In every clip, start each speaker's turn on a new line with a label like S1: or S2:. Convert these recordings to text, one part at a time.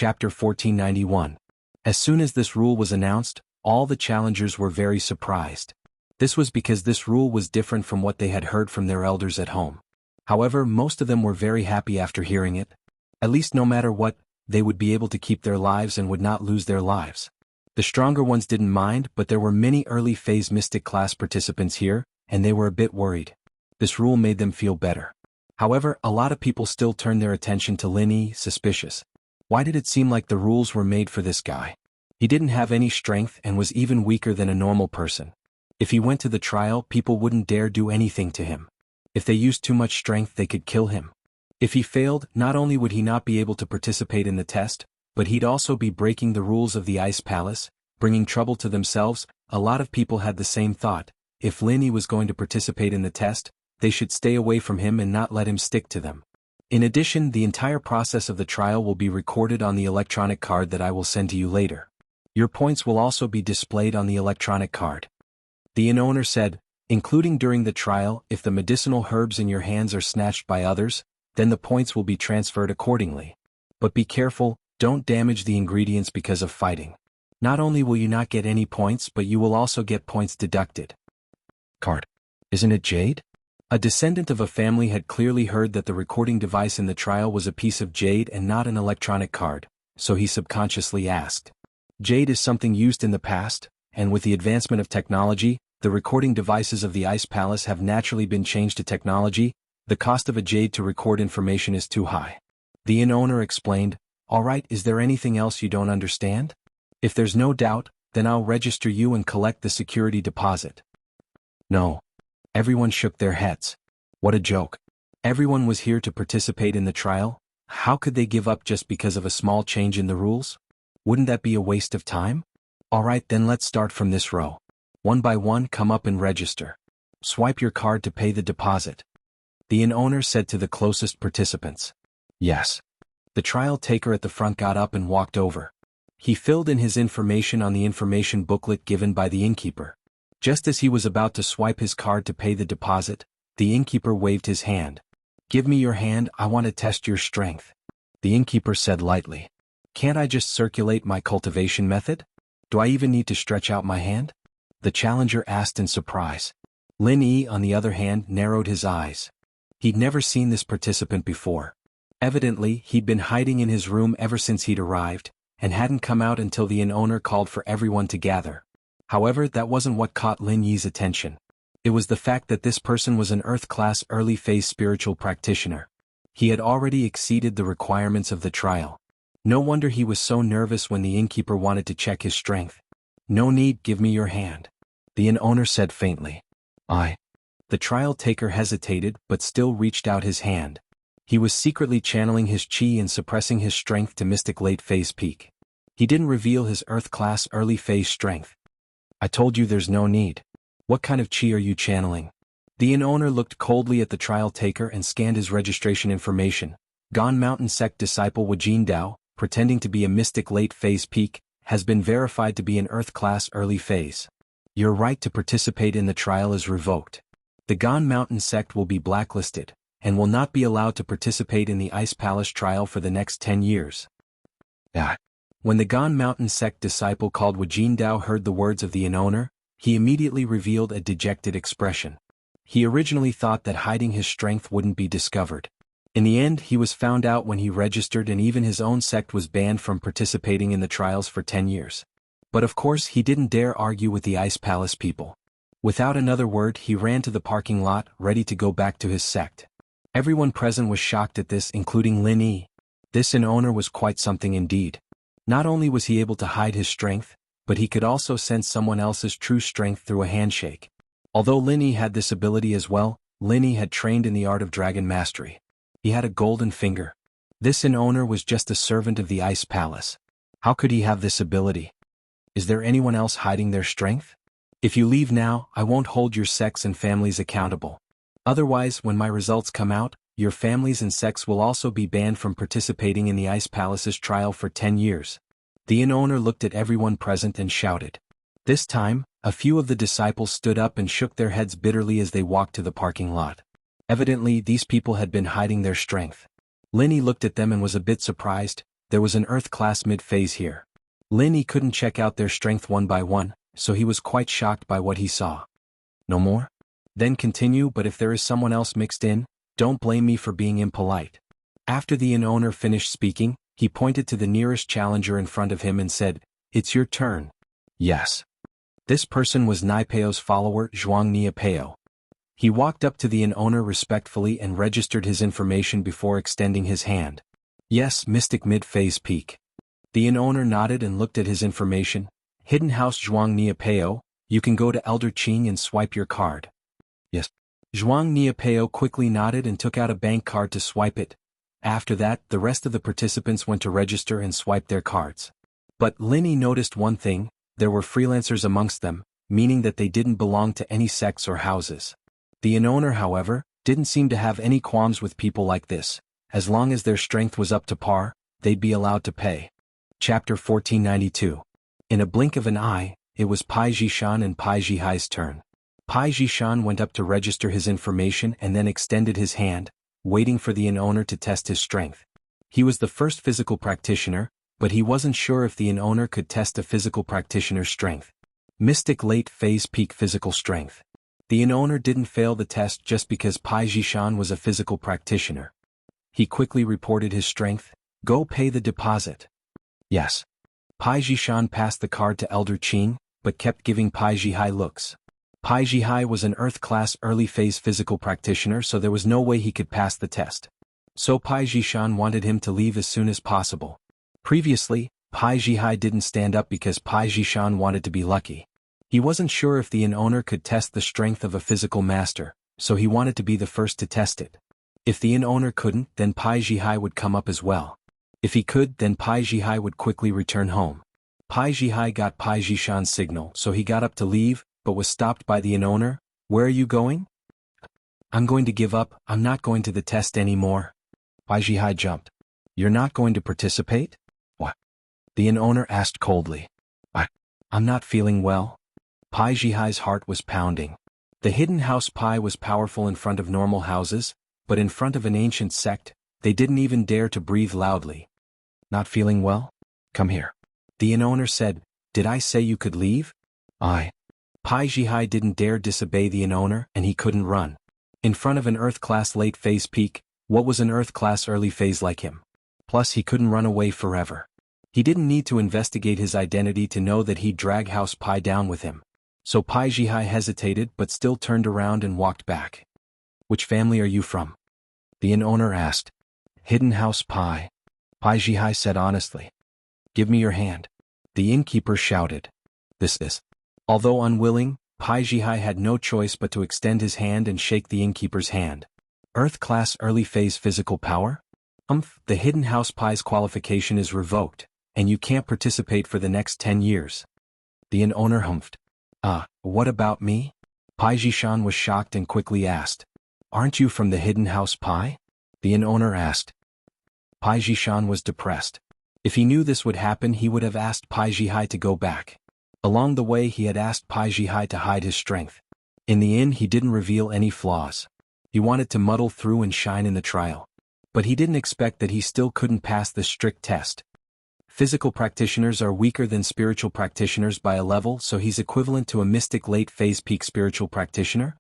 S1: Chapter 1491. As soon as this rule was announced, all the challengers were very surprised. This was because this rule was different from what they had heard from their elders at home. However, most of them were very happy after hearing it. At least no matter what, they would be able to keep their lives and would not lose their lives. The stronger ones didn't mind, but there were many early phase mystic class participants here, and they were a bit worried. This rule made them feel better. However, a lot of people still turned their attention to Lin Yi, suspicious. Why did it seem like the rules were made for this guy? He didn't have any strength and was even weaker than a normal person. If he went to the trial, people wouldn't dare do anything to him. If they used too much strength, they could kill him. If he failed, not only would he not be able to participate in the test, but he'd also be breaking the rules of the Ice Palace, bringing trouble to themselves. A lot of people had the same thought. If Lin Yi was going to participate in the test, they should stay away from him and not let him stick to them. In addition, the entire process of the trial will be recorded on the electronic card that I will send to you later. Your points will also be displayed on the electronic card. The inn owner said, including during the trial, if the medicinal herbs in your hands are snatched by others, then the points will be transferred accordingly. But be careful, don't damage the ingredients because of fighting. Not only will you not get any points, but you will also get points deducted. Card. Isn't it jade? A descendant of a family had clearly heard that the recording device in the trial was a piece of jade and not an electronic card, so he subconsciously asked. Jade is something used in the past, and with the advancement of technology, the recording devices of the Ice Palace have naturally been changed to technology. The cost of a jade to record information is too high. The inn owner explained, Alright, is there anything else you don't understand? If there's no doubt, then I'll register you and collect the security deposit. No. Everyone shook their heads. What a joke. Everyone was here to participate in the trial. How could they give up just because of a small change in the rules? Wouldn't that be a waste of time? Alright, then let's start from this row. One by one, come up and register. Swipe your card to pay the deposit. The inn owner said to the closest participants. Yes. The trial taker at the front got up and walked over. He filled in his information on the information booklet given by the innkeeper. Just as he was about to swipe his card to pay the deposit, the innkeeper waved his hand. Give me your hand, I want to test your strength. The innkeeper said lightly. Can't I just circulate my cultivation method? Do I even need to stretch out my hand? The challenger asked in surprise. Lin Yi, on the other hand, narrowed his eyes. He'd never seen this participant before. Evidently, he'd been hiding in his room ever since he'd arrived, and hadn't come out until the inn owner called for everyone to gather. However, that wasn't what caught Lin Yi's attention. It was the fact that this person was an Earth-class early-phase spiritual practitioner. He had already exceeded the requirements of the trial. No wonder he was so nervous when the innkeeper wanted to check his strength. No need, give me your hand. The inn owner said faintly. The trial taker hesitated but still reached out his hand. He was secretly channeling his chi and suppressing his strength to mystic late-phase peak. He didn't reveal his Earth-class early-phase strength. I told you there's no need. What kind of chi are you channeling? The inn owner looked coldly at the trial taker and scanned his registration information. Gone Mountain Sect disciple Wuxia, pretending to be a mystic late-phase peak, has been verified to be an Earth-class early phase. Your right to participate in the trial is revoked. The Gone Mountain Sect will be blacklisted, and will not be allowed to participate in the Ice Palace trial for the next 10 years. When the Gone Mountain Sect disciple called Wuxia heard the words of the inn owner, he immediately revealed a dejected expression. He originally thought that hiding his strength wouldn't be discovered. In the end, he was found out when he registered, and even his own sect was banned from participating in the trials for 10 years. But of course, he didn't dare argue with the Ice Palace people. Without another word, he ran to the parking lot, ready to go back to his sect. Everyone present was shocked at this, including Lin Yi. This inn owner was quite something indeed. Not only was he able to hide his strength, but he could also sense someone else's true strength through a handshake. Although Lin Yi had this ability as well, Lin Yi had trained in the art of dragon mastery. He had a golden finger. This inn owner was just a servant of the Ice Palace. How could he have this ability? Is there anyone else hiding their strength? If you leave now, I won't hold your sects and families accountable. Otherwise, when my results come out, your families and sects will also be banned from participating in the Ice Palace's trial for 10 years. The inn owner looked at everyone present and shouted. This time, a few of the disciples stood up and shook their heads bitterly as they walked to the parking lot. Evidently, these people had been hiding their strength. Lin Yi looked at them and was a bit surprised. there was an Earth class mid-phase here. Lin Yi couldn't check out their strength one by one, so he was quite shocked by what he saw. No more? Then continue, but if there is someone else mixed in, don't blame me for being impolite. After the inn owner finished speaking, he pointed to the nearest challenger in front of him and said, "It's your turn." Yes. This person was Naipeo's follower, Zhuang Niapeo. He walked up to the inn owner respectfully and registered his information before extending his hand. Yes, Mystic Mid-Phase Peak. The inn owner nodded and looked at his information. Hidden House Zhuang Niapeo, you can go to Elder Qing and swipe your card. Yes. Zhuang Niapeo quickly nodded and took out a bank card to swipe it. After that, the rest of the participants went to register and swipe their cards. But Lin Yi noticed one thing: there were freelancers amongst them, meaning that they didn't belong to any sects or houses. The inn owner, however, didn't seem to have any qualms with people like this. As long as their strength was up to par, they'd be allowed to pay. Chapter 1492. In a blink of an eye, it was Pai Jishan and Pai Jihai's turn. Pai Jishan went up to register his information and then extended his hand, waiting for the inn owner to test his strength. He was the first physical practitioner, but he wasn't sure if the inn owner could test a physical practitioner's strength. Mystic Late Phase Peak Physical Strength. The inn owner didn't fail the test just because Pai Jishan was a physical practitioner. He quickly reported his strength. Go pay the deposit. Yes. Pai Jishan passed the card to Elder Qing, but kept giving Pai Jihai looks. Pai Jihai was an Earth-class early-phase physical practitioner, so there was no way he could pass the test. So Pai Jishan wanted him to leave as soon as possible. Previously, Pai Jihai didn't stand up because Pai Jishan wanted to be lucky. He wasn't sure if the inn owner could test the strength of a physical master, so he wanted to be the first to test it. If the inn owner couldn't, then Pai Jihai would come up as well. If he could, then Pai Jihai would quickly return home. Pai Jihai got Pai Jishan's signal, so he got up to leave, but was stopped by the inn owner. Where are you going? I'm going to give up, I'm not going to the test anymore. Pai Jihai jumped. You're not going to participate? What? The inn owner asked coldly. I'm not feeling well. Pai Jihai's heart was pounding. The hidden house Pai was powerful in front of normal houses, but in front of an ancient sect, they didn't even dare to breathe loudly. Not feeling well? Come here. The inn owner said, Did I say you could leave? Pai Jihai didn't dare disobey the inn owner, and he couldn't run. In front of an Earth-class late-phase peak, what was an Earth-class early-phase like him? Plus he couldn't run away forever. He didn't need to investigate his identity to know that he'd drag House Pai down with him. So Pai Jihai hesitated but still turned around and walked back. Which family are you from? The inn owner asked. Hidden House Pai. Pai Jihai said honestly. Give me your hand. The innkeeper shouted. This is. Although unwilling, Pai Jihai had no choice but to extend his hand and shake the innkeeper's hand. Earth-class early-phase physical power? The Hidden House Pai's qualification is revoked, and you can't participate for the next 10 years. The inn owner humphed. What about me? Pai Jishan was shocked and quickly asked. Aren't you from the Hidden House Pai? The inn owner asked. Pai Jishan was depressed. If he knew this would happen, he would have asked Pai Jihai to go back. Along the way he had asked Pai Jihai to hide his strength. In the end he didn't reveal any flaws. He wanted to muddle through and shine in the trial. But he didn't expect that he still couldn't pass the strict test. Physical practitioners are weaker than spiritual practitioners by a level, so he's equivalent to a mystic late-phase peak spiritual practitioner?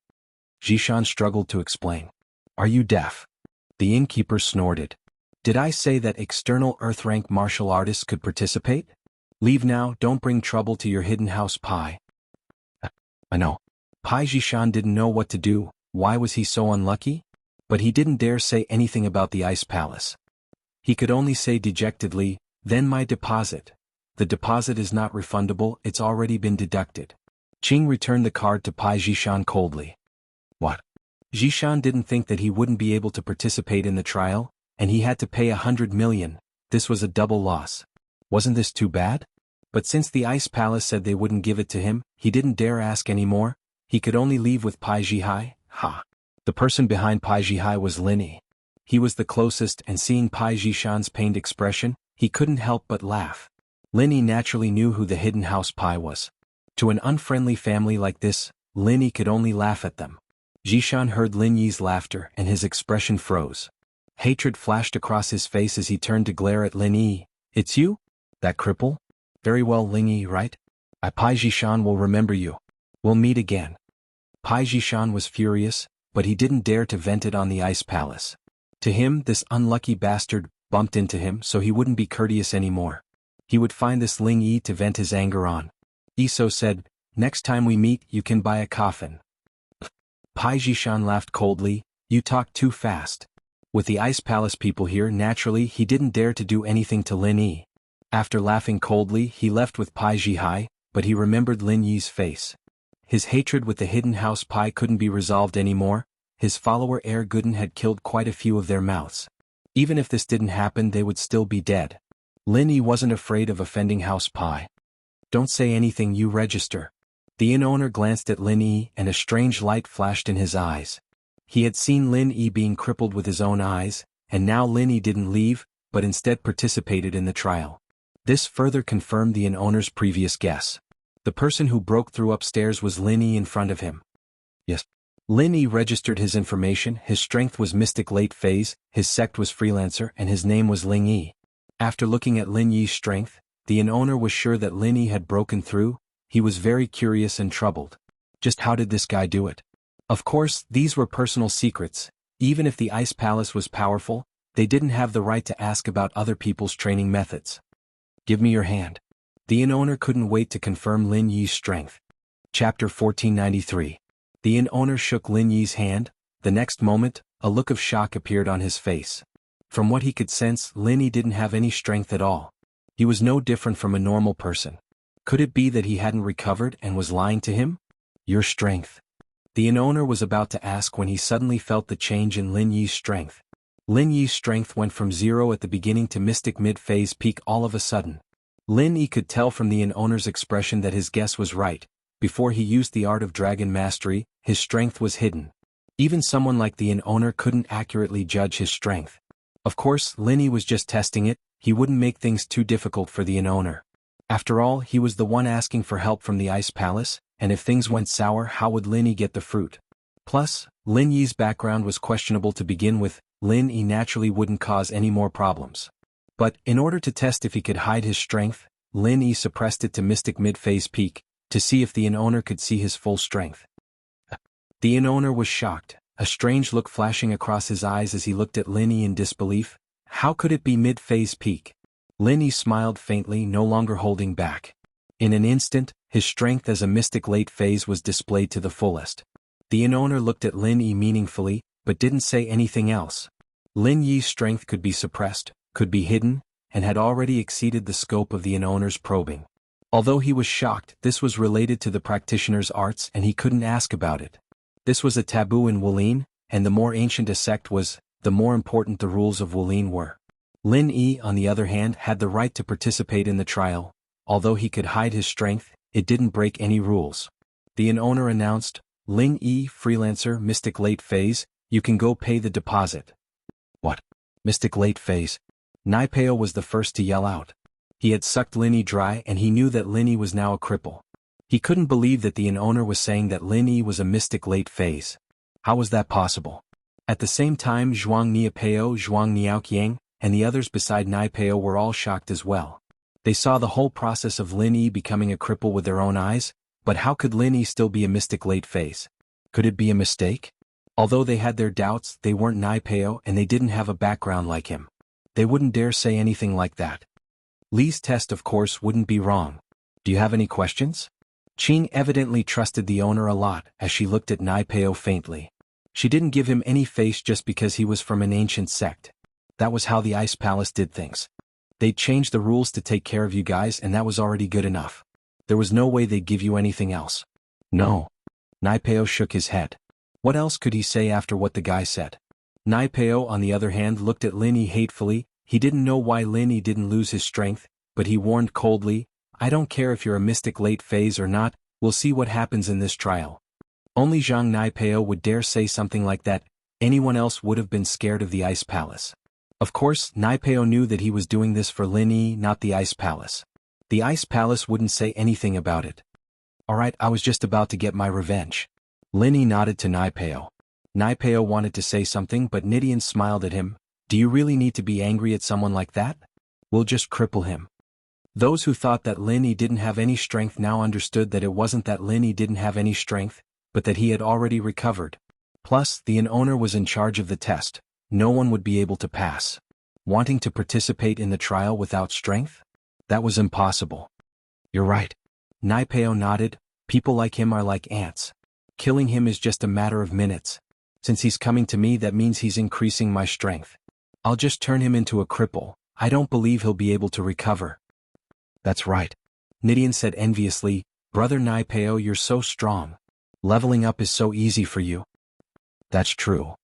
S1: Jishan struggled to explain. Are you deaf? The innkeeper snorted. Did I say that external Earth-rank martial artists could participate? Leave now, don't bring trouble to your Hidden House Pai. I know. Pai Jishan didn't know what to do. Why was he so unlucky? But he didn't dare say anything about the Ice Palace. He could only say dejectedly, Then my deposit. The deposit is not refundable, it's already been deducted. Qing returned the card to Pai Jishan coldly. What? Jishan didn't think that he wouldn't be able to participate in the trial, and he had to pay 100 million. This was a double loss. Wasn't this too bad? But since the Ice Palace said they wouldn't give it to him, he didn't dare ask anymore. He could only leave with Pai Jihai. The person behind Pai Jihai was Lin Yi. He was the closest, and seeing Pai Jishan's pained expression, he couldn't help but laugh. Lin Yi naturally knew who the Hidden House Pai was. To an unfriendly family like this, Lin Yi could only laugh at them. Jishan heard Lin Yi's laughter and his expression froze. Hatred flashed across his face as he turned to glare at Lin Yi. It's you? That cripple? Very well, Ling Yi, right? Pai Jishan will remember you. We'll meet again. Pai Jishan was furious, but he didn't dare to vent it on the ice palace. To him, this unlucky bastard bumped into him, so he wouldn't be courteous anymore. He would find this Ling Yi to vent his anger on. Iso said, "Next time we meet, you can buy a coffin." Pai Jishan laughed coldly, "You talk too fast." With the ice palace people here, naturally he didn't dare to do anything to Lin Yi. After laughing coldly, he left with Pai Jihai, but he remembered Lin Yi's face. His hatred with the hidden house Pai couldn't be resolved anymore. His follower Er Guden had killed quite a few of their mouths. Even if this didn't happen, they would still be dead. Lin Yi wasn't afraid of offending House Pai. "Don't say anything, you register." The inn owner glanced at Lin Yi and a strange light flashed in his eyes. He had seen Lin Yi being crippled with his own eyes, and now Lin Yi didn't leave, but instead participated in the trial. This further confirmed the inn owner's previous guess. The person who broke through upstairs was Lin Yi in front of him. Yes. Lin Yi registered his information. His strength was Mystic Late Phase, his sect was Freelancer, and his name was Ling Yi. After looking at Lin Yi's strength, the inn owner was sure that Lin Yi had broken through. He was very curious and troubled. Just how did this guy do it? Of course, these were personal secrets. Even if the Ice Palace was powerful, they didn't have the right to ask about other people's training methods. "Give me your hand." The inn owner couldn't wait to confirm Lin Yi's strength. Chapter 1493. The inn owner shook Lin Yi's hand. The next moment, a look of shock appeared on his face. From what he could sense, Lin Yi didn't have any strength at all. He was no different from a normal person. Could it be that he hadn't recovered and was lying to him? "Your strength." The inn owner was about to ask when he suddenly felt the change in Lin Yi's strength. Lin Yi's strength went from 0 at the beginning to Mystic Mid-Phase peak all of a sudden. Lin Yi could tell from the inn owner's expression that his guess was right. Before he used the art of dragon mastery, his strength was hidden. Even someone like the inn owner couldn't accurately judge his strength. Of course, Lin Yi was just testing it. He wouldn't make things too difficult for the inn owner. After all, he was the one asking for help from the Ice Palace, and if things went sour, how would Lin Yi get the fruit? Plus, Lin Yi's background was questionable to begin with. Lin Yi naturally wouldn't cause any more problems. But, in order to test if he could hide his strength, Lin Yi suppressed it to Mystic Mid-Phase peak, to see if the inn owner could see his full strength. The inn owner was shocked, a strange look flashing across his eyes as he looked at Lin Yi in disbelief. How could it be Mid-Phase peak? Lin Yi smiled faintly, no longer holding back. In an instant, his strength as a Mystic Late Phase was displayed to the fullest. The inn owner looked at Lin Yi meaningfully, but didn't say anything else. Lin Yi's strength could be suppressed, could be hidden, and had already exceeded the scope of the inn owner's probing. Although he was shocked, this was related to the practitioner's arts and he couldn't ask about it. This was a taboo in Wulin, and the more ancient a sect was, the more important the rules of Wulin were. Lin Yi, on the other hand, had the right to participate in the trial. Although he could hide his strength, it didn't break any rules. The inn owner announced, "Ling Yi, Freelancer, Mystic Late Phase, you can go pay the deposit." "What? Mystic Late Phase?" Naipeo was the first to yell out. He had sucked Lin Yi dry and he knew that Lin Yi was now a cripple. He couldn't believe that the inn owner was saying that Lin Yi was a Mystic Late Phase. How was that possible? At the same time, Zhuang Niapeo, Zhuang Niaoqiang, and the others beside Naipeo were all shocked as well. They saw the whole process of Lin Yi becoming a cripple with their own eyes, but how could Lin Yi still be a Mystic Late Phase? Could it be a mistake? Although they had their doubts, they weren't Naipeo and they didn't have a background like him. They wouldn't dare say anything like that. Li's test, of course, wouldn't be wrong. "Do you have any questions?" Qing evidently trusted the owner a lot as she looked at Naipeo faintly. She didn't give him any face just because he was from an ancient sect. That was how the Ice Palace did things. They'd changed the rules to take care of you guys and that was already good enough. There was no way they'd give you anything else. "No." Naipeo shook his head. What else could he say after what the guy said? Naipeo, on the other hand, looked at Lin Yi hatefully. He didn't know why Lin Yi didn't lose his strength, but he warned coldly, "I don't care if you're a Mystic Late Phase or not, we'll see what happens in this trial." Only Zhang Naipeo would dare say something like that. Anyone else would have been scared of the Ice Palace. Of course, Naipeo knew that he was doing this for Lin Yi, not the Ice Palace. The Ice Palace wouldn't say anything about it. "Alright, I was just about to get my revenge." Lin Yi nodded to Naipeo. Naipeo wanted to say something but Nidian smiled at him. "Do you really need to be angry at someone like that?" We'll just cripple him. Those who thought that Lin Yi didn't have any strength now understood that it wasn't that Lin Yi didn't have any strength, but that he had already recovered. Plus, the inn owner was in charge of the test. No one would be able to pass. Wanting to participate in the trial without strength? That was impossible. You're right. Naipeo nodded. People like him are like ants. Killing him is just a matter of minutes. Since he's coming to me, that means he's increasing my strength. I'll just turn him into a cripple. I don't believe he'll be able to recover. That's right. Nidian said enviously, Brother Naipeo, you're so strong. Leveling up is so easy for you. That's true.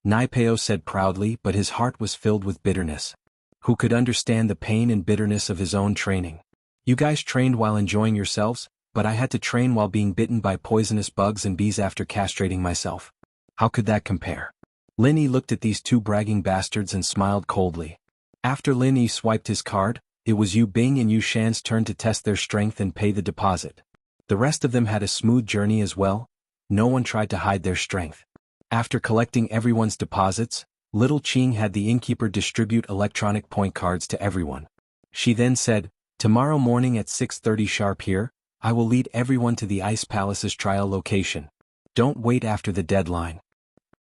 S1: Naipeo said proudly, but his heart was filled with bitterness. Who could understand the pain and bitterness of his own training? You guys trained while enjoying yourselves, but I had to train while being bitten by poisonous bugs and bees after castrating myself. How could that compare? Lin Yi looked at these two bragging bastards and smiled coldly. After Lin Yi swiped his card, it was Yu Bing and Yu Shan's turn to test their strength and pay the deposit. The rest of them had a smooth journey as well. No one tried to hide their strength. After collecting everyone's deposits, Little Qing had the innkeeper distribute electronic point cards to everyone. She then said, Tomorrow morning at 6:30 sharp here, I will lead everyone to the Ice Palace's trial location. Don't wait after the deadline.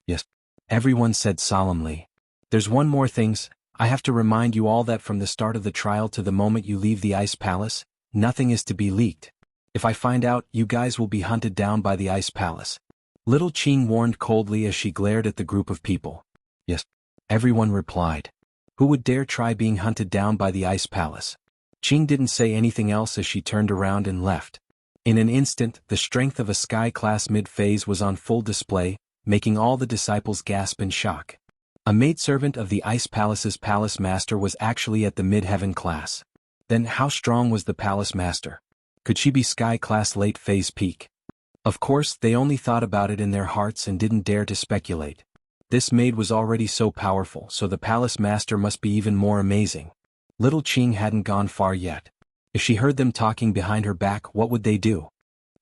S1: Yes. Everyone said solemnly. There's one more thing. I have to remind you all that from the start of the trial to the moment you leave the Ice Palace, nothing is to be leaked. If I find out, you guys will be hunted down by the Ice Palace. Little Qing warned coldly as she glared at the group of people. Yes. Everyone replied. Who would dare try being hunted down by the Ice Palace? Qing didn't say anything else as she turned around and left. In an instant, the strength of a sky-class mid-phase was on full display, making all the disciples gasp in shock. A maidservant of the Ice Palace's palace master was actually at the mid-heaven class. Then how strong was the palace master? Could she be sky-class late-phase peak? Of course, they only thought about it in their hearts and didn't dare to speculate. This maid was already so powerful, so the palace master must be even more amazing. Little Qing hadn't gone far yet. If she heard them talking behind her back, what would they do?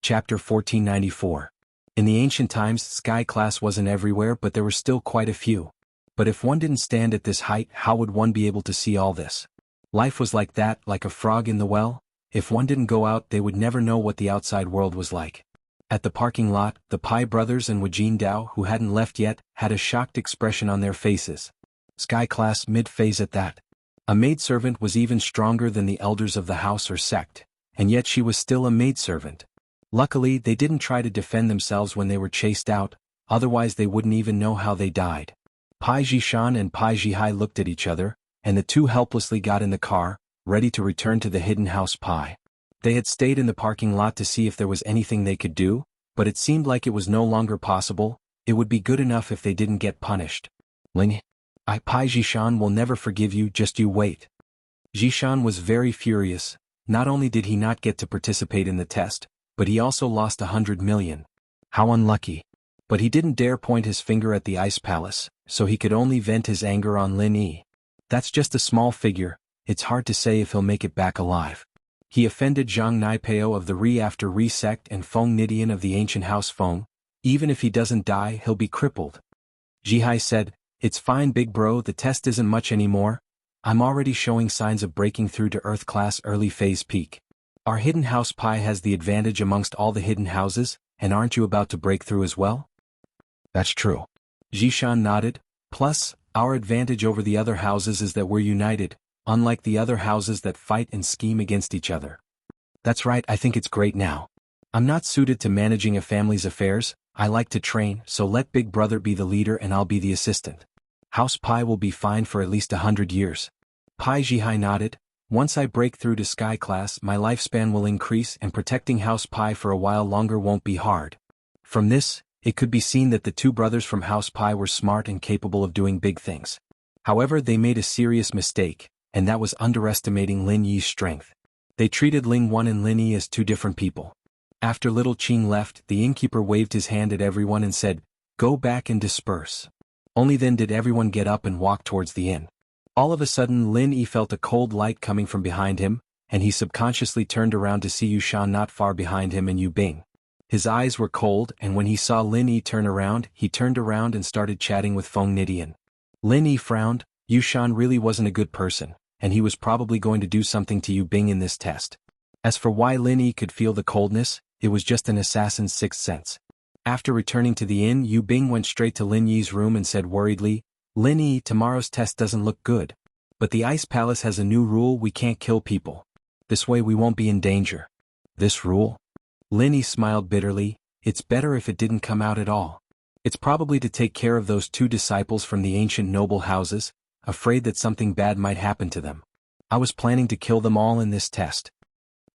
S1: Chapter 1494. In the ancient times, sky class wasn't everywhere, but there were still quite a few. But if one didn't stand at this height, how would one be able to see all this? Life was like that, like a frog in the well. If one didn't go out, they would never know what the outside world was like. At the parking lot, the Pai brothers and Wajin Dao, who hadn't left yet, had a shocked expression on their faces. Sky class mid-phase at that. A maidservant was even stronger than the elders of the house or sect, and yet she was still a maidservant. Luckily, they didn't try to defend themselves when they were chased out, otherwise they wouldn't even know how they died. Pai Jishan and Pai Jihai looked at each other, and the two helplessly got in the car, ready to return to the hidden house Pai. They had stayed in the parking lot to see if there was anything they could do, but it seemed like it was no longer possible. It would be good enough if they didn't get punished. Ling, Pai Jishan will never forgive you, just you wait. Jishan was very furious. Not only did he not get to participate in the test, but he also lost 100 million. How unlucky. But he didn't dare point his finger at the Ice Palace, so he could only vent his anger on Lin Yi. That's just a small figure, it's hard to say if he'll make it back alive. He offended Zhang Naipeo of the Re after Re sect and Feng Nidian of the ancient house Feng. Even if he doesn't die, he'll be crippled. Jihai said, It's fine big bro, the test isn't much anymore. I'm already showing signs of breaking through to Earth class early phase peak. Our hidden house Pai has the advantage amongst all the hidden houses, and aren't you about to break through as well? That's true. Jishan nodded. Plus, our advantage over the other houses is that we're united, unlike the other houses that fight and scheme against each other. That's right, I think it's great now. I'm not suited to managing a family's affairs, I like to train, so let Big Brother be the leader and I'll be the assistant. House Pai will be fine for at least 100 years. Pai Jihai nodded. Once I break through to Sky Class, my lifespan will increase and protecting House Pai for a while longer won't be hard. From this, it could be seen that the two brothers from House Pai were smart and capable of doing big things. However, they made a serious mistake, and that was underestimating Lin Yi's strength. They treated Ling Wan and Lin Yi as two different people. After Little Qing left, the innkeeper waved his hand at everyone and said, Go back and disperse. Only then did everyone get up and walk towards the inn. All of a sudden Lin Yi felt a cold light coming from behind him, and he subconsciously turned around to see Yu Shan not far behind him and Yu Bing. His eyes were cold, and when he saw Lin Yi turn around, he turned around and started chatting with Feng Nidian. Lin Yi frowned. Yu Shan really wasn't a good person. and he was probably going to do something to Yu Bing in this test. As for why Lin Yi could feel the coldness, it was just an assassin's sixth sense. After returning to the inn, Yu Bing went straight to Lin Yi's room and said worriedly, "Lin Yi, tomorrow's test doesn't look good. But the Ice Palace has a new rule: we can't kill people. This way we won't be in danger." "This rule?" Lin Yi smiled bitterly. "It's better if it didn't come out at all. It's probably to take care of those two disciples from the ancient noble houses, afraid that something bad might happen to them. I was planning to kill them all in this test."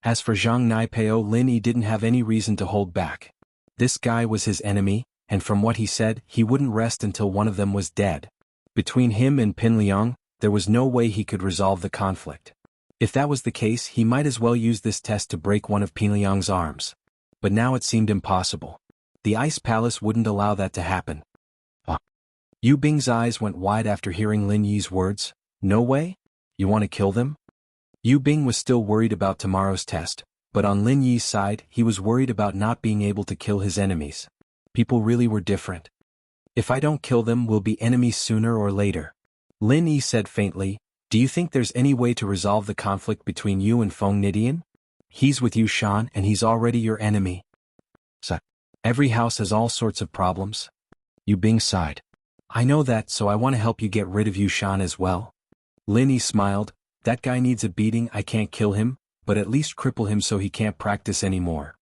S1: As for Zhang Naipeo, Lin Yi didn't have any reason to hold back. This guy was his enemy, and from what he said, he wouldn't rest until one of them was dead. Between him and Pin Liang, there was no way he could resolve the conflict. If that was the case, he might as well use this test to break one of Pin Liang's arms. But now it seemed impossible. The Ice Palace wouldn't allow that to happen. Yu Bing's eyes went wide after hearing Lin Yi's words. "No way? You want to kill them?" Yu Bing was still worried about tomorrow's test, but on Lin Yi's side, he was worried about not being able to kill his enemies. People really were different. "If I don't kill them, we'll be enemies sooner or later." Lin Yi said faintly, "Do you think there's any way to resolve the conflict between you and Feng Nidian? He's with Yu Shan and he's already your enemy." "So, every house has all sorts of problems." Yu Bing sighed. "I know that, so I want to help you get rid of Yu Shan as well." Lin Yi smiled. "That guy needs a beating. I can't kill him, but at least cripple him so he can't practice anymore."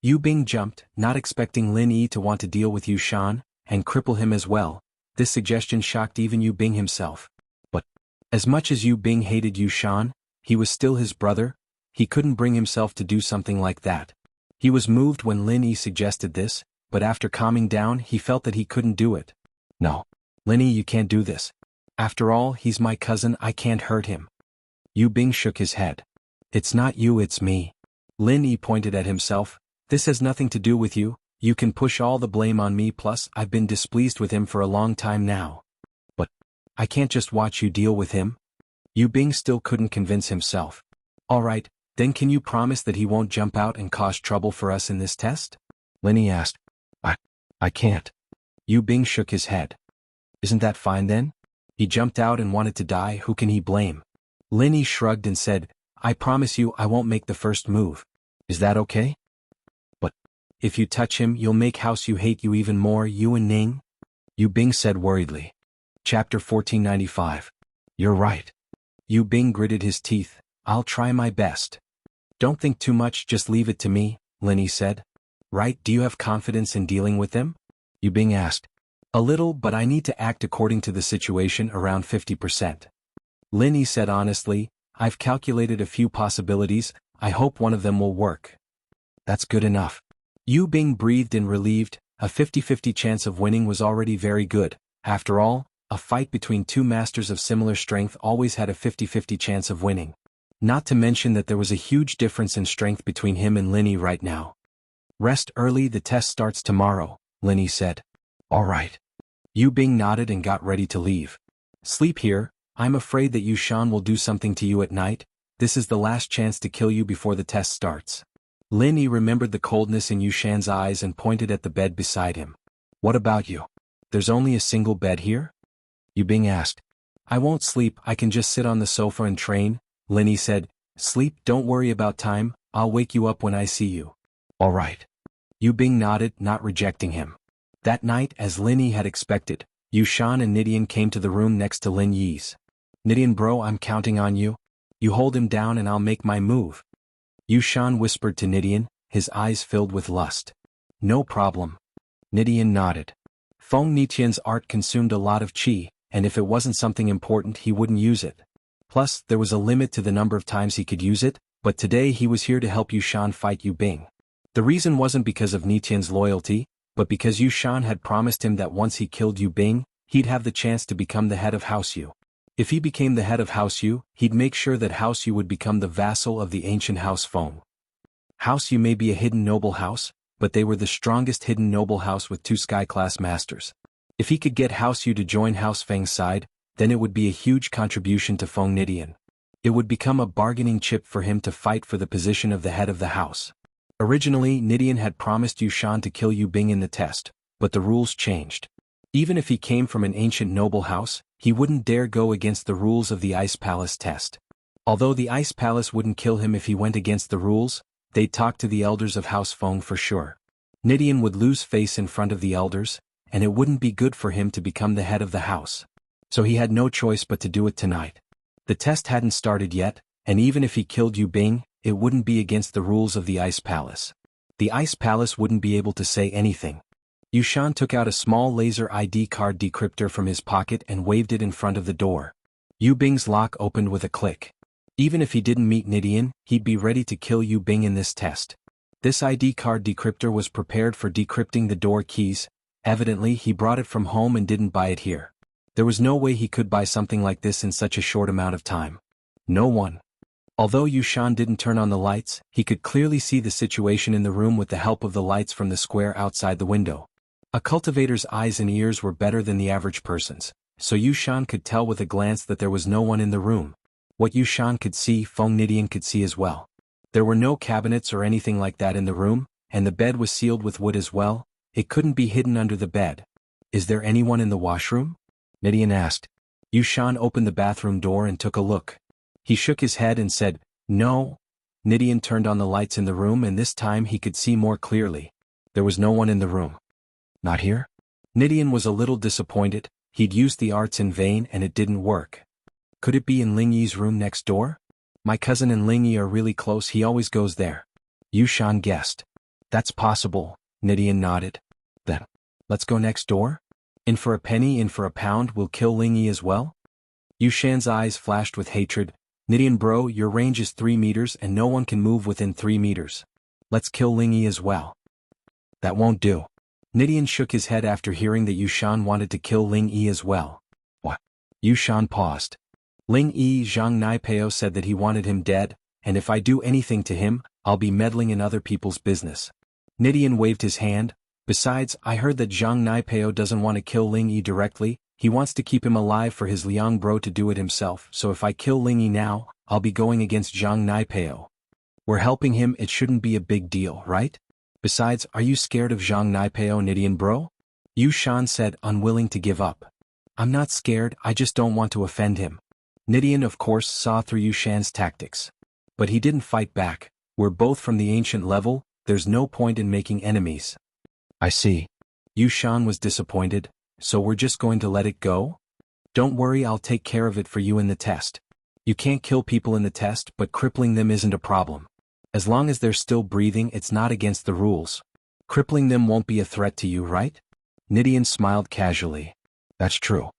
S1: Yu Bing jumped, not expecting Lin Yi to want to deal with Yu Shan, and cripple him as well. This suggestion shocked even Yu Bing himself. But, as much as Yu Bing hated Yu Shan, he was still his brother. He couldn't bring himself to do something like that. He was moved when Lin Yi suggested this, but after calming down he felt that he couldn't do it. "No. Lin Yi, you can't do this. After all, he's my cousin, I can't hurt him." Yu Bing shook his head. "It's not you, it's me." Lin Yi pointed at himself. "This has nothing to do with you. You can push all the blame on me, plus I've been displeased with him for a long time now." "But I can't just watch you deal with him." Yu Bing still couldn't convince himself. "All right, then can you promise that he won't jump out and cause trouble for us in this test?" Lin Yi asked. I can't." Yu Bing shook his head. "Isn't that fine then? He jumped out and wanted to die, who can he blame?" Lin Yi shrugged and said, "I promise you I won't make the first move. Is that okay?" "But if you touch him, you'll make House Yu hate you even more, you and Ning?" Yu Bing said worriedly. Chapter 1495. "You're right." Yu Bing gritted his teeth. "I'll try my best." "Don't think too much, just leave it to me," Lin Yi said. "Right, do you have confidence in dealing with them?" Yu Bing asked. "A little, but I need to act according to the situation, around 50%. Lin Yi said honestly, "I've calculated a few possibilities, I hope one of them will work." "That's good enough." Yu Bing breathed in relieved. A 50-50 chance of winning was already very good. After all, a fight between two masters of similar strength always had a 50-50 chance of winning. Not to mention that there was a huge difference in strength between him and Lin Yi right now. "Rest early, the test starts tomorrow," Lin Yi said. "All right." Yu Bing nodded and got ready to leave. "Sleep here. I'm afraid that Yu Shan will do something to you at night. This is the last chance to kill you before the test starts." Lin Yi remembered the coldness in Yu Shan's eyes and pointed at the bed beside him. "What about you? There's only a single bed here?" Yu Bing asked. "I won't sleep, I can just sit on the sofa and train," Lin Yi said. "Sleep, don't worry about time, I'll wake you up when I see you." "All right." Yu Bing nodded, not rejecting him. That night, as Lin Yi had expected, Yu Shan and Nidian came to the room next to Lin Yi's. "Nidian bro, I'm counting on you. You hold him down and I'll make my move." Yu Shan whispered to Nidian, his eyes filled with lust. "No problem." Nidian nodded. Feng Nitian's art consumed a lot of qi, and if it wasn't something important he wouldn't use it. Plus, there was a limit to the number of times he could use it, but today he was here to help Yu Shan fight Yu Bing. The reason wasn't because of Nitian's loyalty, but because Yu Shan had promised him that once he killed Yu Bing, he'd have the chance to become the head of House Yu. If he became the head of House Yu, he'd make sure that House Yu would become the vassal of the ancient House Feng. House Yu may be a hidden noble house, but they were the strongest hidden noble house with two sky-class masters. If he could get House Yu to join House Feng's side, then it would be a huge contribution to Feng Nidian. It would become a bargaining chip for him to fight for the position of the head of the house. Originally, Nidian had promised Yu Shan to kill Yu Bing in the test, but the rules changed. Even if he came from an ancient noble house, he wouldn't dare go against the rules of the Ice Palace test. Although the Ice Palace wouldn't kill him if he went against the rules, they'd talk to the elders of House Feng for sure. Nidian would lose face in front of the elders, and it wouldn't be good for him to become the head of the house. So he had no choice but to do it tonight. The test hadn't started yet, and even if he killed Yu Bing, it wouldn't be against the rules of the Ice Palace. The Ice Palace wouldn't be able to say anything. Yushan took out a small laser ID card decryptor from his pocket and waved it in front of the door. Yu Bing's lock opened with a click. Even if he didn't meet Nidian, he'd be ready to kill Yu Bing in this test. This ID card decryptor was prepared for decrypting the door keys. Evidently he brought it from home and didn't buy it here. There was no way he could buy something like this in such a short amount of time. No one. Although Yushan didn't turn on the lights, he could clearly see the situation in the room with the help of the lights from the square outside the window. A cultivator's eyes and ears were better than the average person's, so Yushan could tell with a glance that there was no one in the room. What Yushan could see, Feng Nidian could see as well. There were no cabinets or anything like that in the room, and the bed was sealed with wood as well. It couldn't be hidden under the bed. Is there anyone in the washroom? Nidian asked. Yushan opened the bathroom door and took a look. He shook his head and said, "No." Nidian turned on the lights in the room and this time he could see more clearly. There was no one in the room. Not here? Nidian was a little disappointed. He'd used the arts in vain and it didn't work. Could it be in Ling Yi's room next door? My cousin and Ling Yi are really close, he always goes there. Yushan guessed. That's possible, Nidian nodded. Then, let's go next door? In for a penny, in for a pound, we'll kill Ling Yi as well? Yushan's eyes flashed with hatred. Nidian bro, your range is 3 meters and no one can move within 3 meters. Let's kill Ling Yi as well. That won't do. Nidian shook his head after hearing that Yushan wanted to kill Ling Yi as well. What? Yushan paused. Ling Yi Zhang Naipeo said that he wanted him dead, and if I do anything to him, I'll be meddling in other people's business. Nidian waved his hand. Besides, I heard that Zhang Naipeo doesn't want to kill Ling Yi directly, he wants to keep him alive for his Liang bro to do it himself, so if I kill Ling Yi now, I'll be going against Zhang Naipeo. We're helping him, it shouldn't be a big deal, right? Besides, are you scared of Zhang Naipeo, Nidian bro? Yushan said, unwilling to give up. I'm not scared, I just don't want to offend him. Nidian of course saw through Yushan's tactics. But he didn't fight back. We're both from the ancient level, there's no point in making enemies. I see. Yushan was disappointed. So we're just going to let it go? Don't worry, I'll take care of it for you in the test. You can't kill people in the test, but crippling them isn't a problem. As long as they're still breathing, it's not against the rules. Crippling them won't be a threat to you, right? Nidian smiled casually. That's true.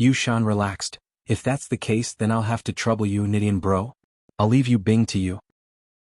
S1: Yushan relaxed. If that's the case, then I'll have to trouble you, Nidian bro. I'll leave Yu Bing to you.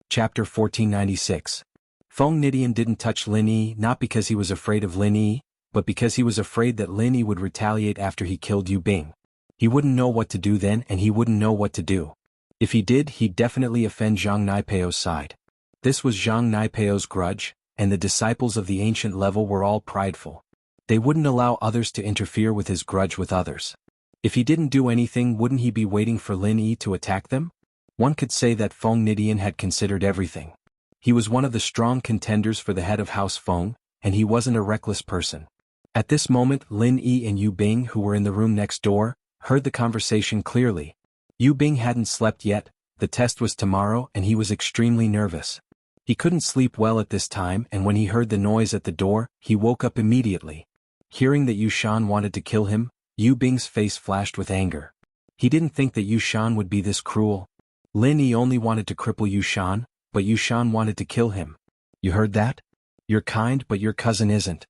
S1: Chapter 1496. Feng Nidian didn't touch Lin Yi, not because he was afraid of Lin Yi, but because he was afraid that Lin Yi would retaliate after he killed Yu Bing. He wouldn't know what to do then and he wouldn't know what to do. If he did, he'd definitely offend Zhang Naipeo's side. This was Zhang Naipeo's grudge, and the disciples of the ancient level were all prideful. They wouldn't allow others to interfere with his grudge with others. If he didn't do anything, wouldn't he be waiting for Lin Yi to attack them? One could say that Feng Nidian had considered everything. He was one of the strong contenders for the head of House Feng, and he wasn't a reckless person. At this moment, Lin Yi and Yu Bing, who were in the room next door, heard the conversation clearly. Yu Bing hadn't slept yet, the test was tomorrow and he was extremely nervous. He couldn't sleep well at this time and when he heard the noise at the door, he woke up immediately. Hearing that Yushan wanted to kill him, Yu Bing's face flashed with anger. He didn't think that Yushan would be this cruel. Lin Yi only wanted to cripple Yushan, but Yushan wanted to kill him. You heard that? You're kind, but your cousin isn't.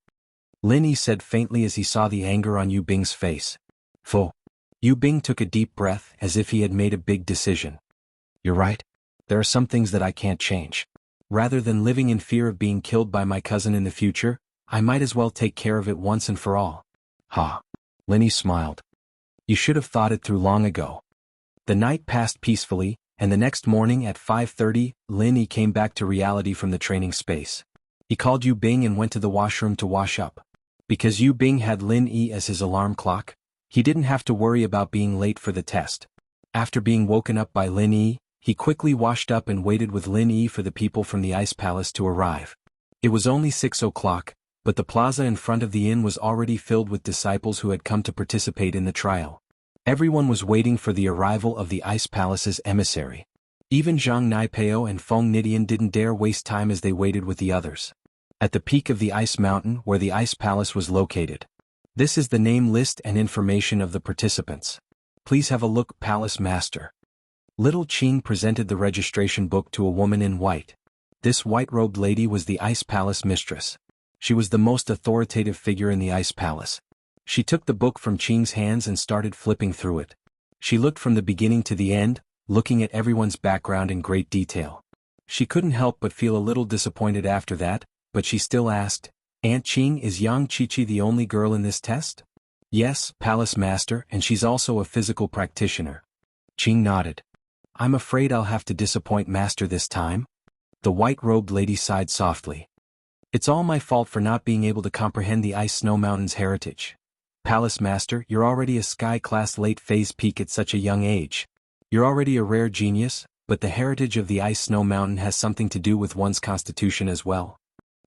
S1: Lin Yi said faintly as he saw the anger on Yu Bing's face. Pho. Yu Bing took a deep breath as if he had made a big decision. You're right. There are some things that I can't change. Rather than living in fear of being killed by my cousin in the future, I might as well take care of it once and for all. Ha. Lin Yi smiled. You should have thought it through long ago. The night passed peacefully, and the next morning at 5:30, Lin Yi came back to reality from the training space. He called Yu Bing and went to the washroom to wash up. Because Yu Bing had Lin Yi as his alarm clock, he didn't have to worry about being late for the test. After being woken up by Lin Yi, he quickly washed up and waited with Lin Yi for the people from the Ice Palace to arrive. It was only 6 o'clock, but the plaza in front of the inn was already filled with disciples who had come to participate in the trial. Everyone was waiting for the arrival of the Ice Palace's emissary. Even Zhang Naipeo and Feng Nidian didn't dare waste time as they waited with the others. At the peak of the ice mountain where the Ice Palace was located. This is the name list and information of the participants. Please have a look, Palace Master. Little Qing presented the registration book to a woman in white. This white-robed lady was the Ice Palace mistress. She was the most authoritative figure in the Ice Palace. She took the book from Qing's hands and started flipping through it. She looked from the beginning to the end, looking at everyone's background in great detail. She couldn't help but feel a little disappointed after that, but she still asked, Aunt Qing, is Yang Qiqi the only girl in this test? Yes, Palace Master, and she's also a physical practitioner. Qing nodded. I'm afraid I'll have to disappoint Master this time. The white-robed lady sighed softly. It's all my fault for not being able to comprehend the Ice Snow Mountain's heritage. Palace Master, you're already a Sky-class late-phase peak at such a young age. You're already a rare genius, but the heritage of the Ice Snow Mountain has something to do with one's constitution as well.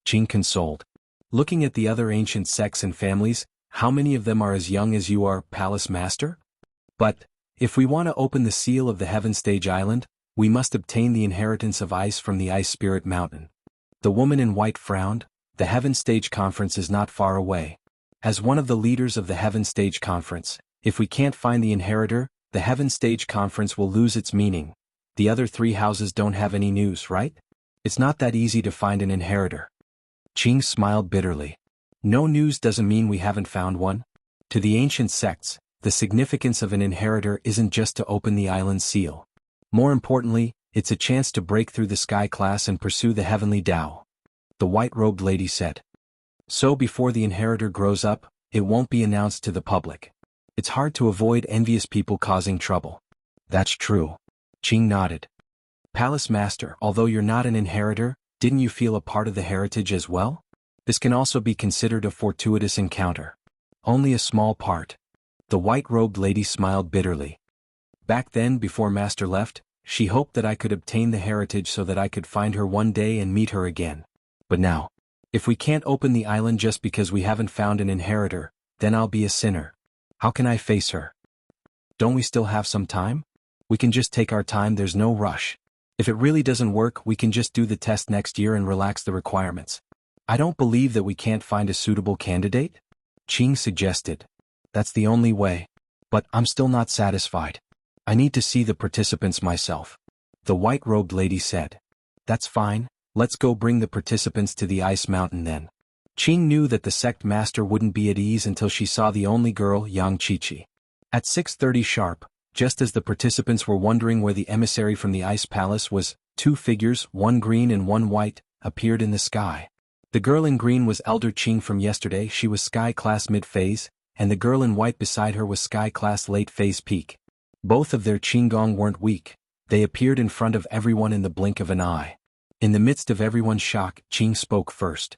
S1: Qing consoled. Looking at the other ancient sects and families, how many of them are as young as you are, Palace Master? But, if we want to open the seal of the Heaven Stage Island, we must obtain the inheritance of ice from the Ice Spirit Mountain. The woman in white frowned. The Heaven Stage Conference is not far away. As one of the leaders of the Heaven Stage Conference, if we can't find the inheritor, the Heaven Stage Conference will lose its meaning. The other three houses don't have any news, right? It's not that easy to find an inheritor. Qing smiled bitterly. No news doesn't mean we haven't found one. To the ancient sects, the significance of an inheritor isn't just to open the island's seal. More importantly, it's a chance to break through the Sky class and pursue the heavenly Tao. The white-robed lady said. So before the inheritor grows up, it won't be announced to the public. It's hard to avoid envious people causing trouble. That's true. Qing nodded. Palace Master, although you're not an inheritor, didn't you feel a part of the heritage as well? This can also be considered a fortuitous encounter. Only a small part. The white-robed lady smiled bitterly. Back then, before Master left, she hoped that I could obtain the heritage so that I could find her one day and meet her again. But now, if we can't open the island just because we haven't found an inheritor, then I'll be a sinner. How can I face her? Don't we still have some time? We can just take our time, there's no rush. If it really doesn't work, we can just do the test next year and relax the requirements. I don't believe that we can't find a suitable candidate? Qing suggested. That's the only way. But I'm still not satisfied. I need to see the participants myself. The white-robed lady said. That's fine, let's go bring the participants to the Ice Mountain then. Qing knew that the sect master wouldn't be at ease until she saw the only girl, Yang Qiqi. At 6:30 sharp, just as the participants were wondering where the emissary from the Ice Palace was, two figures, one green and one white, appeared in the sky. The girl in green was Elder Qing from yesterday, she was Sky Class Mid-Phase, and the girl in white beside her was Sky Class Late-Phase Peak. Both of their Qinggong weren't weak, they appeared in front of everyone in the blink of an eye. In the midst of everyone's shock, Qing spoke first.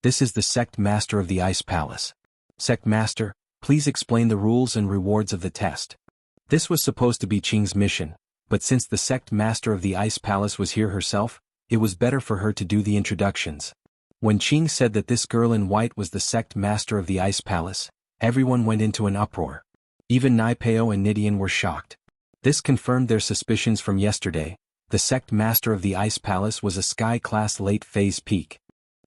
S1: This is the Sect Master of the Ice Palace. Sect Master, please explain the rules and rewards of the test. This was supposed to be Qing's mission, but since the Sect Master of the Ice Palace was here herself, it was better for her to do the introductions. When Qing said that this girl in white was the Sect Master of the Ice Palace, everyone went into an uproar. Even Naipeo and Nidian were shocked. This confirmed their suspicions from yesterday. The Sect Master of the Ice Palace was a Sky-class late-phase peak.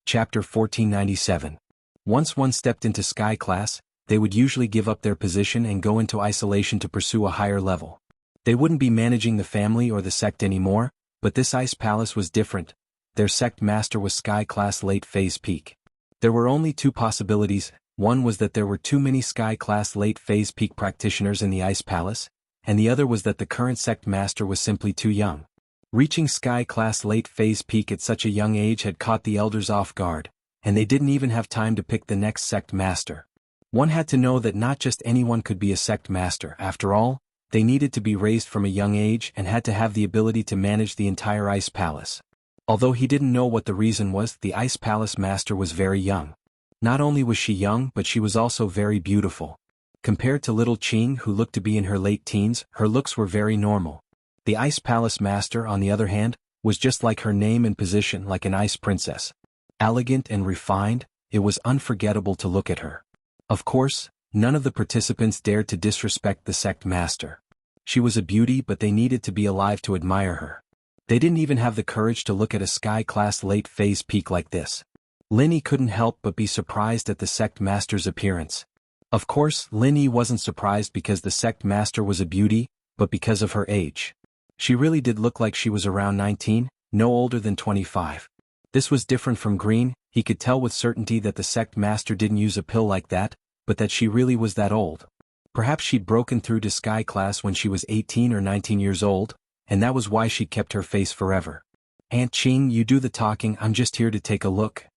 S1: Chapter 1497. Once one stepped into Sky class, they would usually give up their position and go into isolation to pursue a higher level. They wouldn't be managing the family or the sect anymore, but this Ice Palace was different. Their sect master was Sky-class late-phase peak. There were only two possibilities. One was that there were too many Sky-class late-phase peak practitioners in the Ice Palace, and the other was that the current sect master was simply too young. Reaching Sky-class late-phase peak at such a young age had caught the elders off guard, and they didn't even have time to pick the next sect master. One had to know that not just anyone could be a sect master. After all, they needed to be raised from a young age and had to have the ability to manage the entire Ice Palace. Although he didn't know what the reason was, the Ice Palace master was very young. Not only was she young, but she was also very beautiful. Compared to little Qing, who looked to be in her late teens, her looks were very normal. The Ice Palace master, on the other hand, was just like her name and position, like an ice princess. Elegant and refined, it was unforgettable to look at her. Of course, None of the participants dared to disrespect the sect master. She was a beauty, but they needed to be alive to admire her. They didn't even have the courage to look at a sky-class late-phase peak like this. Lin Yi couldn't help but be surprised at the sect master's appearance. Of course, Lin Yi wasn't surprised because the sect master was a beauty, but because of her age. She really did look like she was around 19, no older than 25. This was different from Green. He could tell with certainty that the sect master didn't use a pill like that, but that she really was that old. Perhaps she'd broken through to sky class when she was 18 or 19 years old, and that was why she kept her face forever. Aunt Qing, you do the talking, I'm just here to take a look.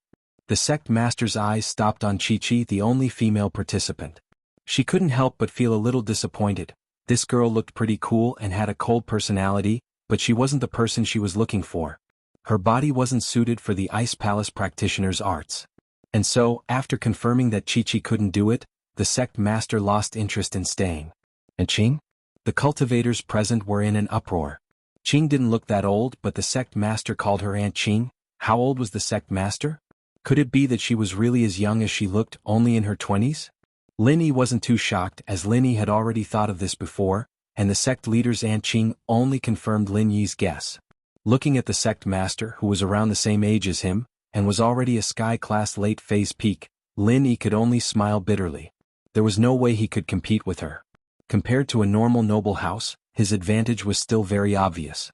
S1: The sect master's eyes stopped on Chi-Chi, the only female participant. She couldn't help but feel a little disappointed. This girl looked pretty cool and had a cold personality, but she wasn't the person she was looking for. Her body wasn't suited for the Ice Palace practitioner's arts. And so, after confirming that Chi-Chi couldn't do it, the sect master lost interest in staying. And Qing? The cultivators present were in an uproar. Qing didn't look that old, but the sect master called her Aunt Qing. How old was the sect master? Could it be that she was really as young as she looked, only in her 20s? Lin Yi wasn't too shocked, as Lin Yi had already thought of this before, and the sect leader's Aunt Qing only confirmed Lin Yi's guess. Looking at the sect master, who was around the same age as him, and was already a sky-class late-phase peak, Lin Yi could only smile bitterly. There was no way he could compete with her. Compared to a normal noble house, his advantage was still very obvious.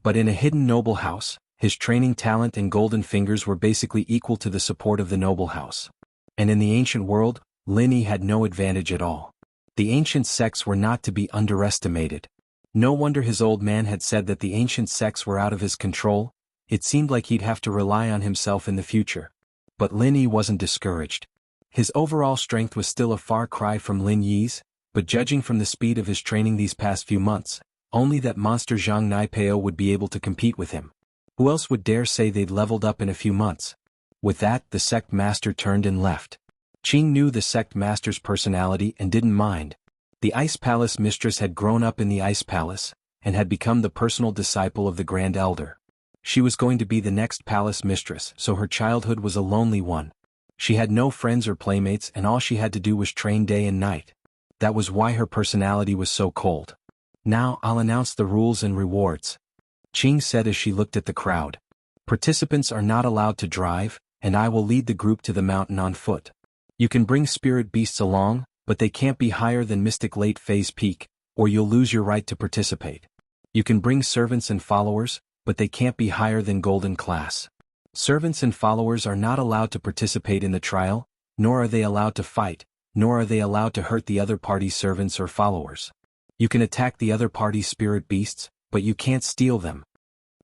S1: But in a hidden noble house, his training talent and golden fingers were basically equal to the support of the noble house. And in the ancient world, Lin Yi had no advantage at all. The ancient sects were not to be underestimated. No wonder his old man had said that the ancient sects were out of his control. It seemed like he'd have to rely on himself in the future. But Lin Yi wasn't discouraged. His overall strength was still a far cry from Lin Yi's, but judging from the speed of his training these past few months, only that monster Zhang Naipeo would be able to compete with him. Who else would dare say they'd leveled up in a few months? With that, the sect master turned and left. Qing knew the sect master's personality and didn't mind. The Ice Palace mistress had grown up in the Ice Palace, and had become the personal disciple of the Grand Elder. She was going to be the next palace mistress, so her childhood was a lonely one. She had no friends or playmates, and all she had to do was train day and night. That was why her personality was so cold. Now I'll announce the rules and rewards, Qing said as she looked at the crowd. Participants are not allowed to drive, and I will lead the group to the mountain on foot. You can bring spirit beasts along, but they can't be higher than Mystic Late Phase Peak, or you'll lose your right to participate. You can bring servants and followers, but they can't be higher than Golden Class. Servants and followers are not allowed to participate in the trial, nor are they allowed to fight, nor are they allowed to hurt the other party's servants or followers. You can attack the other party's spirit beasts, but you can't steal them.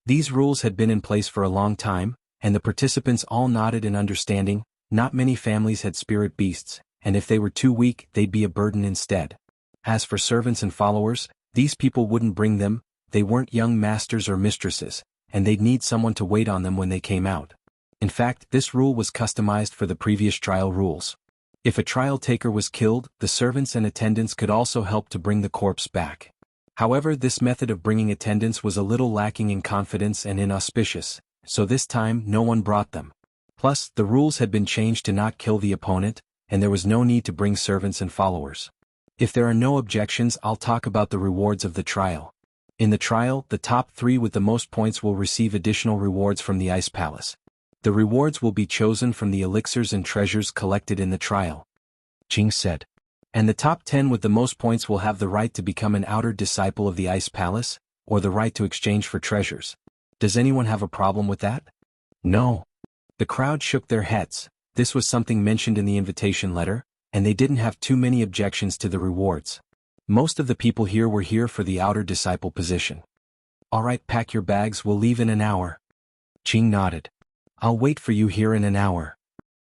S1: These rules had been in place for a long time, and the participants all nodded in understanding. Not many families had spirit beasts, and if they were too weak, they'd be a burden instead. As for servants and followers, these people wouldn't bring them. They weren't young masters or mistresses, and they'd need someone to wait on them when they came out. In fact, this rule was customized for the previous trial rules. If a trial taker was killed, the servants and attendants could also help to bring the corpse back. However, this method of bringing attendants was a little lacking in confidence and inauspicious, so this time no one brought them. Plus, the rules had been changed to not kill the opponent, and there was no need to bring servants and followers. If there are no objections, I'll talk about the rewards of the trial. In the trial, the top 3 with the most points will receive additional rewards from the Ice Palace. The rewards will be chosen from the elixirs and treasures collected in the trial, Qing said. And the top 10 with the most points will have the right to become an outer disciple of the Ice Palace, or the right to exchange for treasures. Does anyone have a problem with that? No. The crowd shook their heads. This was something mentioned in the invitation letter, and they didn't have too many objections to the rewards. Most of the people here were here for the outer disciple position. All right, pack your bags, we'll leave in an hour. Qing nodded. I'll wait for you here in an hour.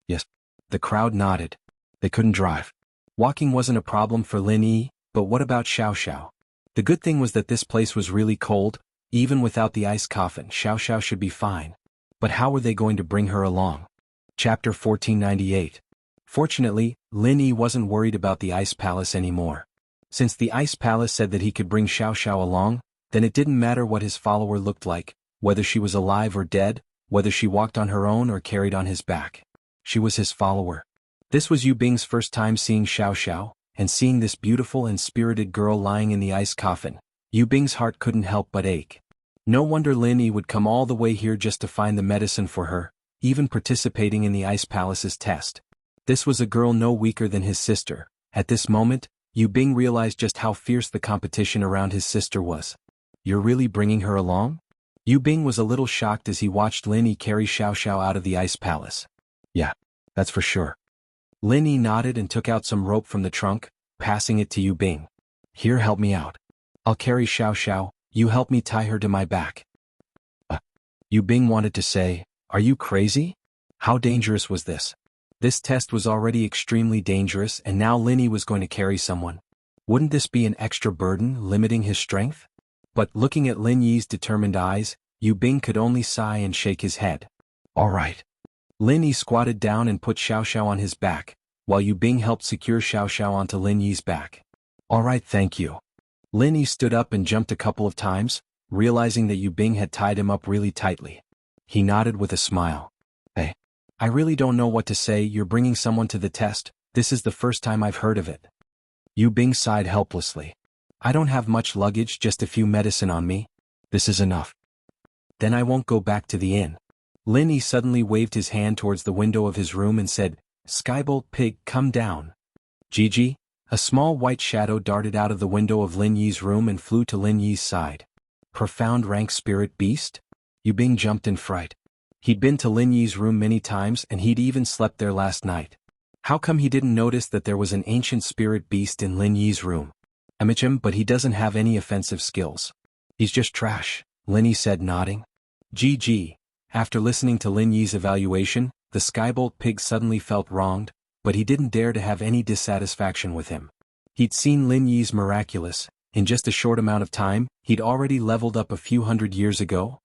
S1: Yes. The crowd nodded. They couldn't drive. Walking wasn't a problem for Lin Yi, but what about Xiao Xiao? The good thing was that this place was really cold. Even without the ice coffin, Xiao Xiao should be fine. But how were they going to bring her along? Chapter 1498. Fortunately, Lin Yi wasn't worried about the Ice Palace anymore. Since the Ice Palace said that he could bring Xiao Xiao along, then it didn't matter what his follower looked like, whether she was alive or dead, whether she walked on her own or carried on his back. She was his follower. This was Yu Bing's first time seeing Xiao Xiao, and seeing this beautiful and spirited girl lying in the ice coffin, Yu Bing's heart couldn't help but ache. No wonder Lin Yi would come all the way here just to find the medicine for her, even participating in the Ice Palace's test. This was a girl no weaker than his sister. At this moment, Yu Bing realized just how fierce the competition around his sister was. You're really bringing her along? Yu Bing was a little shocked as he watched Lin Yi carry Xiao Xiao out of the Ice Palace. Yeah, that's for sure. Lin Yi nodded and took out some rope from the trunk, passing it to Yu Bing. Here, help me out. I'll carry Xiao Xiao, you help me tie her to my back. Yu Bing wanted to say, are you crazy? How dangerous was this? This test was already extremely dangerous and now Lin Yi was going to carry someone. Wouldn't this be an extra burden, limiting his strength? But looking at Lin Yi's determined eyes, Yu Bing could only sigh and shake his head. All right. Lin Yi squatted down and put Xiao Xiao on his back, while Yu Bing helped secure Xiao Xiao onto Lin Yi's back. All right, thank you. Lin Yi stood up and jumped a couple of times, realizing that Yu Bing had tied him up really tightly. He nodded with a smile. Hey, I really don't know what to say. You're bringing someone to the test. This is the first time I've heard of it. Yu Bing sighed helplessly. I don't have much luggage, just a few medicine on me. This is enough. Then I won't go back to the inn. Lin Yi suddenly waved his hand towards the window of his room and said, Skybolt Pig, come down. Gigi. A small white shadow darted out of the window of Lin Yi's room and flew to Lin Yi's side. Profound rank spirit beast? Yu Bing jumped in fright. He'd been to Lin Yi's room many times and he'd even slept there last night. How come he didn't notice that there was an ancient spirit beast in Lin Yi's room? Amichim, but he doesn't have any offensive skills. He's just trash, Lin Yi said, nodding. GG. After listening to Lin Yi's evaluation, the Skybolt Pig suddenly felt wronged, but he didn't dare to have any dissatisfaction with him. He'd seen Lin Yi's miraculous. In just a short amount of time, he'd already leveled up a few hundred years ago.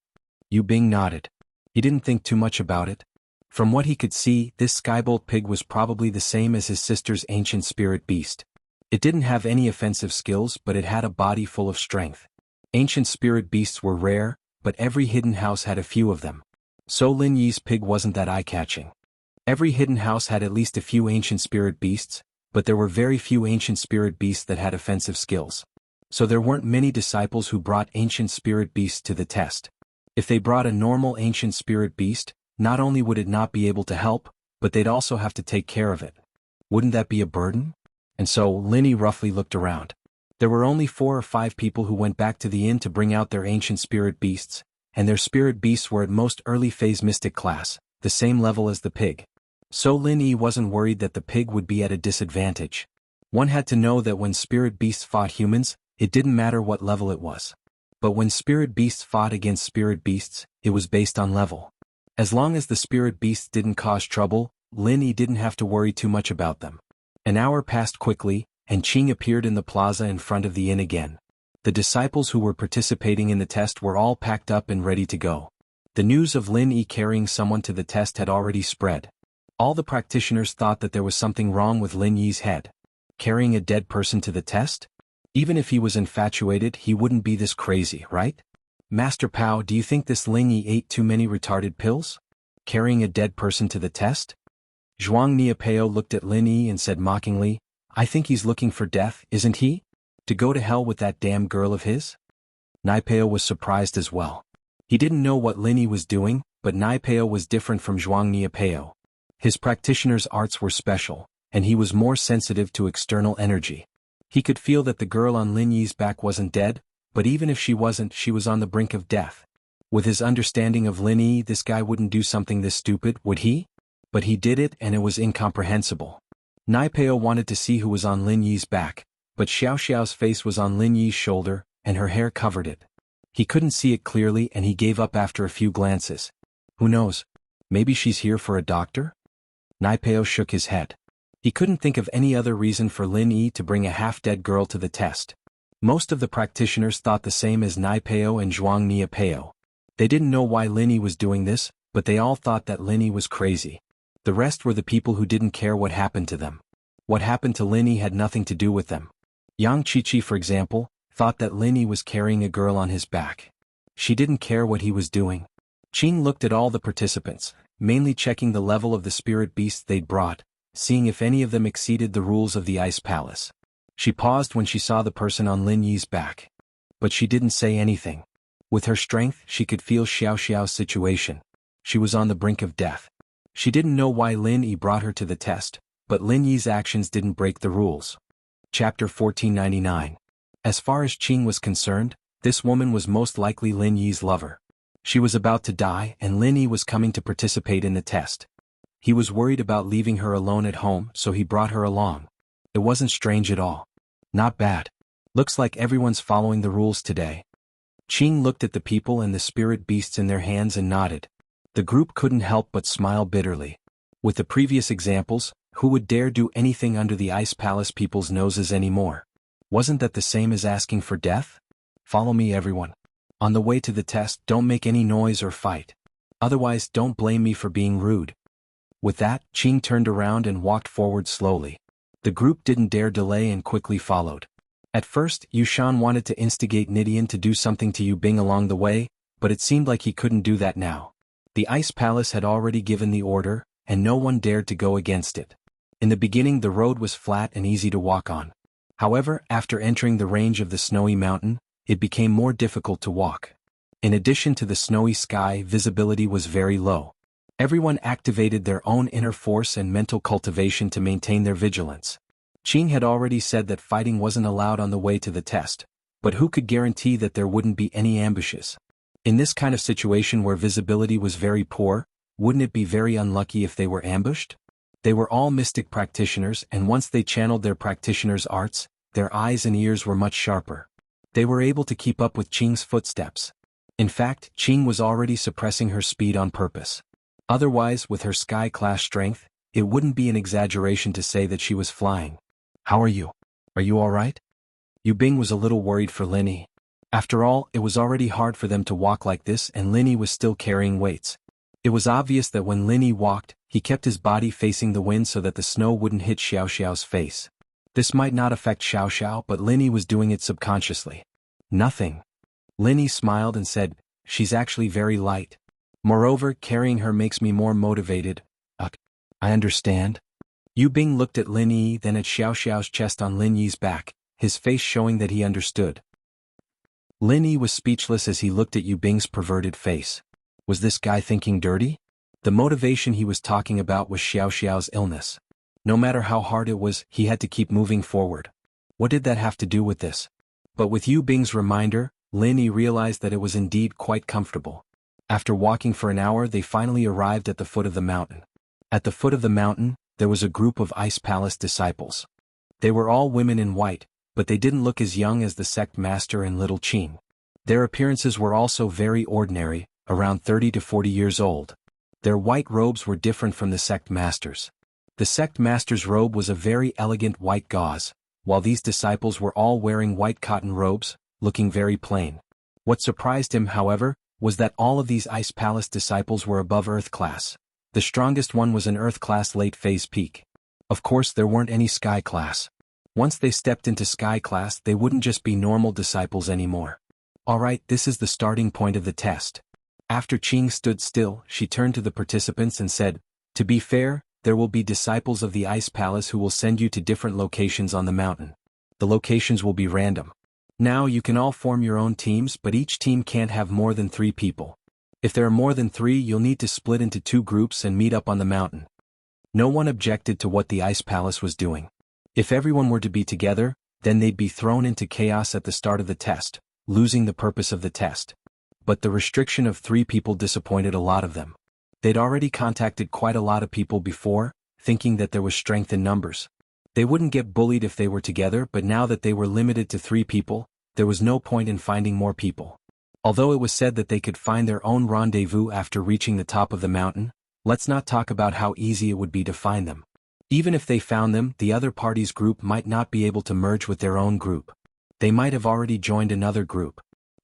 S1: Yu Bing nodded. He didn't think too much about it. From what he could see, this Skybolt Pig was probably the same as his sister's ancient spirit beast. It didn't have any offensive skills, but it had a body full of strength. Ancient spirit beasts were rare, but every hidden house had a few of them. So Lin Yi's pig wasn't that eye-catching. Every hidden house had at least a few ancient spirit beasts, but there were very few ancient spirit beasts that had offensive skills. So there weren't many disciples who brought ancient spirit beasts to the test. If they brought a normal ancient spirit beast, not only would it not be able to help, but they'd also have to take care of it. Wouldn't that be a burden? And so Lin Yi roughly looked around. There were only 4 or 5 people who went back to the inn to bring out their ancient spirit beasts, and their spirit beasts were at most early phase mystic class, the same level as the pig. So Lin Yi wasn't worried that the pig would be at a disadvantage. One had to know that when spirit beasts fought humans, it didn't matter what level it was. But when spirit beasts fought against spirit beasts, it was based on level. As long as the spirit beasts didn't cause trouble, Lin Yi didn't have to worry too much about them. An hour passed quickly, and Qing appeared in the plaza in front of the inn again. The disciples who were participating in the test were all packed up and ready to go. The news of Lin Yi carrying someone to the test had already spread. All the practitioners thought that there was something wrong with Lin Yi's head. Carrying a dead person to the test? Even if he was infatuated, he wouldn't be this crazy, right? Master Pao, do you think this Lin Yi ate too many retarded pills? Carrying a dead person to the test? Zhuang Niapeo looked at Lin Yi and said mockingly, I think he's looking for death, isn't he? To go to hell with that damn girl of his? Niapeo was surprised as well. He didn't know what Lin Yi was doing, but Niapeo was different from Zhuang Niapeo. His practitioner's arts were special, and he was more sensitive to external energy. He could feel that the girl on Lin Yi's back wasn't dead, but even if she wasn't, she was on the brink of death. With his understanding of Lin Yi, this guy wouldn't do something this stupid, would he? But he did it, and it was incomprehensible. Niapeo wanted to see who was on Lin Yi's back, but Xiao Xiao's face was on Lin Yi's shoulder, and her hair covered it. He couldn't see it clearly, and he gave up after a few glances. Who knows? Maybe she's here for a doctor? Niapeo shook his head. He couldn't think of any other reason for Lin Yi to bring a half-dead girl to the test. Most of the practitioners thought the same as Niapeo and Zhuang Niapeo. They didn't know why Lin Yi was doing this, but they all thought that Lin Yi was crazy. The rest were the people who didn't care what happened to them. What happened to Lin Yi had nothing to do with them. Yang Qiqi, for example, thought that Lin Yi was carrying a girl on his back. She didn't care what he was doing. Qing looked at all the participants, mainly checking the level of the spirit beasts they'd brought, seeing if any of them exceeded the rules of the Ice Palace. She paused when she saw the person on Lin Yi's back. But she didn't say anything. With her strength, she could feel Xiao Xiao's situation. She was on the brink of death. She didn't know why Lin Yi brought her to the test, but Lin Yi's actions didn't break the rules. Chapter 1499. As far as Qing was concerned, this woman was most likely Lin Yi's lover. She was about to die and Lin Yi was coming to participate in the test. He was worried about leaving her alone at home, so he brought her along. It wasn't strange at all. Not bad. Looks like everyone's following the rules today. Qing looked at the people and the spirit beasts in their hands and nodded. The group couldn't help but smile bitterly. With the previous examples, who would dare do anything under the Ice Palace people's noses anymore? Wasn't that the same as asking for death? Follow me, everyone. On the way to the test, don't make any noise or fight. Otherwise, don't blame me for being rude. With that, Qing turned around and walked forward slowly. The group didn't dare delay and quickly followed. At first, Yushan wanted to instigate Nidian to do something to Yu Bing along the way, but it seemed like he couldn't do that now. The Ice Palace had already given the order, and no one dared to go against it. In the beginning, the road was flat and easy to walk on. However, after entering the range of the snowy mountain, it became more difficult to walk. In addition to the snowy sky, visibility was very low. Everyone activated their own inner force and mental cultivation to maintain their vigilance. Qing had already said that fighting wasn't allowed on the way to the test, but who could guarantee that there wouldn't be any ambushes? In this kind of situation where visibility was very poor, wouldn't it be very unlucky if they were ambushed? They were all mystic practitioners, and once they channeled their practitioners' arts, their eyes and ears were much sharper. They were able to keep up with Qing's footsteps. In fact, Qing was already suppressing her speed on purpose. Otherwise, with her sky-class strength, it wouldn't be an exaggeration to say that she was flying. How are you? Are you all right? Yu Bing was a little worried for Lin Yi. After all, it was already hard for them to walk like this and Lin Yi was still carrying weights. It was obvious that when Lin Yi walked, he kept his body facing the wind so that the snow wouldn't hit Xiao Xiao's face. This might not affect Xiao Xiao, but Lin Yi was doing it subconsciously. Nothing. Lin Yi smiled and said, "She's actually very light. Moreover, carrying her makes me more motivated." I understand." Yu Bing looked at Lin Yi, then at Xiao Xiao's chest on Lin Yi's back, his face showing that he understood. Lin Yi was speechless as he looked at Yu Bing's perverted face. Was this guy thinking dirty? The motivation he was talking about was Xiao Xiao's illness. No matter how hard it was, he had to keep moving forward. What did that have to do with this? But with Yu Bing's reminder, Lin Yi realized that it was indeed quite comfortable. After walking for an hour, they finally arrived at the foot of the mountain. At the foot of the mountain, there was a group of Ice Palace disciples. They were all women in white, but they didn't look as young as the sect master and little Qing. Their appearances were also very ordinary, around 30 to 40 years old. Their white robes were different from the sect master's. The sect master's robe was a very elegant white gauze, while these disciples were all wearing white cotton robes, looking very plain. What surprised him, however, was that all of these Ice Palace disciples were above Earth class. The strongest one was an Earth class late phase peak. Of course, there weren't any Sky class. Once they stepped into Sky class, they wouldn't just be normal disciples anymore. Alright, this is the starting point of the test. After Qing stood still, she turned to the participants and said, "To be fair, there will be disciples of the Ice Palace who will send you to different locations on the mountain. The locations will be random. Now you can all form your own teams, but each team can't have more than 3 people. If there are more than 3, you'll need to split into 2 groups and meet up on the mountain." No one objected to what the Ice Palace was doing. If everyone were to be together, then they'd be thrown into chaos at the start of the test, losing the purpose of the test. But the restriction of 3 people disappointed a lot of them. They'd already contacted quite a lot of people before, thinking that there was strength in numbers. They wouldn't get bullied if they were together, but now that they were limited to 3 people, there was no point in finding more people. Although it was said that they could find their own rendezvous after reaching the top of the mountain, let's not talk about how easy it would be to find them. Even if they found them, the other party's group might not be able to merge with their own group. They might have already joined another group.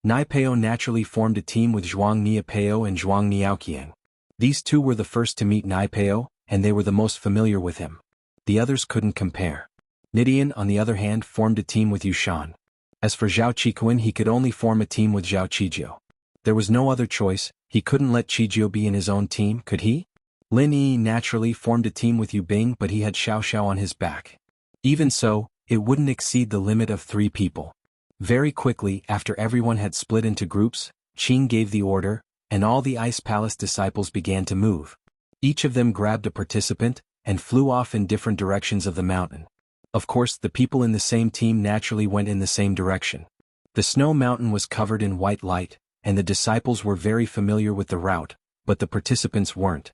S1: Naipeo naturally formed a team with Zhuang Niapeo and Zhuang Niaoqiang. These 2 were the first to meet Naipeo, and they were the most familiar with him. The others couldn't compare. Nidian, on the other hand, formed a team with Yushan. As for Zhao Qikuan, he could only form a team with Zhao Qijiu. There was no other choice, he couldn't let Qijiu be in his own team, could he? Lin Yi naturally formed a team with Yu Bing, but he had Xiao Xiao on his back. Even so, it wouldn't exceed the limit of 3 people. Very quickly, after everyone had split into groups, Qing gave the order, and all the Ice Palace disciples began to move. Each of them grabbed a participant, and flew off in different directions of the mountain. Of course, the people in the same team naturally went in the same direction. The snow mountain was covered in white light, and the disciples were very familiar with the route, but the participants weren't.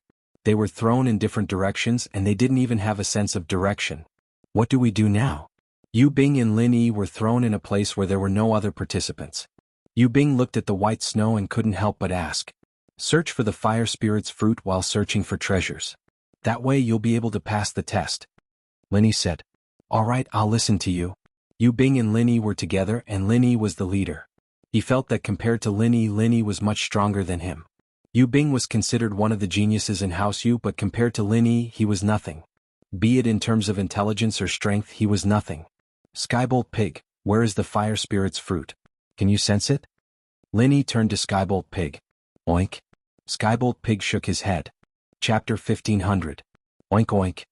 S1: They were thrown in different directions and they didn't even have a sense of direction. What do we do now? Yu Bing and Lin Yi were thrown in a place where there were no other participants. Yu Bing looked at the white snow and couldn't help but ask. Search for the fire spirit's fruit while searching for treasures. That way you'll be able to pass the test. Lin Yi said. All right, I'll listen to you. Yu Bing and Lin Yi were together and Lin Yi was the leader. He felt that compared to Lin Yi was much stronger than him. Yu Bing was considered one of the geniuses in House Yu, but compared to Lin Yi, he was nothing. Be it in terms of intelligence or strength, he was nothing. Skybolt Pig, where is the fire spirit's fruit? Can you sense it? Lin Yi turned to Skybolt Pig. Oink. Skybolt Pig shook his head. Chapter 1500. Oink oink.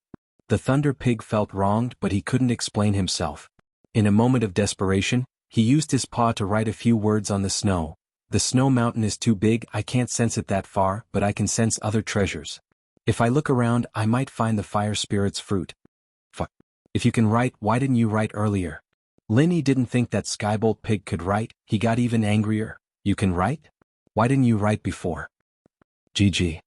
S1: The Thunder Pig felt wronged, but he couldn't explain himself. In a moment of desperation, he used his paw to write a few words on the snow. The snow mountain is too big, I can't sense it that far, but I can sense other treasures. If I look around, I might find the fire spirit's fruit. Fuck. If you can write, why didn't you write earlier? Lin Yi didn't think that Skybolt Pig could write. He got even angrier. You can write? Why didn't you write before? GG.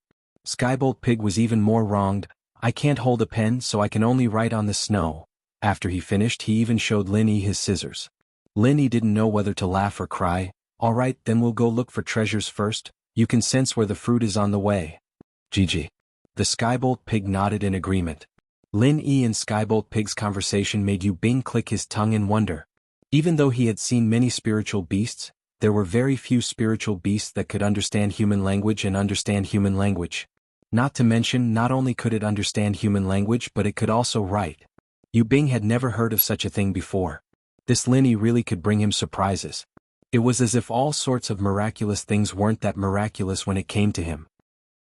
S1: Skybolt Pig was even more wronged. I can't hold a pen, so I can only write on the snow. After he finished, he even showed Lin Yi his scissors. Lin Yi didn't know whether to laugh or cry. All right, then we'll go look for treasures first. You can sense where the fruit is on the way. GG. The Skybolt Pig nodded in agreement. Lin Yi and Skybolt Pig's conversation made Yu Bing click his tongue in wonder. Even though he had seen many spiritual beasts, there were very few spiritual beasts that could understand human language and understand human language. Not to mention, not only could it understand human language, but it could also write. Yu Bing had never heard of such a thing before. This Lin Yi really could bring him surprises. It was as if all sorts of miraculous things weren't that miraculous when it came to him.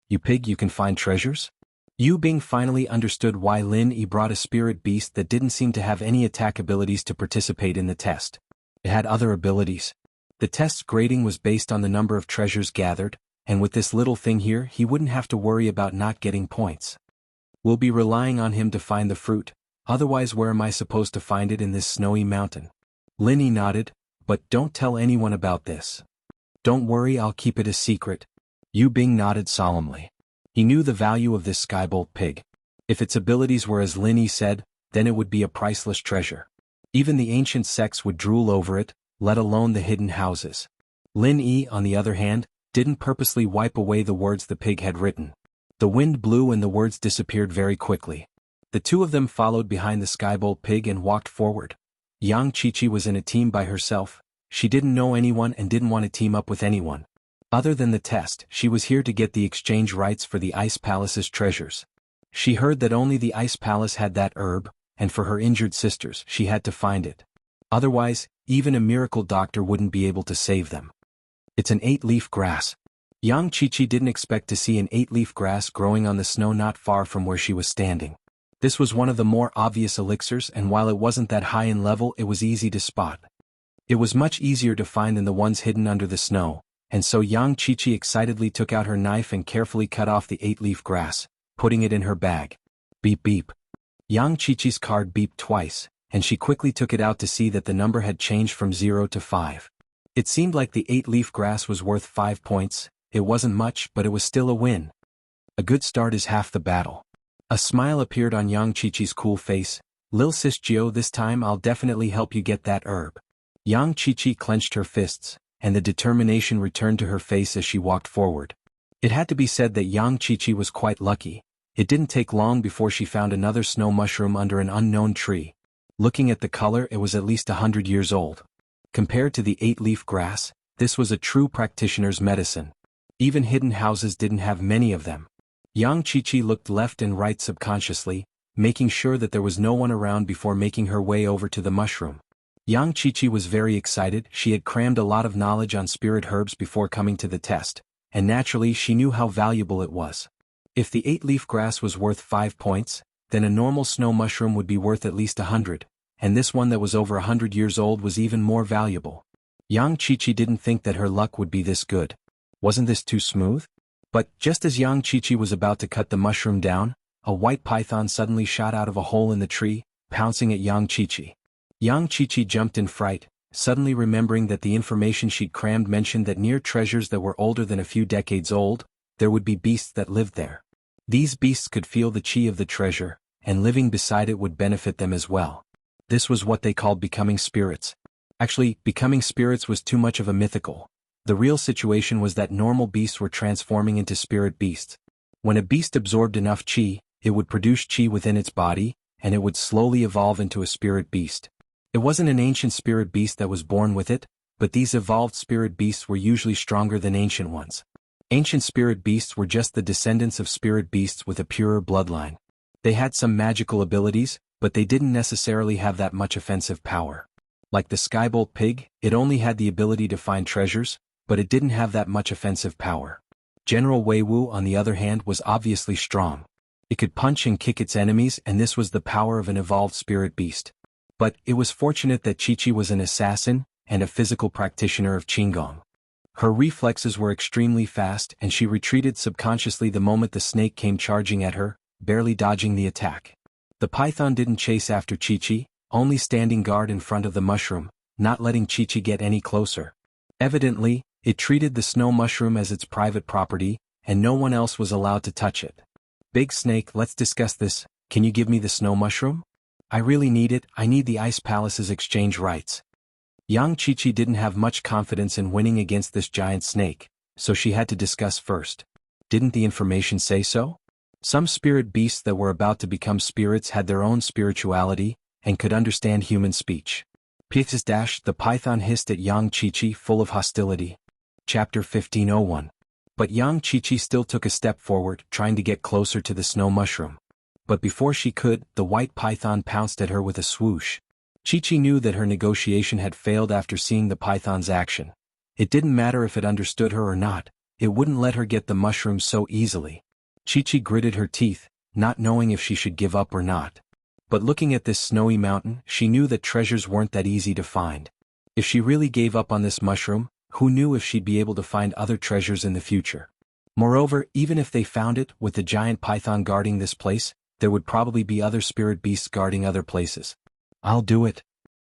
S1: You pig, you can find treasures? Yu Bing finally understood why Lin Yi brought a spirit beast that didn't seem to have any attack abilities to participate in the test. It had other abilities. The test's grading was based on the number of treasures gathered, and with this little thing here, he wouldn't have to worry about not getting points. We'll be relying on him to find the fruit, otherwise where am I supposed to find it in this snowy mountain? Lin Yi nodded. But don't tell anyone about this. Don't worry, I'll keep it a secret. Yu Bing nodded solemnly. He knew the value of this Skybolt Pig. If its abilities were as Lin Yi said, then it would be a priceless treasure. Even the ancient sects would drool over it, let alone the hidden houses. Lin Yi, on the other hand, didn't purposely wipe away the words the pig had written. The wind blew and the words disappeared very quickly. The two of them followed behind the Skybolt Pig and walked forward. Yang Qiqi was in a team by herself. She didn't know anyone and didn't want to team up with anyone. Other than the test, she was here to get the exchange rights for the Ice Palace's treasures. She heard that only the Ice Palace had that herb, and for her injured sisters, she had to find it. Otherwise, even a miracle doctor wouldn't be able to save them. It's an 8-leaf grass. Yang Qiqi didn't expect to see an 8-leaf grass growing on the snow not far from where she was standing. This was one of the more obvious elixirs, and while it wasn't that high in level, it was easy to spot. It was much easier to find than the ones hidden under the snow, and so Yang Qiqi excitedly took out her knife and carefully cut off the 8-leaf grass, putting it in her bag. Beep beep. Yang Qiqi's card beeped twice, and she quickly took it out to see that the number had changed from 0 to 5. It seemed like the 8-leaf grass was worth 5 points. It wasn't much, but it was still a win. A good start is half the battle. A smile appeared on Yang Qiqi's cool face. Lil Sis Jio, this time I'll definitely help you get that herb. Yang Qiqi clenched her fists, and the determination returned to her face as she walked forward. It had to be said that Yang Qiqi was quite lucky. It didn't take long before she found another snow mushroom under an unknown tree. Looking at the color, it was at least 100 years old. Compared to the 8-leaf grass, this was a true practitioner's medicine. Even hidden houses didn't have many of them. Yang Qiqi looked left and right subconsciously, making sure that there was no one around before making her way over to the mushroom. Yang Qiqi was very excited. She had crammed a lot of knowledge on spirit herbs before coming to the test, and naturally she knew how valuable it was. If the 8-leaf grass was worth 5 points, then a normal snow mushroom would be worth at least 100, and this one that was over 100 years old was even more valuable. Yang Qiqi didn't think that her luck would be this good. Wasn't this too smooth? But just as Yang Qiqi was about to cut the mushroom down, a white python suddenly shot out of a hole in the tree, pouncing at Yang Qiqi. Yang Qiqi jumped in fright, suddenly remembering that the information she'd crammed mentioned that near treasures that were older than a few decades old, there would be beasts that lived there. These beasts could feel the chi of the treasure, and living beside it would benefit them as well. This was what they called becoming spirits. Actually, becoming spirits was too much of a mythical. The real situation was that normal beasts were transforming into spirit beasts. When a beast absorbed enough chi, it would produce chi within its body, and it would slowly evolve into a spirit beast. It wasn't an ancient spirit beast that was born with it, but these evolved spirit beasts were usually stronger than ancient ones. Ancient spirit beasts were just the descendants of spirit beasts with a purer bloodline. They had some magical abilities, but they didn't necessarily have that much offensive power. Like the skybolt pig, it only had the ability to find treasures, but it didn't have that much offensive power. General Wei Wu, on the other hand, was obviously strong. It could punch and kick its enemies, and this was the power of an evolved spirit beast. But it was fortunate that Qiqi was an assassin and a physical practitioner of Qigong. Her reflexes were extremely fast, and she retreated subconsciously the moment the snake came charging at her, barely dodging the attack. The python didn't chase after Qiqi, only standing guard in front of the mushroom, not letting Qiqi get any closer. Evidently, it treated the snow mushroom as its private property, and no one else was allowed to touch it. Big Snake, let's discuss this. Can you give me the snow mushroom? I really need it. I need the Ice Palace's exchange rights. Yang Qiqi didn't have much confidence in winning against this giant snake, so she had to discuss first. Didn't the information say so? Some spirit beasts that were about to become spirits had their own spirituality, and could understand human speech. The python hissed at Yang Qiqi, full of hostility. Chapter 1501. But Yang Qiqi still took a step forward, trying to get closer to the snow mushroom. But before she could, the white python pounced at her with a swoosh. Qiqi knew that her negotiation had failed after seeing the python's action. It didn't matter if it understood her or not, it wouldn't let her get the mushroom so easily. Qiqi gritted her teeth, not knowing if she should give up or not. But looking at this snowy mountain, she knew that treasures weren't that easy to find. If she really gave up on this mushroom, who knew if she'd be able to find other treasures in the future? Moreover, even if they found it, with the giant python guarding this place, there would probably be other spirit beasts guarding other places. I'll do it.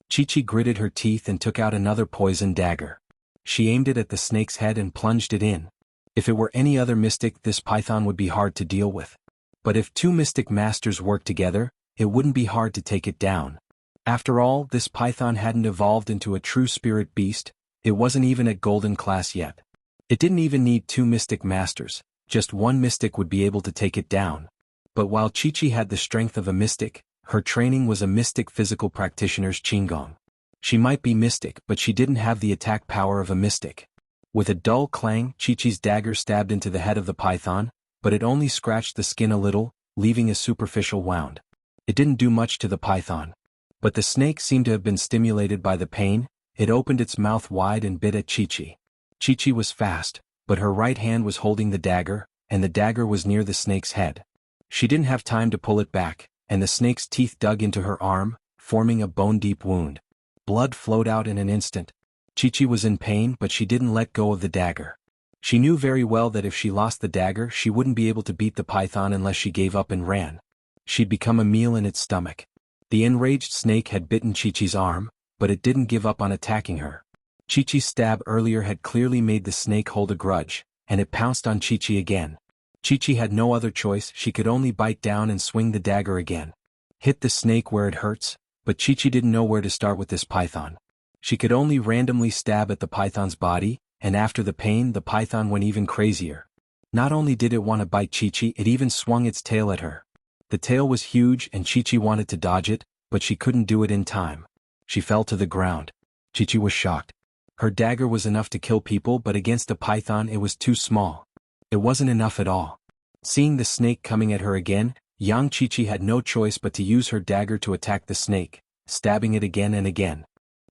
S1: Qiqi gritted her teeth and took out another poison dagger. She aimed it at the snake's head and plunged it in. If it were any other mystic, this python would be hard to deal with. But if two mystic masters worked together, it wouldn't be hard to take it down. After all, this python hadn't evolved into a true spirit beast, it wasn't even at golden class yet. It didn't even need two mystic masters, just one mystic would be able to take it down. But while Qiqi had the strength of a mystic, her training was a mystic physical practitioner's Qigong. She might be mystic, but she didn't have the attack power of a mystic. With a dull clang, Qiqi's dagger stabbed into the head of the python, but it only scratched the skin a little, leaving a superficial wound. It didn't do much to the python. But the snake seemed to have been stimulated by the pain, it opened its mouth wide and bit at Qiqi. Qiqi was fast, but her right hand was holding the dagger, and the dagger was near the snake's head. She didn't have time to pull it back, and the snake's teeth dug into her arm, forming a bone-deep wound. Blood flowed out in an instant. Qiqi was in pain, but she didn't let go of the dagger. She knew very well that if she lost the dagger, she wouldn't be able to beat the python unless she gave up and ran. She'd become a meal in its stomach. The enraged snake had bitten Qiqi's arm, but it didn't give up on attacking her. Qiqi's stab earlier had clearly made the snake hold a grudge, and it pounced on Qiqi again. Qiqi had no other choice, she could only bite down and swing the dagger again. Hit the snake where it hurts, but Qiqi didn't know where to start with this python. She could only randomly stab at the python's body, and after the pain the python went even crazier. Not only did it want to bite Qiqi, it even swung its tail at her. The tail was huge and Qiqi wanted to dodge it, but she couldn't do it in time. She fell to the ground. Qiqi was shocked. Her dagger was enough to kill people, but against a python it was too small. It wasn't enough at all. Seeing the snake coming at her again, Yang Qiqi had no choice but to use her dagger to attack the snake, stabbing it again and again.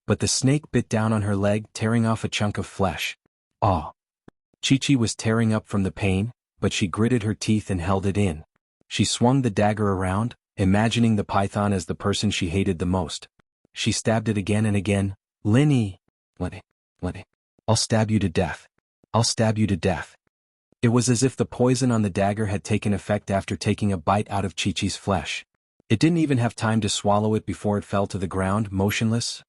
S1: But the snake bit down on her leg, tearing off a chunk of flesh. Qiqi was tearing up from the pain, but she gritted her teeth and held it in. She swung the dagger around, imagining the python as the person she hated the most. She stabbed it again and again. Linny! Linny! I'll stab you to death. I'll stab you to death. It was as if the poison on the dagger had taken effect after taking a bite out of Chi-Chi's flesh. It didn't even have time to swallow it before it fell to the ground, motionless.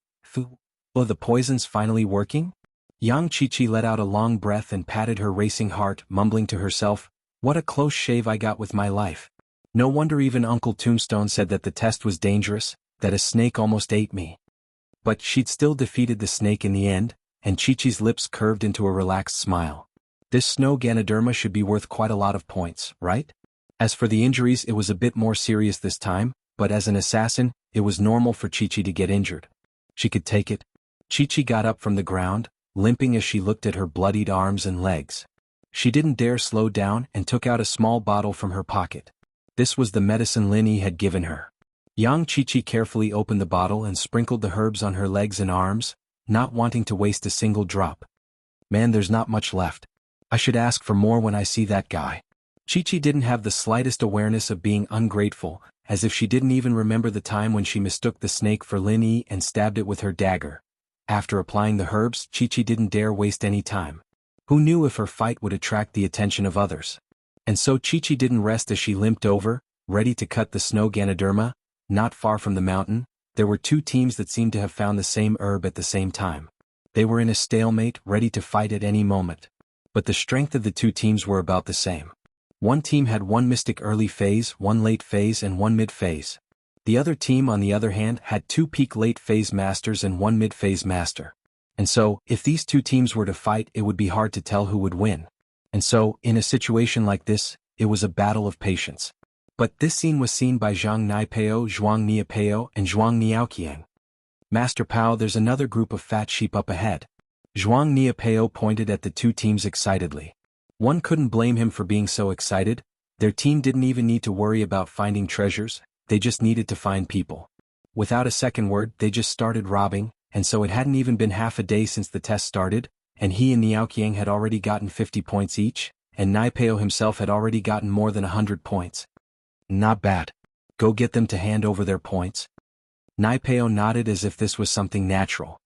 S1: Oh, the poison's finally working? Young Chi-Chi let out a long breath and patted her racing heart, mumbling to herself, "What a close shave I got with my life. No wonder even Uncle Tombstone said that the test was dangerous, that a snake almost ate me." But she'd still defeated the snake in the end, and Chi-Chi's lips curved into a relaxed smile. This snow Ganoderma should be worth quite a lot of points, right? As for the injuries, it was a bit more serious this time, but as an assassin, it was normal for Chi-Chi to get injured. She could take it. Chi-Chi got up from the ground, limping as she looked at her bloodied arms and legs. She didn't dare slow down and took out a small bottle from her pocket. This was the medicine Linny had given her. Young Chi-Chi carefully opened the bottle and sprinkled the herbs on her legs and arms, not wanting to waste a single drop. "Man, there's not much left. I should ask for more when I see that guy." Chi-Chi didn't have the slightest awareness of being ungrateful, as if she didn't even remember the time when she mistook the snake for Linny and stabbed it with her dagger. After applying the herbs, Chi-Chi didn't dare waste any time. Who knew if her fight would attract the attention of others? And so Chi-Chi didn't rest as she limped over, ready to cut the snow Ganoderma. Not far from the mountain, there were two teams that seemed to have found the same herb at the same time. They were in a stalemate, ready to fight at any moment. But the strength of the two teams were about the same. One team had one mystic early phase, one late phase, and one mid-phase. The other team, on the other hand, had two peak late-phase masters and one mid-phase master. And so, if these two teams were to fight, it would be hard to tell who would win. And so, in a situation like this, it was a battle of patience. But this scene was seen by Zhang Naipeo, Zhuang Niapeo, and Zhuang Niaoqiang. "Master Pao, there's another group of fat sheep up ahead." Zhuang Niapeo pointed at the two teams excitedly. One couldn't blame him for being so excited. Their team didn't even need to worry about finding treasures, they just needed to find people. Without a second word, they just started robbing, and so it hadn't even been half a day since the test started, and he and Niaoqiang had already gotten 50 points each, and Naipeo himself had already gotten more than 100 points. "Not bad. Go get them to hand over their points." Naipeo nodded as if this was something natural.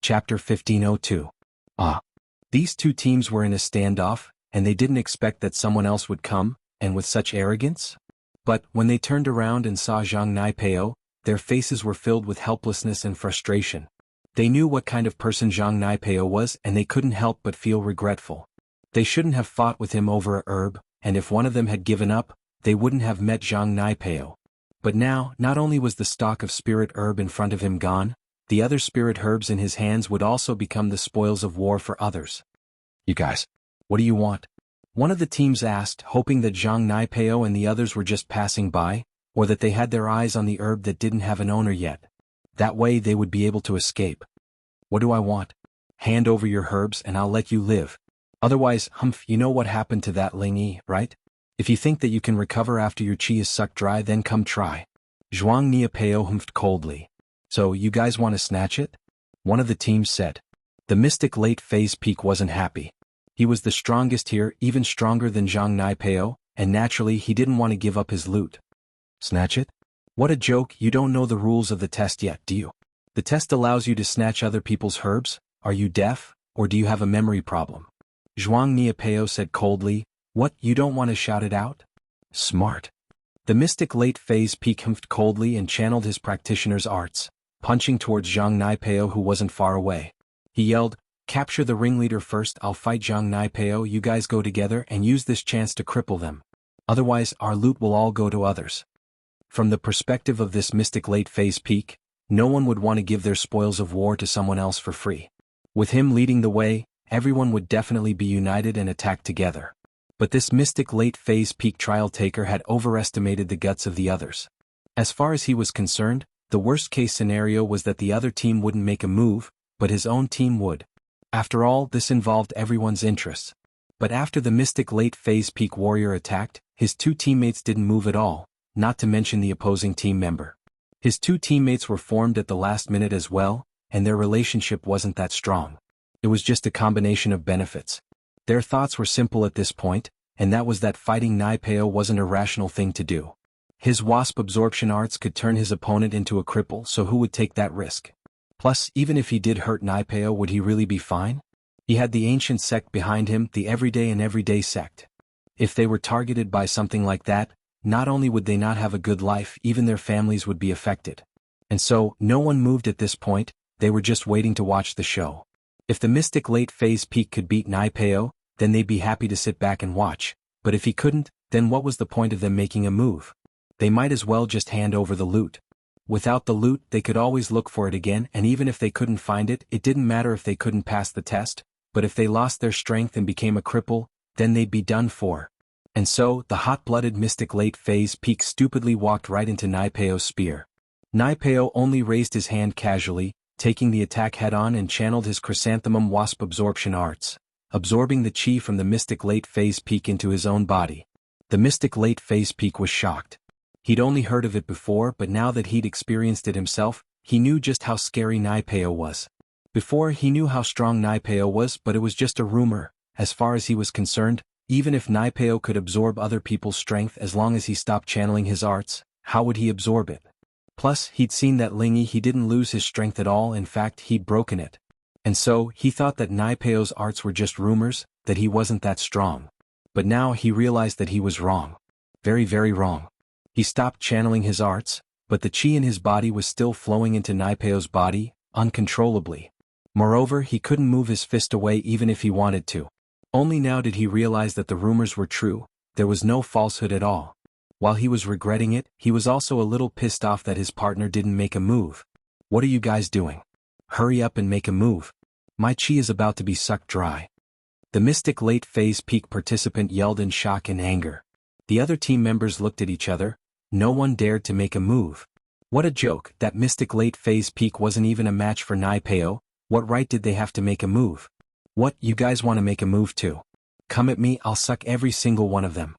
S1: Chapter 1502. These two teams were in a standoff, and they didn't expect that someone else would come, and with such arrogance? But when they turned around and saw Zhang Naipeo, their faces were filled with helplessness and frustration. They knew what kind of person Zhang Naipeo was, and they couldn't help but feel regretful. They shouldn't have fought with him over a herb, and if one of them had given up, they wouldn't have met Zhang Naipeo. But now, not only was the stalk of spirit herb in front of him gone, the other spirit herbs in his hands would also become the spoils of war for others. "You guys, what do you want?" one of the teams asked, hoping that Zhang Naipeo and the others were just passing by, or that they had their eyes on the herb that didn't have an owner yet. That way they would be able to escape. "What do I want? Hand over your herbs and I'll let you live. Otherwise, you know what happened to that Lingy, right? If you think that you can recover after your chi is sucked dry, then come try." Zhuang Niapeo humphed coldly. "So, you guys want to snatch it?" one of the teams said. The mystic late phase peak wasn't happy. He was the strongest here, even stronger than Zhang Naipeo, and naturally he didn't want to give up his loot. "Snatch it? What a joke, you don't know the rules of the test yet, do you? The test allows you to snatch other people's herbs. Are you deaf, or do you have a memory problem?" Zhuang Niapeo said coldly. "What, you don't want to shout it out? Smart." The mystic late phase peak humphed coldly and channeled his practitioner's arts, punching towards Zhang Naipeo who wasn't far away. He yelled, "Capture the ringleader first, I'll fight Zhang Naipeo, you guys go together and use this chance to cripple them. Otherwise, our loot will all go to others." From the perspective of this mystic late phase peak, no one would want to give their spoils of war to someone else for free. With him leading the way, everyone would definitely be united and attack together. But this mystic late phase peak trial taker had overestimated the guts of the others. As far as he was concerned, the worst case scenario was that the other team wouldn't make a move, but his own team would. After all, this involved everyone's interests. But after the mystic late phase peak warrior attacked, his two teammates didn't move at all, not to mention the opposing team member. His two teammates were formed at the last minute as well, and their relationship wasn't that strong. It was just a combination of benefits. Their thoughts were simple at this point, and that was that fighting Naipeo wasn't a rational thing to do. His wasp absorption arts could turn his opponent into a cripple, so who would take that risk? Plus, even if he did hurt Naipeo, would he really be fine? He had the ancient sect behind him, the everyday sect. If they were targeted by something like that, not only would they not have a good life, even their families would be affected. And so, no one moved at this point, they were just waiting to watch the show. If the Mystic Late Phase Peak could beat Naipeo, then they'd be happy to sit back and watch, but if he couldn't, then what was the point of them making a move? They might as well just hand over the loot. Without the loot, they could always look for it again, and even if they couldn't find it, it didn't matter if they couldn't pass the test, but if they lost their strength and became a cripple, then they'd be done for. And so, the hot-blooded Mystic Late Phase Peak stupidly walked right into Naipeo's spear. Naipeo only raised his hand casually, taking the attack head-on, and channeled his Chrysanthemum Wasp absorption arts, absorbing the chi from the Mystic Late Phase Peak into his own body. The Mystic Late Phase Peak was shocked. He'd only heard of it before, but now that he'd experienced it himself, he knew just how scary Naipeo was. Before, he knew how strong Naipeo was, but it was just a rumor. As far as he was concerned, even if Naipeo could absorb other people's strength as long as he stopped channeling his arts, how would he absorb it? Plus, he'd seen that Lingyi, he didn't lose his strength at all, in fact he'd broken it. And so, he thought that Naipeo's arts were just rumors, that he wasn't that strong. But now he realized that he was wrong. Very, very wrong. He stopped channeling his arts, but the chi in his body was still flowing into Naipeo's body, uncontrollably. Moreover, he couldn't move his fist away even if he wanted to. Only now did he realize that the rumors were true, there was no falsehood at all. While he was regretting it, he was also a little pissed off that his partner didn't make a move. What are you guys doing? Hurry up and make a move. My chi is about to be sucked dry. The Mystic Late Phase Peak participant yelled in shock and anger. The other team members looked at each other. No one dared to make a move. What a joke, that Mystic Late Phase Peak wasn't even a match for Naipeo. What right did they have to make a move? What, you guys want to make a move too? Come at me, I'll suck every single one of them.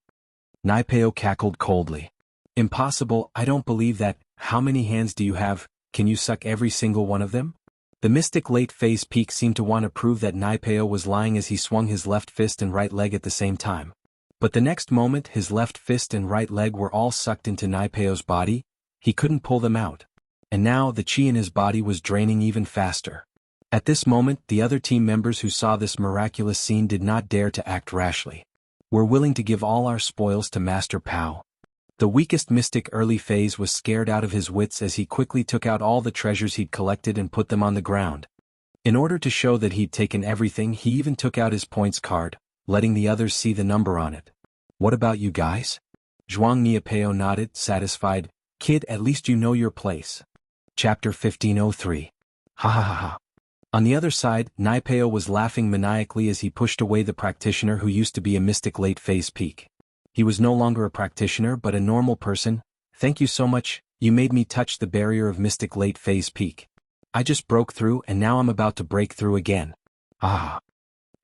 S1: Naipeo cackled coldly. Impossible, I don't believe that. How many hands do you have? Can you suck every single one of them? The Mystic Late Phase Peak seemed to want to prove that Naipeo was lying as he swung his left fist and right leg at the same time. But the next moment his left fist and right leg were all sucked into Naipeo's body. He couldn't pull them out. And now the chi in his body was draining even faster. At this moment, the other team members who saw this miraculous scene did not dare to act rashly. We're willing to give all our spoils to Master Pao. The weakest mystic early phase was scared out of his wits as he quickly took out all the treasures he'd collected and put them on the ground. In order to show that he'd taken everything, he even took out his points card, letting the others see the number on it. What about you guys? Zhuang Niapeo nodded, satisfied. Kid, at least you know your place. Chapter 1503. Ha ha ha ha. On the other side, Naipeo was laughing maniacally as he pushed away the practitioner who used to be a Mystic Late Phase Peak. He was no longer a practitioner but a normal person. Thank you so much, you made me touch the barrier of Mystic Late Phase Peak. I just broke through and now I'm about to break through again. Ah.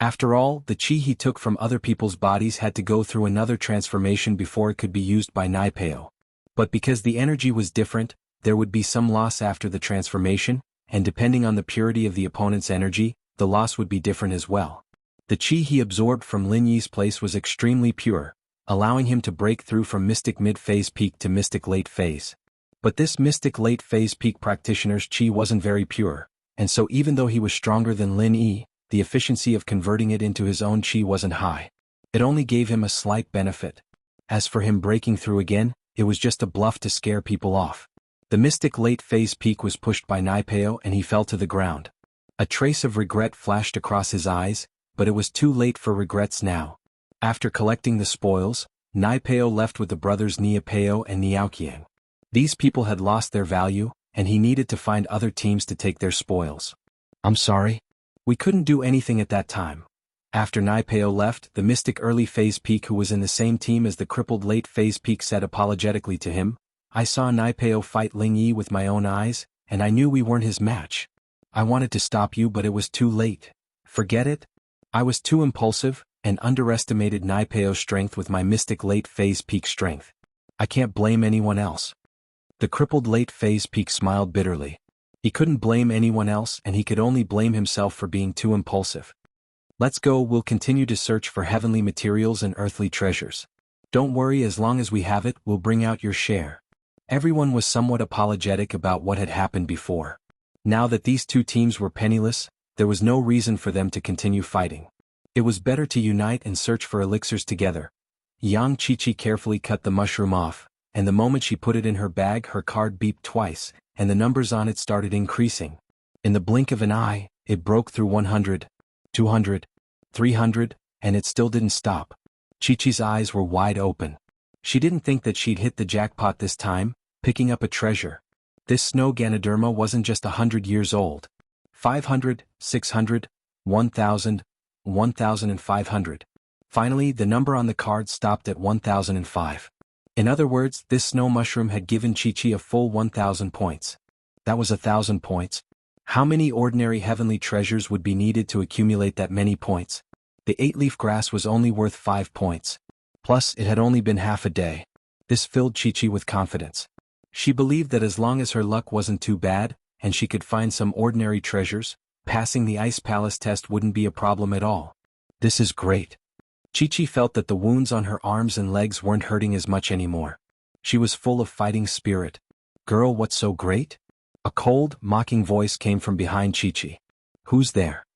S1: After all, the chi he took from other people's bodies had to go through another transformation before it could be used by Naipeo. But because the energy was different, there would be some loss after the transformation, and depending on the purity of the opponent's energy, the loss would be different as well. The chi he absorbed from Lin Yi's place was extremely pure, allowing him to break through from Mystic Mid-Phase Peak to Mystic Late Phase. But this Mystic Late Phase Peak practitioner's chi wasn't very pure, and so even though he was stronger than Lin Yi, the efficiency of converting it into his own chi wasn't high. It only gave him a slight benefit. As for him breaking through again, it was just a bluff to scare people off. The Mystic Late Phase Peak was pushed by Naipeo and he fell to the ground. A trace of regret flashed across his eyes, but it was too late for regrets now. After collecting the spoils, Naipeo left with the brothers Niapeo and Niaoqiang. These people had lost their value, and he needed to find other teams to take their spoils. I'm sorry. We couldn't do anything at that time. After Naipeo left, the Mystic Early Phase Peak who was in the same team as the crippled Late Phase Peak said apologetically to him, I saw Naipeo fight Ling Yi with my own eyes, and I knew we weren't his match. I wanted to stop you but it was too late. Forget it? I was too impulsive, and underestimated Naipeo's strength with my Mystic Late Phase Peak strength. I can't blame anyone else. The crippled Late Phase Peak smiled bitterly. He couldn't blame anyone else and he could only blame himself for being too impulsive. Let's go, we'll continue to search for heavenly materials and earthly treasures. Don't worry, as long as we have it, we'll bring out your share. Everyone was somewhat apologetic about what had happened before. Now that these two teams were penniless, there was no reason for them to continue fighting. It was better to unite and search for elixirs together. Yang Qiqi carefully cut the mushroom off, and the moment she put it in her bag, her card beeped twice, and the numbers on it started increasing. In the blink of an eye, it broke through 100, 200, 300, and it still didn't stop. Qiqi's eyes were wide open. She didn't think that she'd hit the jackpot this time, picking up a treasure. This snow Ganoderma wasn't just 100 years old. 500, 600, 1,000, 1,500. Finally, the number on the card stopped at 1,005. In other words, this snow mushroom had given Qiqi a full 1,000 points. That was 1,000 points. How many ordinary heavenly treasures would be needed to accumulate that many points? The 8-leaf grass was only worth 5 points. Plus, it had only been half a day. This filled Qiqi with confidence. She believed that as long as her luck wasn't too bad, and she could find some ordinary treasures, passing the Ice Palace test wouldn't be a problem at all. This is great. Qiqi felt that the wounds on her arms and legs weren't hurting as much anymore. She was full of fighting spirit. Girl, what's so great? A cold, mocking voice came from behind Qiqi. Who's there?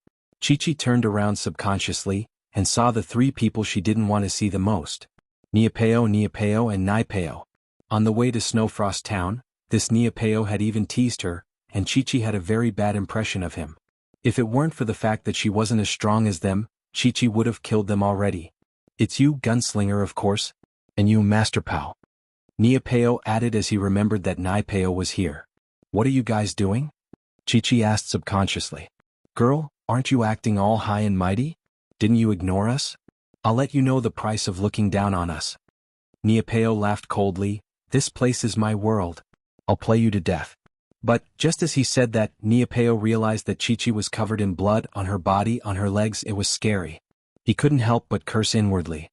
S1: Qiqi turned around subconsciously, and saw the three people she didn't want to see the most. Niapeo, Niapeo, and Naipeo. On the way to Snowfrost Town, this Niapeo had even teased her, and Qiqi had a very bad impression of him. If it weren't for the fact that she wasn't as strong as them, Qiqi would have killed them already. It's you, Gunslinger, of course. And you, Master Pal. Niapeo added as he remembered that Naipeo was here. What are you guys doing? Qiqi asked subconsciously. Girl, aren't you acting all high and mighty? Didn't you ignore us? I'll let you know the price of looking down on us. Niapeo laughed coldly. This place is my world. I'll play you to death. But, just as he said that, Niapeo realized that Qiqi was covered in blood on her body, on her legs. It was scary. He couldn't help but curse inwardly.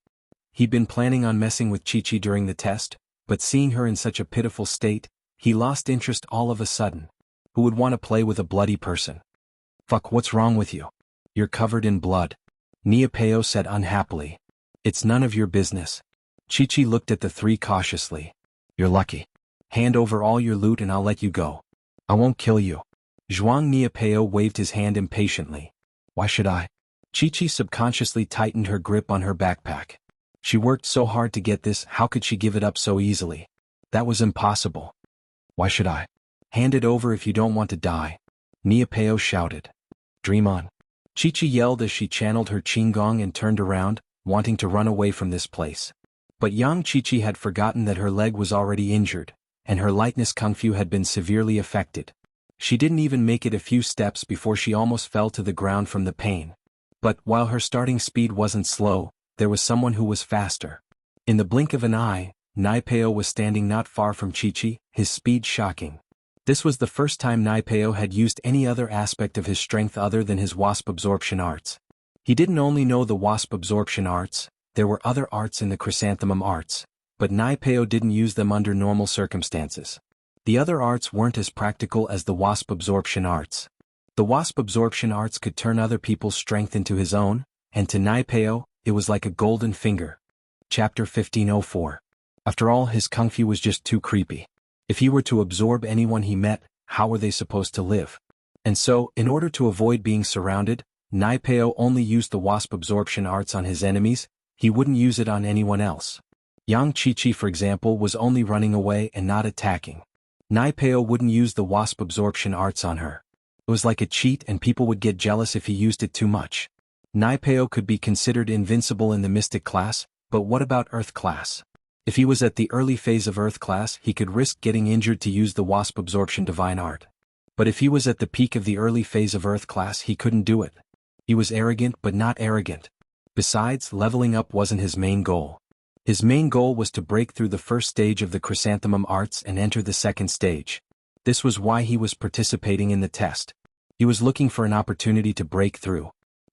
S1: He'd been planning on messing with Qiqi during the test, but seeing her in such a pitiful state, he lost interest all of a sudden. Who would want to play with a bloody person? Fuck, what's wrong with you? You're covered in blood. Niapeo said unhappily. It's none of your business. Qiqi looked at the three cautiously. You're lucky. Hand over all your loot and I'll let you go. I won't kill you. Zhuang Niapeo waved his hand impatiently. Why should I? Qiqi subconsciously tightened her grip on her backpack. She worked so hard to get this, how could she give it up so easily? That was impossible. Why should I? Hand it over if you don't want to die. Niapeo shouted. Dream on. Qiqi yelled as she channeled her Qinggong and turned around, wanting to run away from this place. But Yang Qiqi had forgotten that her leg was already injured, and her lightness kung fu had been severely affected. She didn't even make it a few steps before she almost fell to the ground from the pain. But, while her starting speed wasn't slow, there was someone who was faster. In the blink of an eye, Naipeo was standing not far from Qiqi, his speed shocking. This was the first time Naipeo had used any other aspect of his strength other than his wasp absorption arts. He didn't only know the wasp absorption arts, there were other arts in the chrysanthemum arts, but Naipeo didn't use them under normal circumstances. The other arts weren't as practical as the wasp absorption arts. The wasp absorption arts could turn other people's strength into his own, and to Naipeo, it was like a golden finger. Chapter 1504. After all, his kung fu was just too creepy. If he were to absorb anyone he met, how were they supposed to live? And so, in order to avoid being surrounded, Naipeo only used the wasp absorption arts on his enemies. He wouldn't use it on anyone else. Yang Qiqi, for example, was only running away and not attacking. Naipeo wouldn't use the wasp absorption arts on her. It was like a cheat and people would get jealous if he used it too much. Naipeo could be considered invincible in the Mystic class, but what about Earth class? If he was at the early phase of Earth class, he could risk getting injured to use the wasp absorption divine art. But if he was at the peak of the early phase of Earth class, he couldn't do it. He was arrogant but not arrogant. Besides, leveling up wasn't his main goal. His main goal was to break through the first stage of the chrysanthemum arts and enter the second stage. This was why he was participating in the test. He was looking for an opportunity to break through.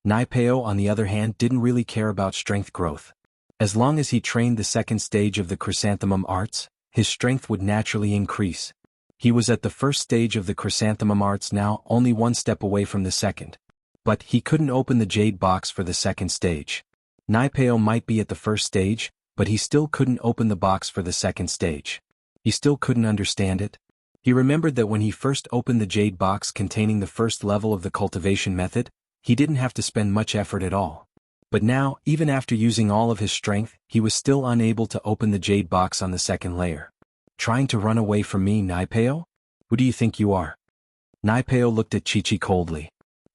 S1: Naipeo, on the other hand, didn't really care about strength growth. As long as he trained the second stage of the chrysanthemum arts, his strength would naturally increase. He was at the first stage of the chrysanthemum arts now, only one step away from the second. But he couldn't open the jade box for the second stage. Naipeo might be at the first stage, but he still couldn't open the box for the second stage. He still couldn't understand it. He remembered that when he first opened the jade box containing the first level of the cultivation method, he didn't have to spend much effort at all. But now, even after using all of his strength, he was still unable to open the jade box on the second layer. Trying to run away from me, Naipeo? Who do you think you are? Naipeo looked at Chi-Chi coldly.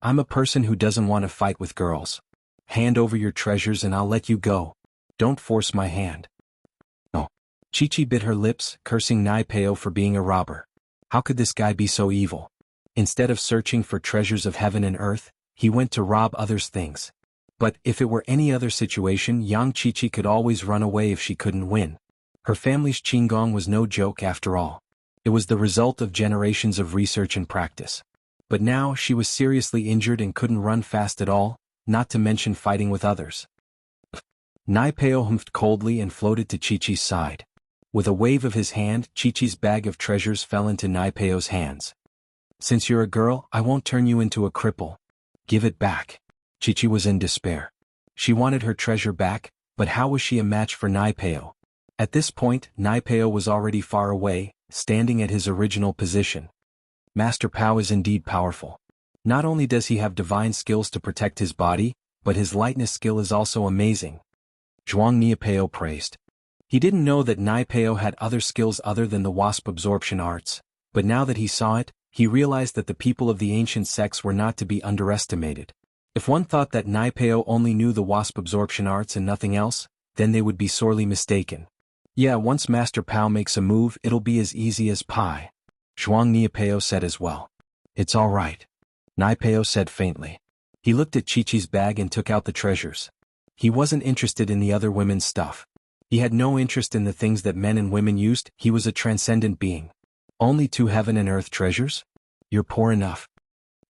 S1: I'm a person who doesn't want to fight with girls. Hand over your treasures and I'll let you go. Don't force my hand. No. Chi-Chi bit her lips, cursing Naipeo for being a robber. How could this guy be so evil? Instead of searching for treasures of heaven and earth, he went to rob others' things. But if it were any other situation, young Chi-Chi could always run away if she couldn't win. Her family's qigong was no joke after all. It was the result of generations of research and practice. But now she was seriously injured and couldn't run fast at all, not to mention fighting with others. Naipeo humphed coldly and floated to Chi-Chi's side. With a wave of his hand, Chi-Chi's bag of treasures fell into Naipeo's hands. Since you're a girl, I won't turn you into a cripple. Give it back. Chi-Chi was in despair. She wanted her treasure back, but how was she a match for Naipeo? At this point, Naipeo was already far away, standing at his original position. Master Pao is indeed powerful. Not only does he have divine skills to protect his body, but his lightness skill is also amazing. Zhuang Niapeo praised. He didn't know that Naipeo had other skills other than the wasp absorption arts, but now that he saw it, he realized that the people of the ancient sects were not to be underestimated. If one thought that Naipeo only knew the wasp absorption arts and nothing else, then they would be sorely mistaken. Yeah, once Master Pao makes a move, it'll be as easy as pie. Zhuang Niapeo said as well. It's all right. Naipeo said faintly. He looked at Chi-Chi's bag and took out the treasures. He wasn't interested in the other women's stuff. He had no interest in the things that men and women used. He was a transcendent being. Only 2 heaven and earth treasures? You're poor enough.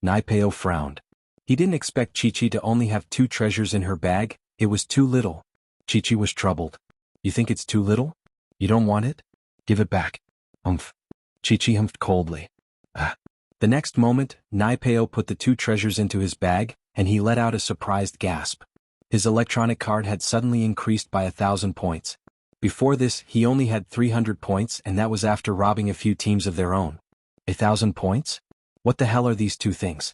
S1: Naipeo frowned. He didn't expect Chi-Chi to only have 2 treasures in her bag. It was too little. Chi-Chi was troubled. You think it's too little? You don't want it? Give it back. Humph. Chi-Chi humphed coldly. The next moment, Naipeo put the 2 treasures into his bag, and he let out a surprised gasp. His electronic card had suddenly increased by 1,000 points. Before this, he only had 300 points, and that was after robbing a few teams of their own. 1,000 points? What the hell are these 2 things?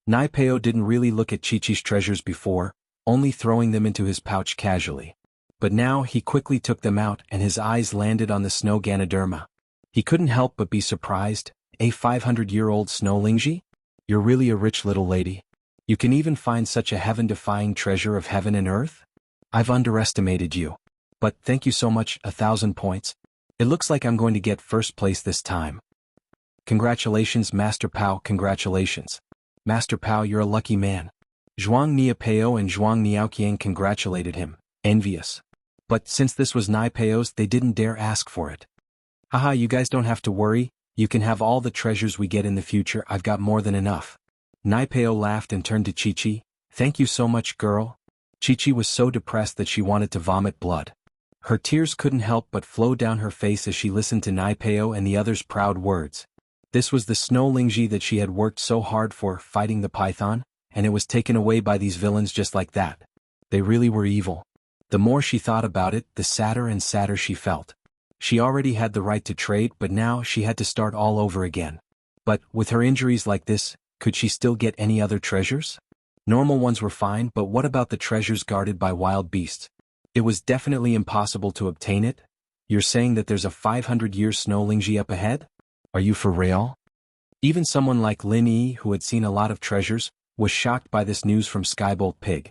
S1: Naipeo didn't really look at Chi-Chi's treasures before, only throwing them into his pouch casually. But now he quickly took them out and his eyes landed on the snow Ganoderma. He couldn't help but be surprised. A 500-year-old snow Lingji? You're really a rich little lady. You can even find such a heaven-defying treasure of heaven and earth? I've underestimated you. But thank you so much, 1,000 points. It looks like I'm going to get first place this time. Congratulations, Master Pao, congratulations. Master Pao, you're a lucky man. Zhuang Niapeo and Zhuang Niaoqiang congratulated him, envious. But since this was Naipeo's, they didn't dare ask for it. Haha, you guys don't have to worry, you can have all the treasures we get in the future, I've got more than enough. Naipeo laughed and turned to Chi-Chi. Thank you so much, girl. Chi-Chi was so depressed that she wanted to vomit blood. Her tears couldn't help but flow down her face as she listened to Naipeo and the others' proud words. This was the snow Lingji that she had worked so hard for, fighting the python, and it was taken away by these villains just like that. They really were evil. The more she thought about it, the sadder and sadder she felt. She already had the right to trade, but now she had to start all over again. But, with her injuries like this, could she still get any other treasures? Normal ones were fine, but what about the treasures guarded by wild beasts? It was definitely impossible to obtain it? You're saying that there's a 500-year snow Lingji up ahead? Are you for real? Even someone like Lin Yi, who had seen a lot of treasures, was shocked by this news from Skybolt Pig.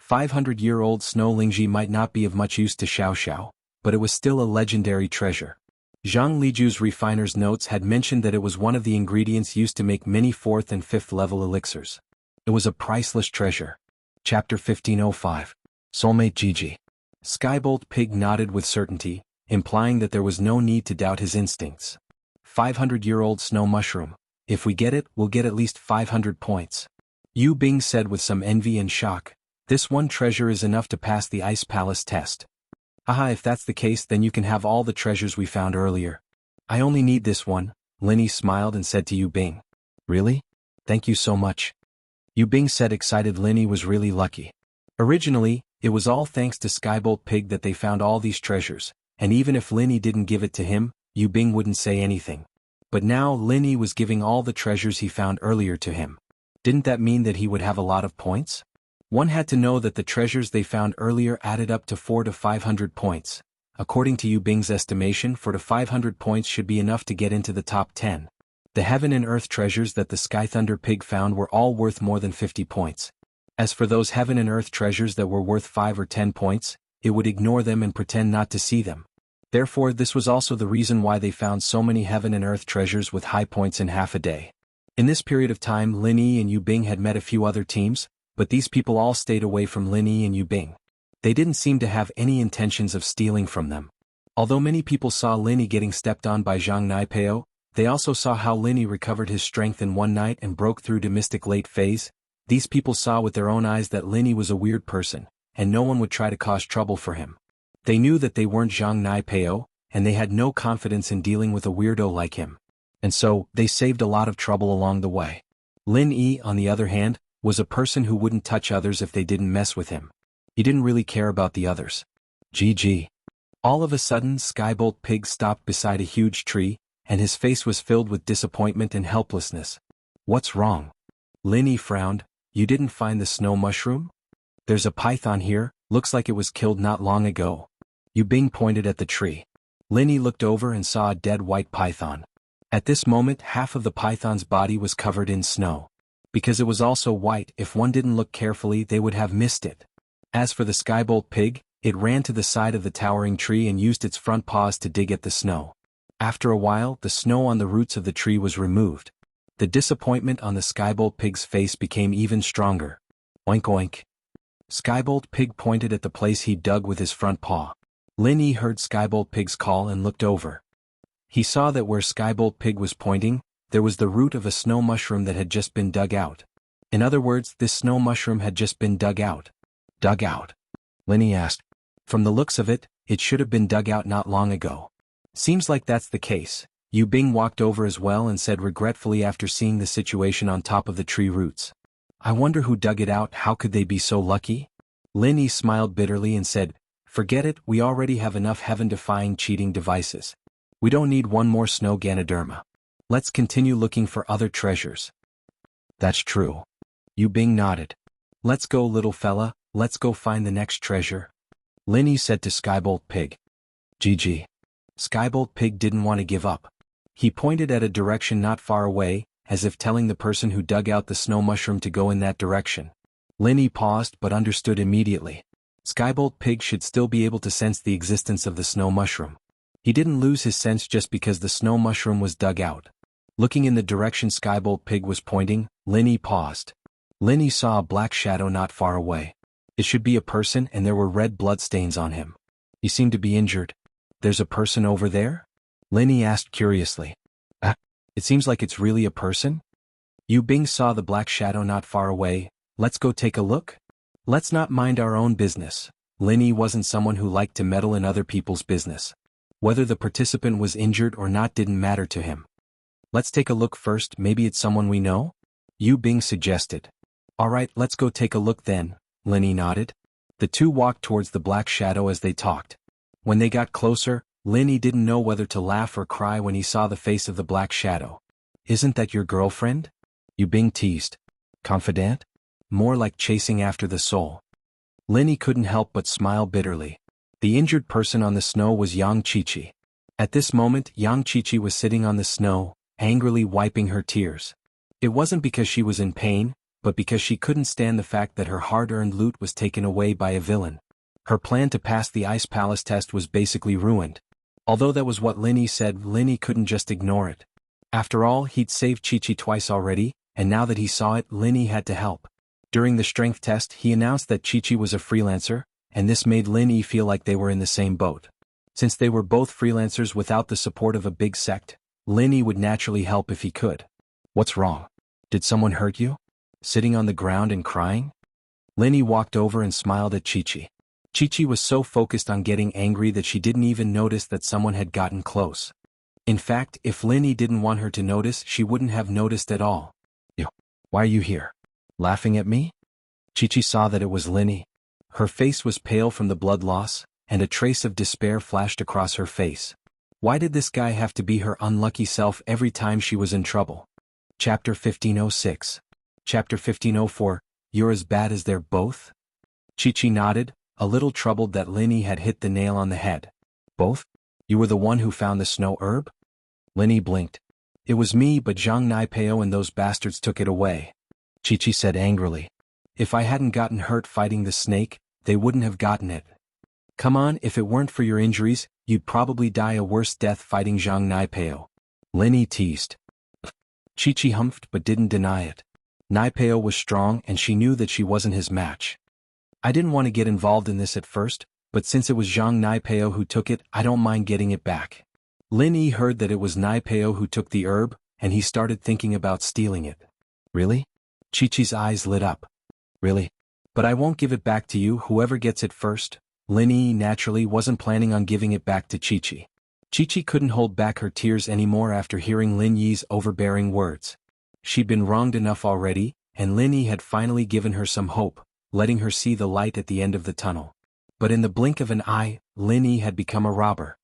S1: 500-year-old snow Lingji might not be of much use to Xiao Xiao, but it was still a legendary treasure. Zhang Liju's refiner's notes had mentioned that it was one of the ingredients used to make many 4th and 5th level elixirs. It was a priceless treasure. Chapter 1505. Soulmate Gigi. Skybolt Pig nodded with certainty, implying that there was no need to doubt his instincts. 500-year-old snow mushroom. If we get it, we'll get at least 500 points. Yu Bing said with some envy and shock. This one treasure is enough to pass the Ice Palace test. Haha, if that's the case, then you can have all the treasures we found earlier. I only need this one. Linny smiled and said to Yu Bing. Really? Thank you so much. Yu Bing said excited. Linny was really lucky. Originally, it was all thanks to Skybolt Pig that they found all these treasures, and even if Linny didn't give it to him, Yu Bing wouldn't say anything. But now Linny was giving all the treasures he found earlier to him. Didn't that mean that he would have a lot of points? One had to know that the treasures they found earlier added up to 400 to 500 points. According to Yu Bing's estimation, 400 to 500 points should be enough to get into the top 10. The heaven and earth treasures that the Sky Thunder Pig found were all worth more than 50 points. As for those heaven and earth treasures that were worth 5 or 10 points, it would ignore them and pretend not to see them. Therefore, this was also the reason why they found so many heaven and earth treasures with high points in half a day. In this period of time, Linny and Yu Bing had met a few other teams, but these people all stayed away from Linny and Yu Bing. They didn't seem to have any intentions of stealing from them. Although many people saw Linny getting stepped on by Zhang Naipeo, they also saw how Linny recovered his strength in one night and broke through to Mystic Late Phase. These people saw with their own eyes that Linny was a weird person, and no one would try to cause trouble for him. They knew that they weren't Zhang Naipeo, and they had no confidence in dealing with a weirdo like him. And so, they saved a lot of trouble along the way. Lin Yi, on the other hand, was a person who wouldn't touch others if they didn't mess with him. He didn't really care about the others. GG. All of a sudden, Skybolt Pig stopped beside a huge tree, and his face was filled with disappointment and helplessness. What's wrong? Lin Yi frowned. You didn't find the snow mushroom? There's a python here, looks like it was killed not long ago. Yu Bing pointed at the tree. Lin Yi looked over and saw a dead white python. At this moment, half of the python's body was covered in snow. Because it was also white, if one didn't look carefully they would have missed it. As for the Skybolt Pig, it ran to the side of the towering tree and used its front paws to dig at the snow. After a while, the snow on the roots of the tree was removed. The disappointment on the Skybolt Pig's face became even stronger. Oink oink. Skybolt Pig pointed at the place he dug with his front paw. Lin Yi heard Skybolt Pig's call and looked over. He saw that where Skybolt Pig was pointing, there was the root of a snow mushroom that had just been dug out. In other words, this snow mushroom had just been dug out. Dug out? Lin Yi asked. From the looks of it, it should have been dug out not long ago. Seems like that's the case. Yu Bing walked over as well and said regretfully after seeing the situation on top of the tree roots. I wonder who dug it out. How could they be so lucky? Lin Yi smiled bitterly and said, forget it, we already have enough heaven-defying cheating devices. We don't need one more snow Ganoderma. Let's continue looking for other treasures. That's true. Yu Bing nodded. Let's go, little fella, let's go find the next treasure. Lin Yi said to Skybolt Pig. GG. Skybolt Pig didn't want to give up. He pointed at a direction not far away, as if telling the person who dug out the snow mushroom to go in that direction. Lin Yi paused but understood immediately. Skybolt Pig should still be able to sense the existence of the snow mushroom. He didn't lose his sense just because the snow mushroom was dug out. Looking in the direction Skybolt Pig was pointing, Lin Yi paused. Lin Yi saw a black shadow not far away. It should be a person and there were red bloodstains on him. He seemed to be injured. There's a person over there? Lin Yi asked curiously. It seems like it's really a person? Yu Bing saw the black shadow not far away. Let's go take a look? Let's not mind our own business. Lin Yi wasn't someone who liked to meddle in other people's business. Whether the participant was injured or not didn't matter to him. Let's take a look first, maybe it's someone we know? Yu Bing suggested. Alright, let's go take a look then, Lin Yi nodded. The two walked towards the black shadow as they talked. When they got closer, Lin Yi didn't know whether to laugh or cry when he saw the face of the black shadow. Isn't that your girlfriend? Yu Bing teased. Confidant? More like chasing after the soul. Lin Yi couldn't help but smile bitterly. The injured person on the snow was Yang Qiqi. At this moment, Yang Qiqi was sitting on the snow, angrily wiping her tears. It wasn't because she was in pain, but because she couldn't stand the fact that her hard-earned loot was taken away by a villain. Her plan to pass the Ice Palace test was basically ruined. Although that was what Lin Yi said, Lin Yi couldn't just ignore it. After all, he'd saved Qiqi twice already, and now that he saw it, Lin Yi had to help. During the strength test, he announced that Qiqi was a freelancer, and this made Lin Yi feel like they were in the same boat. Since they were both freelancers without the support of a big sect, Lin Yi would naturally help if he could. What's wrong? Did someone hurt you? Sitting on the ground and crying? Lin Yi walked over and smiled at Qiqi. Qiqi was so focused on getting angry that she didn't even notice that someone had gotten close. In fact, if Lin Yi didn't want her to notice, she wouldn't have noticed at all. Why are you here? Laughing at me? Chi-Chi saw that it was Linny. Her face was pale from the blood loss, and a trace of despair flashed across her face. Why did this guy have to be her unlucky self every time she was in trouble? Chapter 1506. Chapter 1504, You're as bad as they're both? Chi-Chi nodded, a little troubled that Linny had hit the nail on the head. Both? You were the one who found the snow herb? Linny blinked. It was me, but Zhang Naipeo and those bastards took it away. Chi-Chi said angrily. If I hadn't gotten hurt fighting the snake, they wouldn't have gotten it. Come on, if it weren't for your injuries, you'd probably die a worse death fighting Zhang Naipeo. Linny teased. Chi-Chi humphed but didn't deny it. Naipeo was strong and she knew that she wasn't his match. I didn't want to get involved in this at first, but since it was Zhang Naipeo who took it, I don't mind getting it back. Linny heard that it was Naipeo who took the herb, and he started thinking about stealing it. Really? Chi-Chi's eyes lit up. Really? But I won't give it back to you, whoever gets it first. Linny naturally wasn't planning on giving it back to Chi-Chi. Chi-Chi couldn't hold back her tears anymore after hearing Lin Yi's overbearing words. She'd been wronged enough already, and Linny had finally given her some hope, letting her see the light at the end of the tunnel. But in the blink of an eye, Linny had become a robber.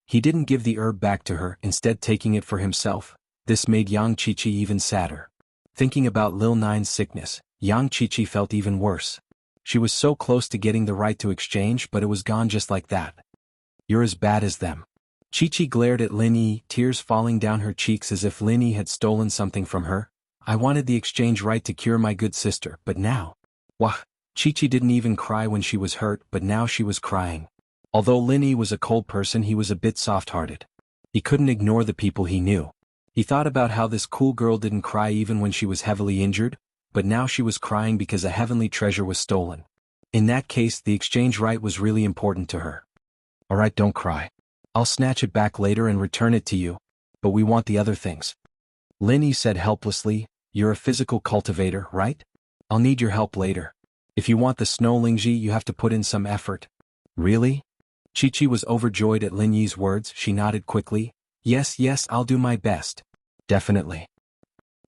S1: He didn't give the herb back to her, instead taking it for himself. This made Yang Chi-Chi even sadder. Thinking about Lil Nine's sickness, Yang Chi-Chi felt even worse. She was so close to getting the right to exchange, but it was gone just like that. You're as bad as them. Chi-Chi glared at Linny, tears falling down her cheeks as if Linny had stolen something from her. I wanted the exchange right to cure my good sister, but now... Wah! Chi-Chi didn't even cry when she was hurt, but now she was crying. Although Linny was a cold person, he was a bit soft-hearted. He couldn't ignore the people he knew. He thought about how this cool girl didn't cry even when she was heavily injured, but now she was crying because a heavenly treasure was stolen. In that case, the exchange right was really important to her. Alright, don't cry. I'll snatch it back later and return it to you, but we want the other things. Linny said helplessly, You're a physical cultivator, right? I'll need your help later. If you want the snow Lingji, you have to put in some effort. Really? Chi-Chi was overjoyed at Lin Yi's words. She nodded quickly. Yes, I'll do my best. Definitely.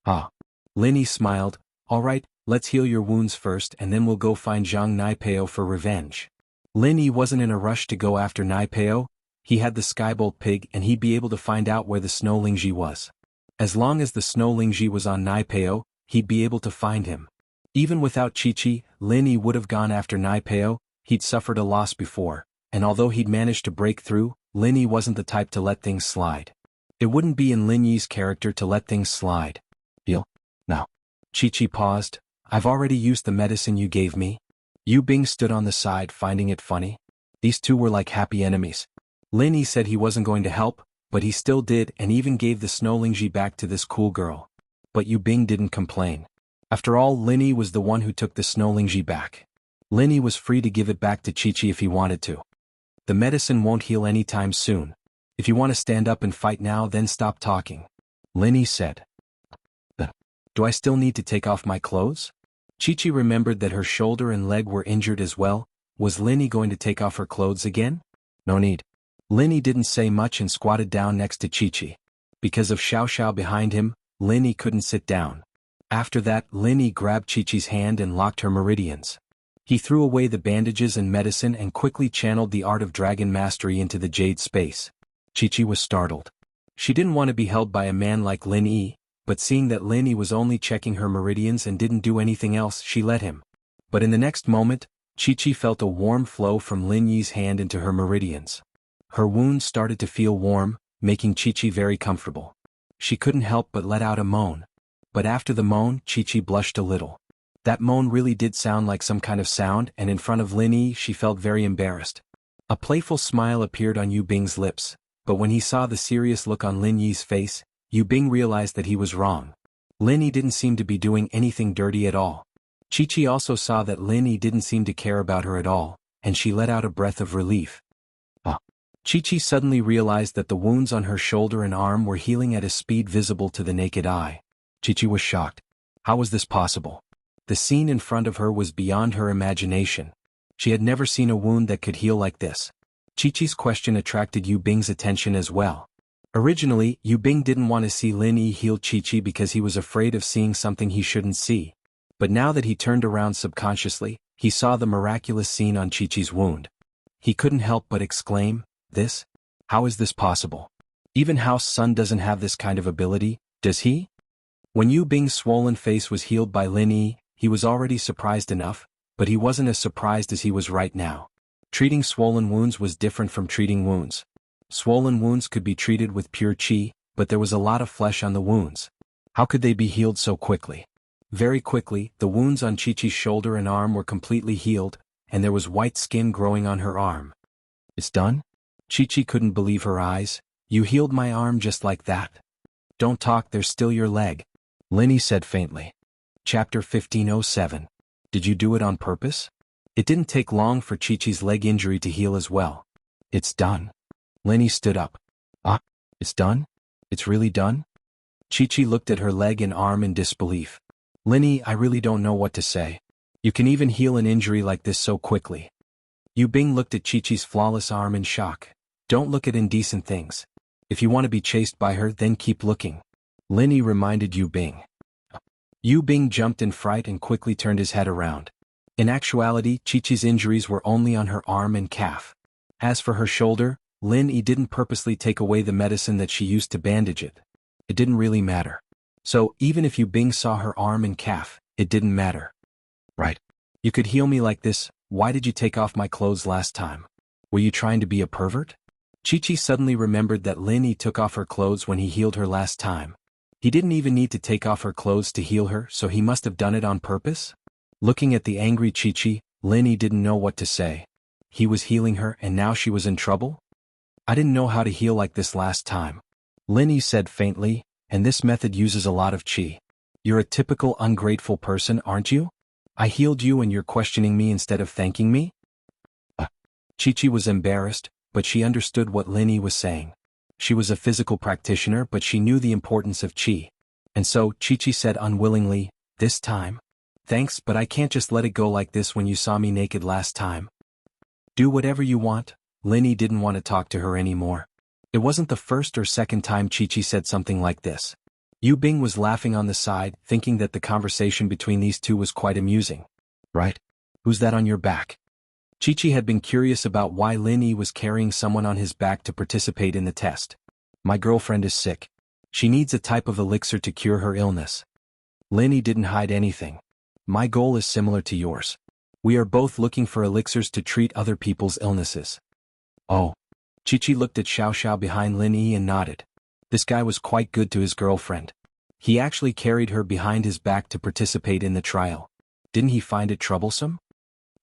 S1: Ah. Linny smiled. Alright, let's heal your wounds first and then we'll go find Zhang Naipeo for revenge. Linny wasn't in a rush to go after Naipeo. He had the Skybolt pig and he'd be able to find out where the snow Lingji was. As long as the snow Lingji was on Naipeo, he'd be able to find him. Even without Chi-Chi, Linny would have gone after Naipeo. He'd suffered a loss before, and although he'd managed to break through, Linny wasn't the type to let things slide. It wouldn't be in Lin Yi's character to let things slide. Heal? No. Chi-Chi paused. I've already used the medicine you gave me. Yu Bing stood on the side, finding it funny. These two were like happy enemies. Linny said he wasn't going to help, but he still did and even gave the snow Lingji back to this cool girl. But Yu Bing didn't complain. After all, Linny was the one who took the snow Lingji back. Linny was free to give it back to Chi-Chi if he wanted to. The medicine won't heal anytime soon. If you want to stand up and fight now, then stop talking. Linny said. Do I still need to take off my clothes? Chi-Chi remembered that her shoulder and leg were injured as well. Was Linny going to take off her clothes again? No need. Linny didn't say much and squatted down next to Chi-Chi. Because of Xiao Xiao behind him, Linny couldn't sit down. After that, Linny grabbed Chi-Chi's hand and locked her meridians. He threw away the bandages and medicine and quickly channeled the art of dragon mastery into the jade space. Chi-Chi was startled. She didn't want to be held by a man like Lin Yi, but seeing that Lin Yi was only checking her meridians and didn't do anything else, she let him. But in the next moment, Chi-Chi felt a warm flow from Lin Yi's hand into her meridians. Her wounds started to feel warm, making Chi-Chi very comfortable. She couldn't help but let out a moan. But after the moan, Chi-Chi blushed a little. That moan really did sound like some kind of sound, and in front of Lin Yi she felt very embarrassed. A playful smile appeared on Yu Bing's lips, but when he saw the serious look on Lin Yi's face, Yu Bing realized that he was wrong. Lin Yi didn't seem to be doing anything dirty at all. Chi-Chi also saw that Lin Yi didn't seem to care about her at all, and she let out a breath of relief. Chi-Chi suddenly realized that the wounds on her shoulder and arm were healing at a speed visible to the naked eye. Chi-Chi was shocked. How was this possible? The scene in front of her was beyond her imagination. She had never seen a wound that could heal like this. Chi-Chi's question attracted Yu Bing's attention as well. Originally, Yu Bing didn't want to see Lin Yi heal Chi-Chi because he was afraid of seeing something he shouldn't see. But now that he turned around subconsciously, he saw the miraculous scene on Chi-Chi's wound. He couldn't help but exclaim, "This? How is this possible? Even House Sun doesn't have this kind of ability, does he?" When Yu Bing's swollen face was healed by Lin Yi, he was already surprised enough, but he wasn't as surprised as he was right now. Treating swollen wounds was different from treating wounds. Swollen wounds could be treated with pure qi, but there was a lot of flesh on the wounds. How could they be healed so quickly? Very quickly, the wounds on Chi-Chi's shoulder and arm were completely healed, and there was white skin growing on her arm. "It's done?" Chi-Chi couldn't believe her eyes. "You healed my arm just like that?" "Don't talk, there's still your leg," Linny said faintly. Chapter 1507. Did you do it on purpose? It didn't take long for Chi-Chi's leg injury to heal as well. "It's done." Linny stood up. "Ah, it's done? It's really done?" Chi-Chi looked at her leg and arm in disbelief. "Linny, I really don't know what to say. You can even heal an injury like this so quickly." Yu Bing looked at Chi-Chi's flawless arm in shock. "Don't look at indecent things. If you want to be chased by her, then keep looking," Linny reminded Yu Bing. Yu Bing jumped in fright and quickly turned his head around. In actuality, Chi-Chi's injuries were only on her arm and calf. As for her shoulder, Lin Yi didn't purposely take away the medicine that she used to bandage it. It didn't really matter. So, even if Yu Bing saw her arm and calf, it didn't matter. "Right. You could heal me like this, why did you take off my clothes last time? Were you trying to be a pervert?" Chi-Chi suddenly remembered that Lin Yi took off her clothes when he healed her last time. He didn't even need to take off her clothes to heal her, so he must have done it on purpose? Looking at the angry Chi-Chi, Lin Yi didn't know what to say. He was healing her and now she was in trouble? "I didn't know how to heal like this last time," Lin Yi said faintly, "and this method uses a lot of qi. You're a typical ungrateful person, aren't you? I healed you and you're questioning me instead of thanking me?" Chi-Chi was embarrassed, but she understood what Lin Yi was saying. She was a physical practitioner, but she knew the importance of qi. And so, Chi-Chi said unwillingly, "This time? Thanks, but I can't just let it go like this when you saw me naked last time." "Do whatever you want." Lin Yi didn't want to talk to her anymore. It wasn't the first or second time Chi-Chi said something like this. Yu Bing was laughing on the side, thinking that the conversation between these two was quite amusing. "Right? Who's that on your back?" Chi-Chi had been curious about why Lin Yi was carrying someone on his back to participate in the test. "My girlfriend is sick. She needs a type of elixir to cure her illness." Lin Yi didn't hide anything. "My goal is similar to yours. We are both looking for elixirs to treat other people's illnesses." "Oh." Chi-Chi looked at Xiao Xiao behind Lin Yi and nodded. This guy was quite good to his girlfriend. He actually carried her behind his back to participate in the trial. Didn't he find it troublesome?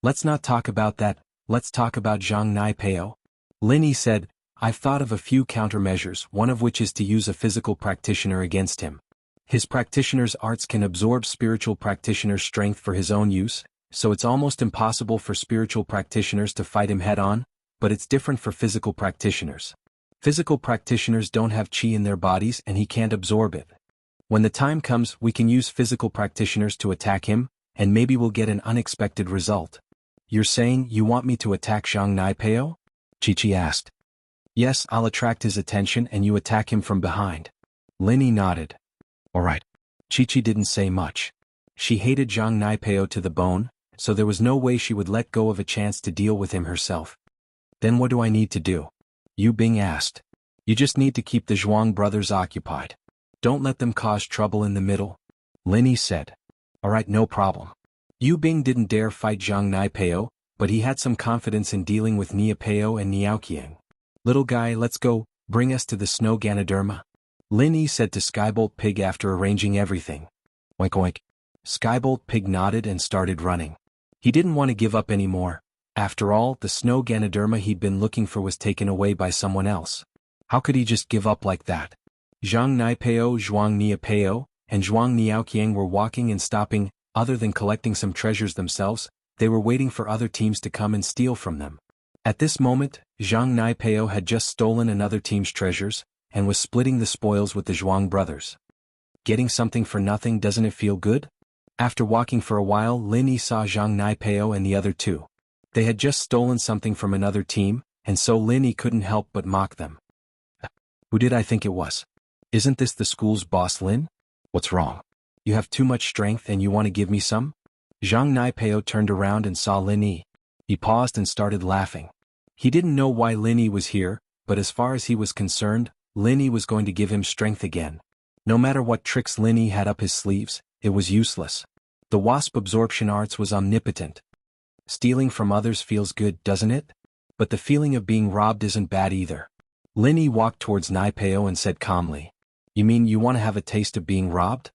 S1: "Let's not talk about that, let's talk about Zhang Naipeo." Lin Yi said, "I've thought of a few countermeasures, one of which is to use a physical practitioner against him. His practitioner's arts can absorb spiritual practitioner's strength for his own use, so it's almost impossible for spiritual practitioners to fight him head-on, but it's different for physical practitioners. Physical practitioners don't have qi in their bodies and he can't absorb it. When the time comes, we can use physical practitioners to attack him, and maybe we'll get an unexpected result." "You're saying you want me to attack Zhang Naipeo?" Chi-Chi asked. "Yes, I'll attract his attention and you attack him from behind." Lin Yi nodded. "All right." Chi-Chi didn't say much. She hated Zhang Naipeo to the bone, so there was no way she would let go of a chance to deal with him herself. "Then what do I need to do?" Yu Bing asked. "You just need to keep the Zhuang brothers occupied. Don't let them cause trouble in the middle," Lin Yi said. "All right, no problem." Yu Bing didn't dare fight Zhang Naipeo, but he had some confidence in dealing with Niapeo and Niaoqiang. "Little guy, let's go, bring us to the snow Ganoderma," Lin Yi said to Skybolt Pig after arranging everything. Oink oink. Skybolt Pig nodded and started running. He didn't want to give up anymore. After all, the snow Ganoderma he'd been looking for was taken away by someone else. How could he just give up like that? Zhang Naipeo, Zhuang Niapeo, and Zhuang Niaoqiang were walking and stopping. Other than collecting some treasures themselves, they were waiting for other teams to come and steal from them. At this moment, Zhang Naipeo had just stolen another team's treasures, and was splitting the spoils with the Zhuang brothers. Getting something for nothing, doesn't it feel good? After walking for a while, Lin Yi saw Zhang Naipeo and the other two. They had just stolen something from another team, and so Lin Yi couldn't help but mock them. "Who did I think it was? Isn't this the school's boss Lin? What's wrong?" You have too much strength and you want to give me some? Zhang Naipeo turned around and saw Lin Yi. He paused and started laughing. He didn't know why Lin Yi was here, but as far as he was concerned, Lin Yi was going to give him strength again. No matter what tricks Lin Yi had up his sleeves, it was useless. The wasp absorption arts was omnipotent. Stealing from others feels good, doesn't it? But the feeling of being robbed isn't bad either. Lin Yi walked towards Naipeo and said calmly, "You mean you want to have a taste of being robbed?"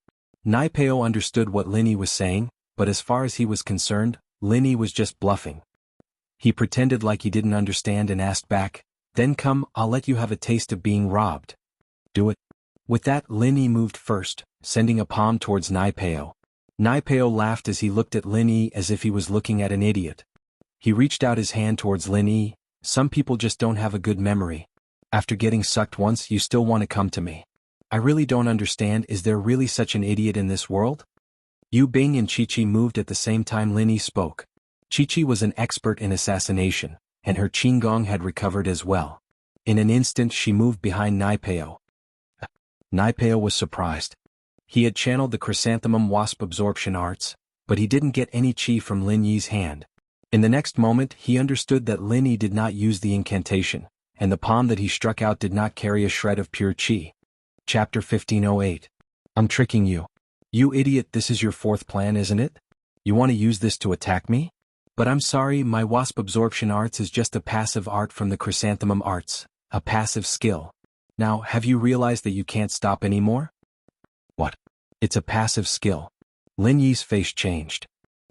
S1: Naipeo understood what Lin Yi was saying, but as far as he was concerned, Lin Yi was just bluffing. He pretended like he didn't understand and asked back, "Then come, I'll let you have a taste of being robbed." "Do it." With that, Lin Yi moved first, sending a palm towards Naipeo. Naipeo laughed as he looked at Lin Yi as if he was looking at an idiot. He reached out his hand towards Lin Yi. "Some people just don't have a good memory. After getting sucked once, you still want to come to me. I really don't understand, is there really such an idiot in this world?" Yu Bing and Chi-Chi moved at the same time Lin Yi spoke. Chi-Chi was an expert in assassination, and her Qinggong had recovered as well. In an instant she moved behind Naipeo. Naipeo was surprised. He had channeled the chrysanthemum wasp absorption arts, but he didn't get any chi from Lin Yi's hand. In the next moment he understood that Lin Yi did not use the incantation, and the palm that he struck out did not carry a shred of pure chi. Chapter 1508. I'm tricking you. You idiot, this is your fourth plan, isn't it? You want to use this to attack me? But I'm sorry, my wasp absorption arts is just a passive art from the chrysanthemum arts, a passive skill. Now, have you realized that you can't stop anymore? What? It's a passive skill. Lin Yi's face changed.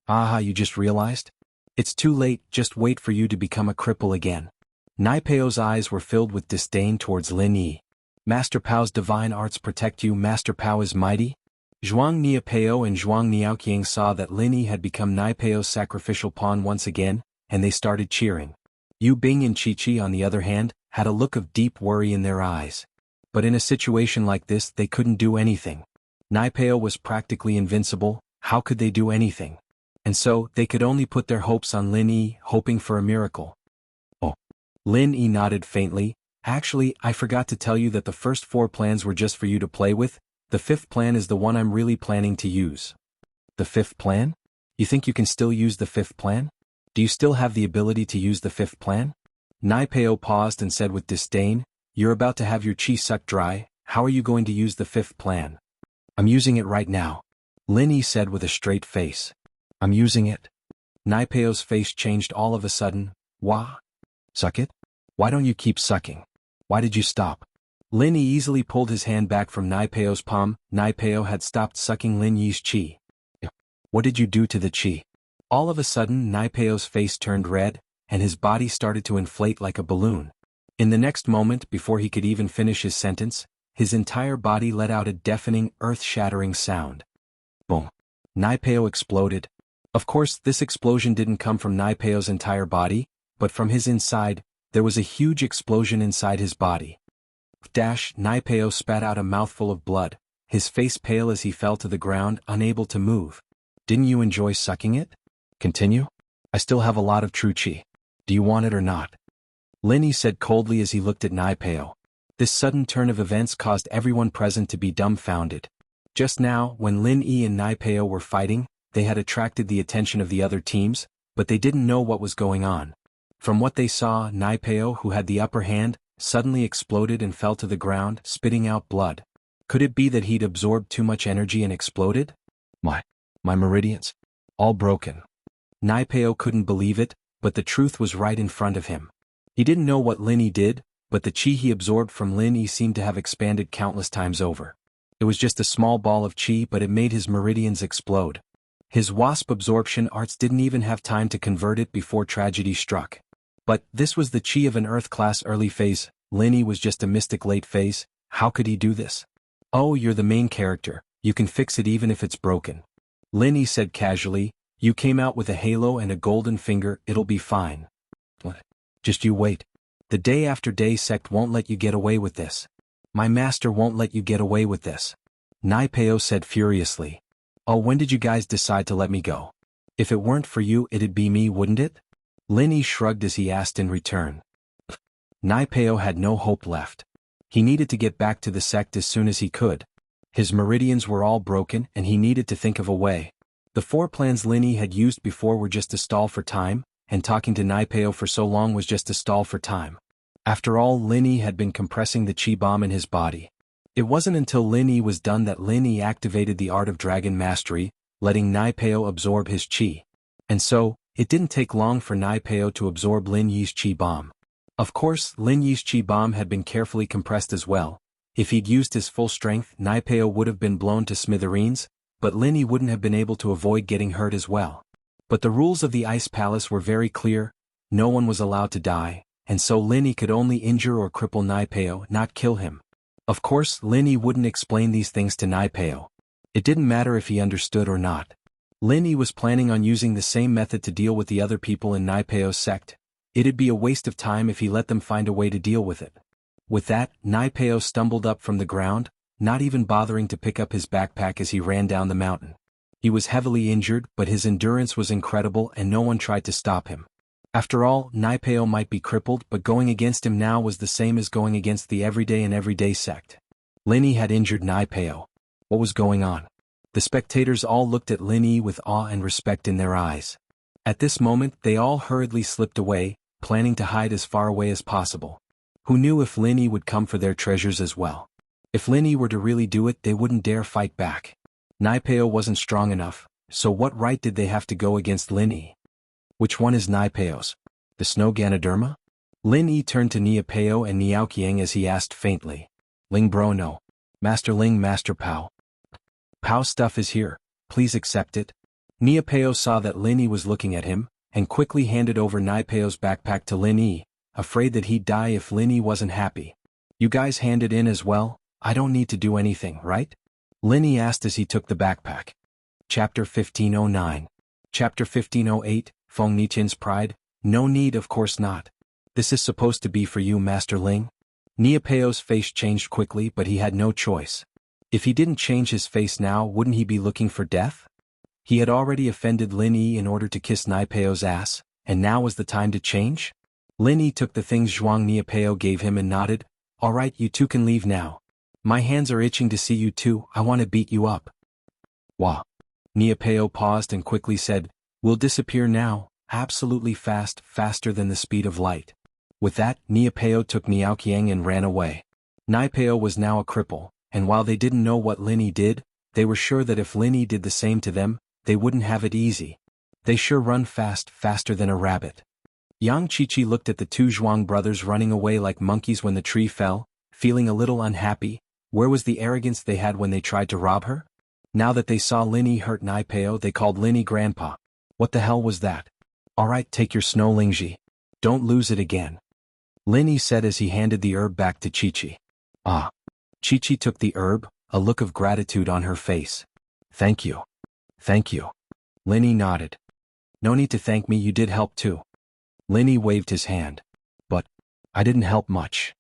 S1: Aha, you just realized? It's too late, just wait for you to become a cripple again. Naipeo's eyes were filled with disdain towards Lin Yi. Master Pao's divine arts protect you, Master Pao is mighty? Zhuang Niapeo and Zhuang Niaoqiang saw that Lin Yi had become Naipeo's sacrificial pawn once again, and they started cheering. Yu Bing and Chi-Chi, on the other hand, had a look of deep worry in their eyes. But in a situation like this they couldn't do anything. Naipeo was practically invincible, how could they do anything? And so, they could only put their hopes on Lin Yi, hoping for a miracle. Oh. Lin Yi nodded faintly. Actually, I forgot to tell you that the first 4 plans were just for you to play with. The 5th plan is the one I'm really planning to use. The 5th plan? You think you can still use the 5th plan? Do you still have the ability to use the 5th plan? Naipeo paused and said with disdain, "You're about to have your chi sucked dry, how are you going to use the 5th plan?" "I'm using it right now," Lin Yi said with a straight face. "I'm using it." Naipeo's face changed all of a sudden. "Wah? Suck it? Why don't you keep sucking? Why did you stop?" Lin Yi easily pulled his hand back from Naipeo's palm. Naipeo had stopped sucking Lin Yi's chi. "What did you do to the chi?" All of a sudden Naipeo's face turned red, and his body started to inflate like a balloon. In the next moment, before he could even finish his sentence, his entire body let out a deafening, earth-shattering sound. Boom. Naipeo exploded. Of course, this explosion didn't come from Naipeo's entire body, but from his inside. There was a huge explosion inside his body. Naipeo spat out a mouthful of blood, his face pale as he fell to the ground, unable to move. "Didn't you enjoy sucking it? Continue? I still have a lot of true chi. Do you want it or not?" Lin Yi said coldly as he looked at Naipeo. This sudden turn of events caused everyone present to be dumbfounded. Just now, when Lin Yi and Naipeo were fighting, they had attracted the attention of the other teams, but they didn't know what was going on. From what they saw, Naipeo, who had the upper hand, suddenly exploded and fell to the ground, spitting out blood. Could it be that he'd absorbed too much energy and exploded? My meridians. All broken. Naipeo couldn't believe it, but the truth was right in front of him. He didn't know what Lin Yi did, but the chi he absorbed from Lin Yi seemed to have expanded countless times over. It was just a small ball of chi, but it made his meridians explode. His wasp absorption arts didn't even have time to convert it before tragedy struck. But this was the chi of an Earth-class early phase. Lin Yi was just a mystic late phase. How could he do this? "Oh, you're the main character. You can fix it even if it's broken." Lin Yi said casually. "You came out with a halo and a golden finger, it'll be fine." "What? Just you wait. The day after day sect won't let you get away with this. My master won't let you get away with this." Naipeo said furiously. "Oh, when did you guys decide to let me go? If it weren't for you, it'd be me, wouldn't it?" Lin Yi shrugged as he asked in return. Naipeo had no hope left. He needed to get back to the sect as soon as he could. His meridians were all broken and he needed to think of a way. The 4 plans Lin Yi had used before were just to stall for time, and talking to Naipeo for so long was just to stall for time. After all, Lin Yi had been compressing the chi bomb in his body. It wasn't until Lin Yi was done that Lin Yi activated the art of dragon mastery, letting Naipeo absorb his chi. And so, it didn't take long for Naipeo to absorb Lin Yi's chi bomb. Of course, Lin Yi's chi bomb had been carefully compressed as well. If he'd used his full strength, Naipeo would have been blown to smithereens, but Lin Yi wouldn't have been able to avoid getting hurt as well. But the rules of the Ice Palace were very clear: no one was allowed to die, and so Lin Yi could only injure or cripple Naipeo, not kill him. Of course, Lin Yi wouldn't explain these things to Naipeo. It didn't matter if he understood or not. Lin Yi was planning on using the same method to deal with the other people in Naipeo's sect. It'd be a waste of time if he let them find a way to deal with it. With that, Naipeo stumbled up from the ground, not even bothering to pick up his backpack as he ran down the mountain. He was heavily injured, but his endurance was incredible and no one tried to stop him. After all, Naipeo might be crippled, but going against him now was the same as going against the everyday sect. Lin Yi had injured Naipeo. What was going on? The spectators all looked at Lin Yi with awe and respect in their eyes. At this moment, they all hurriedly slipped away, planning to hide as far away as possible. Who knew if Lin Yi would come for their treasures as well? If Lin Yi were to really do it, they wouldn't dare fight back. Naipeo wasn't strong enough, so what right did they have to go against Lin Yi? Which one is Naipeo's? The Snow Ganoderma? Lin Yi turned to Niapeo and Niaoqiang as he asked faintly. Ling bro, no. Master Ling, Master Pao. Pao's stuff is here, please accept it. Niapeo saw that Lin Yi was looking at him, and quickly handed over Naipeo's backpack to Lin Yi, afraid that he'd die if Lin Yi wasn't happy. You guys hand it in as well? I don't need to do anything, right? Lin Yi asked as he took the backpack. Chapter 1509. Chapter 1508, Feng Niqian's Pride. No need, of course not. This is supposed to be for you, Master Ling. Niapeo's face changed quickly, but he had no choice. If he didn't change his face now, wouldn't he be looking for death? He had already offended Lin Yi in order to kiss Naipeo's ass, and now was the time to change? Lin Yi took the things Zhuang Niapeo gave him and nodded. All right, you two can leave now. My hands are itching to see you too, I want to beat you up. Wah. Niapeo paused and quickly said, we'll disappear now, absolutely fast, faster than the speed of light. With that, Niapeo took Niaoqiang and ran away. Naipeo was now a cripple, and while they didn't know what Lin Yi did, they were sure that if Lin Yi did the same to them, they wouldn't have it easy. They sure run fast, faster than a rabbit. Yang Qiqi looked at the 2 Zhuang brothers running away like monkeys when the tree fell, feeling a little unhappy. Where was the arrogance they had when they tried to rob her? Now that they saw Lin Yi hurt Naipeo, they called Lin Yi Grandpa. What the hell was that? Alright, take your snow Lingji. Don't lose it again. Lin Yi said as he handed the herb back to Qiqi. Ah. Qiqi took the herb, a look of gratitude on her face. Thank you. Thank you. Lin Yi nodded. No need to thank me, you did help too. Lin Yi waved his hand. But I didn't help much.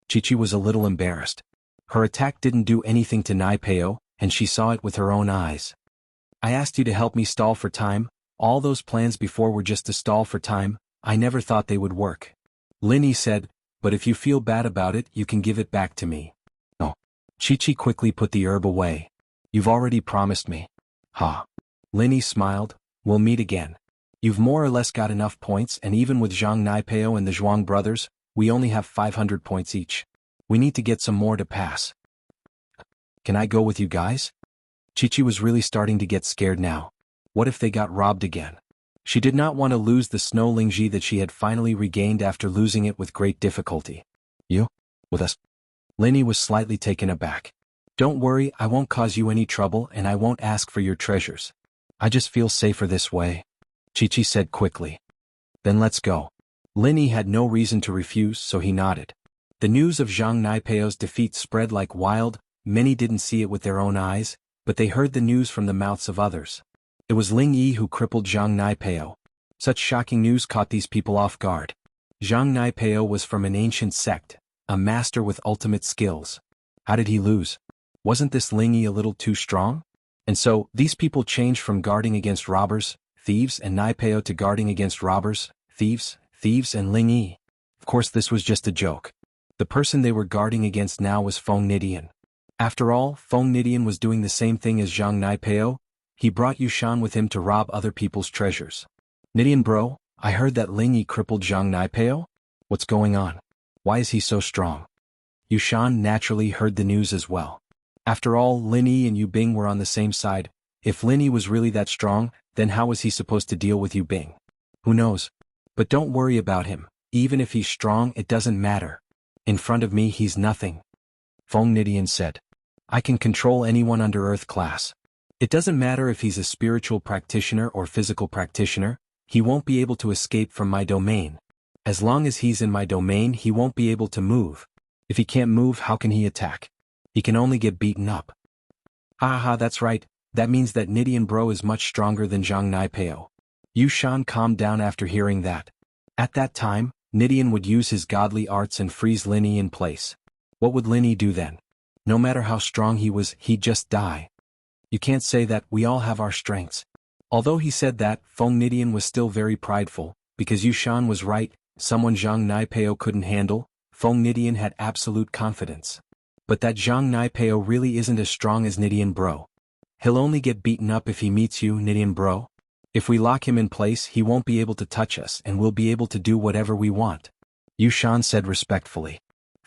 S1: Qiqi was a little embarrassed. Her attack didn't do anything to Naipeo, and she saw it with her own eyes. I asked you to help me stall for time. All those plans before were just to stall for time. I never thought they would work. Lin Yi said, but if you feel bad about it, you can give it back to me. No. Qiqi quickly put the herb away. You've already promised me. Ha. Lin Yi smiled. We'll meet again. You've more or less got enough points, and even with Zhang Naipeo and the Zhuang brothers, we only have 500 points each. We need to get some more to pass. Can I go with you guys? Qiqi was really starting to get scared now. What if they got robbed again? She did not want to lose the snow Lingji that she had finally regained after losing it with great difficulty. You? With us? Lin Yi was slightly taken aback. Don't worry, I won't cause you any trouble and I won't ask for your treasures. I just feel safer this way. Qiqi said quickly. Then let's go. Lin Yi had no reason to refuse, so he nodded. The news of Zhang Naipeo's defeat spread like wild. Many didn't see it with their own eyes, but they heard the news from the mouths of others. It was Ling Yi who crippled Zhang Naipeo. Such shocking news caught these people off guard. Zhang Naipeo was from an ancient sect, a master with ultimate skills. How did he lose? Wasn't this Ling Yi a little too strong? And so, these people changed from guarding against robbers, thieves and Naipeo to guarding against robbers, thieves, and Ling Yi. Of course this was just a joke. The person they were guarding against now was Feng Nidian. After all, Feng Nidian was doing the same thing as Zhang Naipeo. He brought Yushan with him to rob other people's treasures. Nidian bro, I heard that Ling Yi crippled Zhang Naipeo? What's going on? Why is he so strong? Yushan naturally heard the news as well. After all, Lin Yi and Yu Bing were on the same side. If Lin Yi was really that strong, then how was he supposed to deal with Yu Bing? Who knows? But don't worry about him. Even if he's strong, it doesn't matter. In front of me, he's nothing. Feng Nidian said. I can control anyone under Earth class. It doesn't matter if he's a spiritual practitioner or physical practitioner, he won't be able to escape from my domain. As long as he's in my domain, he won't be able to move. If he can't move, how can he attack? He can only get beaten up. Haha, that's right. That means that Nidian bro is much stronger than Zhang Naipeo. Yushan calmed down after hearing that. At that time, Nidian would use his godly arts and freeze Lin Yi in place. What would Lin Yi do then? No matter how strong he was, he'd just die. You can't say that, we all have our strengths. Although he said that, Feng Nidian was still very prideful, because Yushan was right, someone Zhang Naipeo couldn't handle. Feng Nidian had absolute confidence. But that Zhang Naipeo really isn't as strong as Nidian bro. He'll only get beaten up if he meets you, Nidian bro. If we lock him in place, he won't be able to touch us and we'll be able to do whatever we want. Yushan said respectfully.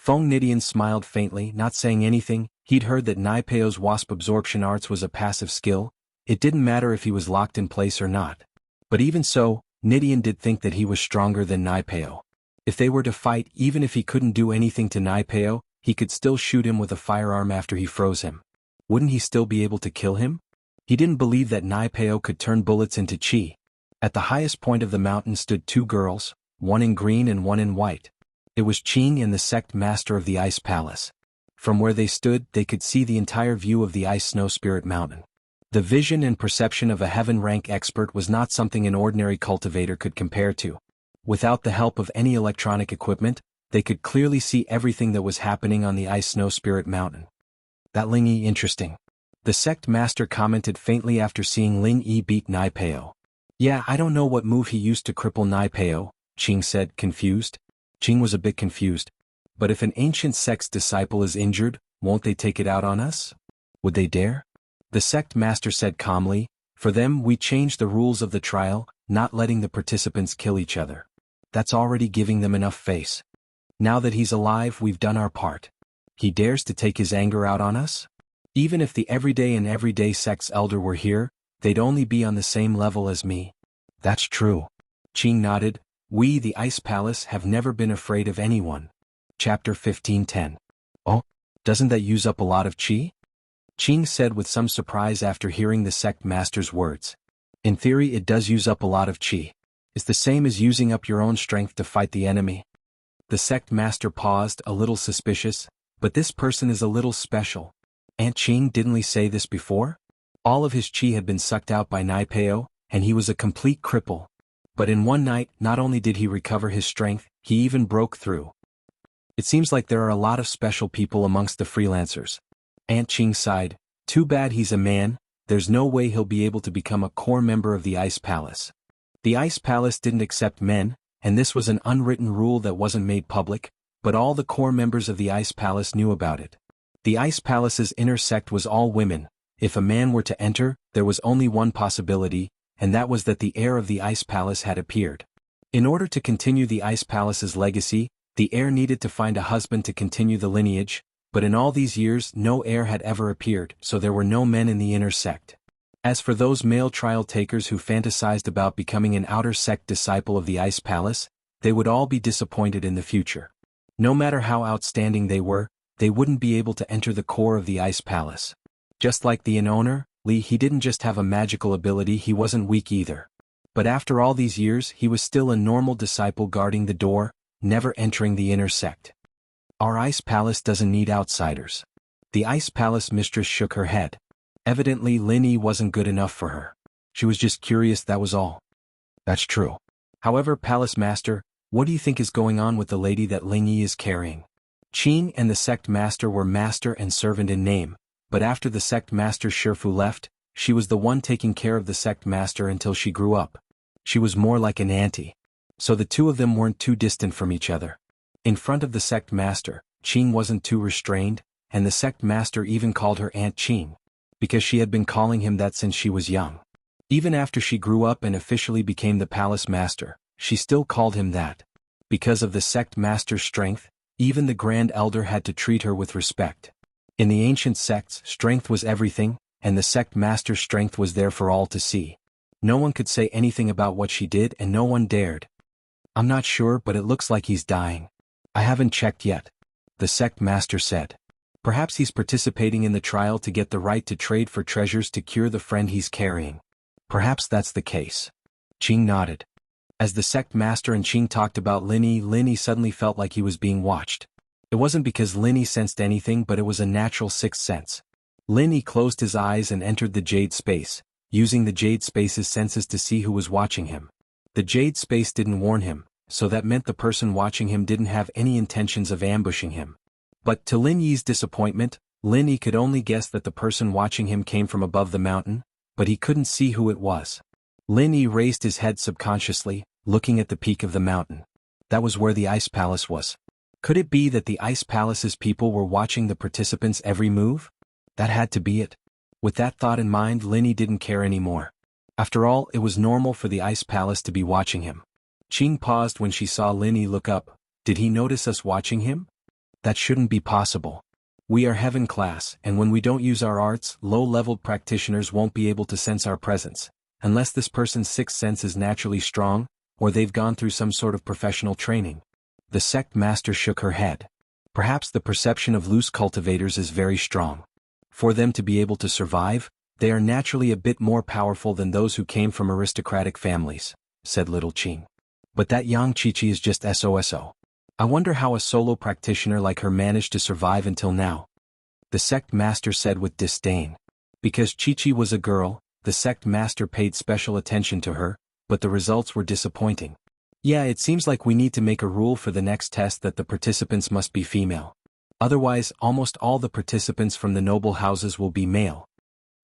S1: Feng Nidian smiled faintly, not saying anything. He'd heard that Naipeo's wasp absorption arts was a passive skill. It didn't matter if he was locked in place or not. But even so, Nidian did think that he was stronger than Naipeo. If they were to fight, even if he couldn't do anything to Naipeo, he could still shoot him with a firearm after he froze him. Wouldn't he still be able to kill him? He didn't believe that Naipeo could turn bullets into chi. At the highest point of the mountain stood two girls, one in green and one in white. It was Qing and the sect master of the Ice Palace. From where they stood, they could see the entire view of the Ice Snow Spirit Mountain. The vision and perception of a heaven-rank expert was not something an ordinary cultivator could compare to. Without the help of any electronic equipment, they could clearly see everything that was happening on the Ice Snow Spirit Mountain. That Ling Yi interesting. The sect master commented faintly after seeing Ling Yi beat Naipeo. Yeah, I don't know what move he used to cripple Naipeo, Qing said, confused. Qing was a bit confused. But if an ancient sect's disciple is injured, won't they take it out on us? Would they dare? The sect master said calmly, for them we changed the rules of the trial, not letting the participants kill each other. That's already giving them enough face. Now that he's alive, we've done our part. He dares to take his anger out on us? Even if the everyday sect's elder were here, they'd only be on the same level as me. That's true. Qing nodded. We, the Ice Palace, have never been afraid of anyone. Chapter 15:10. Oh, doesn't that use up a lot of chi? Qing said with some surprise after hearing the sect master's words. In theory, it does use up a lot of chi. It's the same as using up your own strength to fight the enemy. The sect master paused, a little suspicious, but this person is a little special. Aunt Qing, didn't he say this before? All of his chi had been sucked out by Naipeo, and he was a complete cripple. But in one night, not only did he recover his strength, he even broke through. It seems like there are a lot of special people amongst the freelancers. Aunt Qing sighed. Too bad he's a man, there's no way he'll be able to become a core member of the Ice Palace. The Ice Palace didn't accept men, and this was an unwritten rule that wasn't made public, but all the core members of the Ice Palace knew about it. The Ice Palace's inner sect was all women. If a man were to enter, there was only one possibility, and that was that the heir of the Ice Palace had appeared. In order to continue the Ice Palace's legacy, the heir needed to find a husband to continue the lineage, but in all these years no heir had ever appeared, so there were no men in the inner sect. As for those male trial takers who fantasized about becoming an outer sect disciple of the Ice Palace, they would all be disappointed in the future. No matter how outstanding they were, they wouldn't be able to enter the core of the Ice Palace. Just like the inn owner, Li, he didn't just have a magical ability, he wasn't weak either. But after all these years, he was still a normal disciple guarding the door, never entering the inner sect. Our Ice Palace doesn't need outsiders. The Ice Palace mistress shook her head. Evidently Lin Yi wasn't good enough for her. She was just curious, that was all. That's true. However, Palace Master, what do you think is going on with the lady that Ling Yi is carrying? Qing and the sect master were master and servant in name, but after the sect master Shifu left, she was the one taking care of the sect master until she grew up. She was more like an auntie. So the two of them weren't too distant from each other. In front of the sect master, Qing wasn't too restrained, and the sect master even called her Aunt Qing, because she had been calling him that since she was young. Even after she grew up and officially became the palace master, she still called him that. Because of the sect master's strength, even the Grand Elder had to treat her with respect. In the ancient sects, strength was everything, and the sect master's strength was there for all to see. No one could say anything about what she did and no one dared. I'm not sure, but it looks like he's dying. I haven't checked yet, the sect master said. Perhaps he's participating in the trial to get the right to trade for treasures to cure the friend he's carrying. Perhaps that's the case. Qing nodded. As the sect master and Qing talked about Linny suddenly felt like he was being watched. It wasn't because Linny sensed anything, but it was a natural sixth sense. Linny closed his eyes and entered the jade space, using the jade space's senses to see who was watching him. The jade space didn't warn him, so that meant the person watching him didn't have any intentions of ambushing him. But to Lin Yi's disappointment, Lin Yi could only guess that the person watching him came from above the mountain, but he couldn't see who it was. Lin Yi raised his head subconsciously, looking at the peak of the mountain. That was where the ice palace was. Could it be that the ice palace's people were watching the participants' every move? That had to be it. With that thought in mind, Lin Yi didn't care anymore. After all, it was normal for the ice palace to be watching him. Qing paused when she saw Lin Yi look up. Did he notice us watching him? That shouldn't be possible. We are heaven class, and when we don't use our arts, low-leveled practitioners won't be able to sense our presence, unless this person's sixth sense is naturally strong, or they've gone through some sort of professional training. The sect master shook her head. Perhaps the perception of loose cultivators is very strong. For them to be able to survive, they are naturally a bit more powerful than those who came from aristocratic families, said little Qing. But that Yang Qiqi is just SOSO. I wonder how a solo practitioner like her managed to survive until now. The sect master said with disdain. Because Qiqi was a girl, the sect master paid special attention to her, but the results were disappointing. Yeah, it seems like we need to make a rule for the next test that the participants must be female. Otherwise, almost all the participants from the noble houses will be male.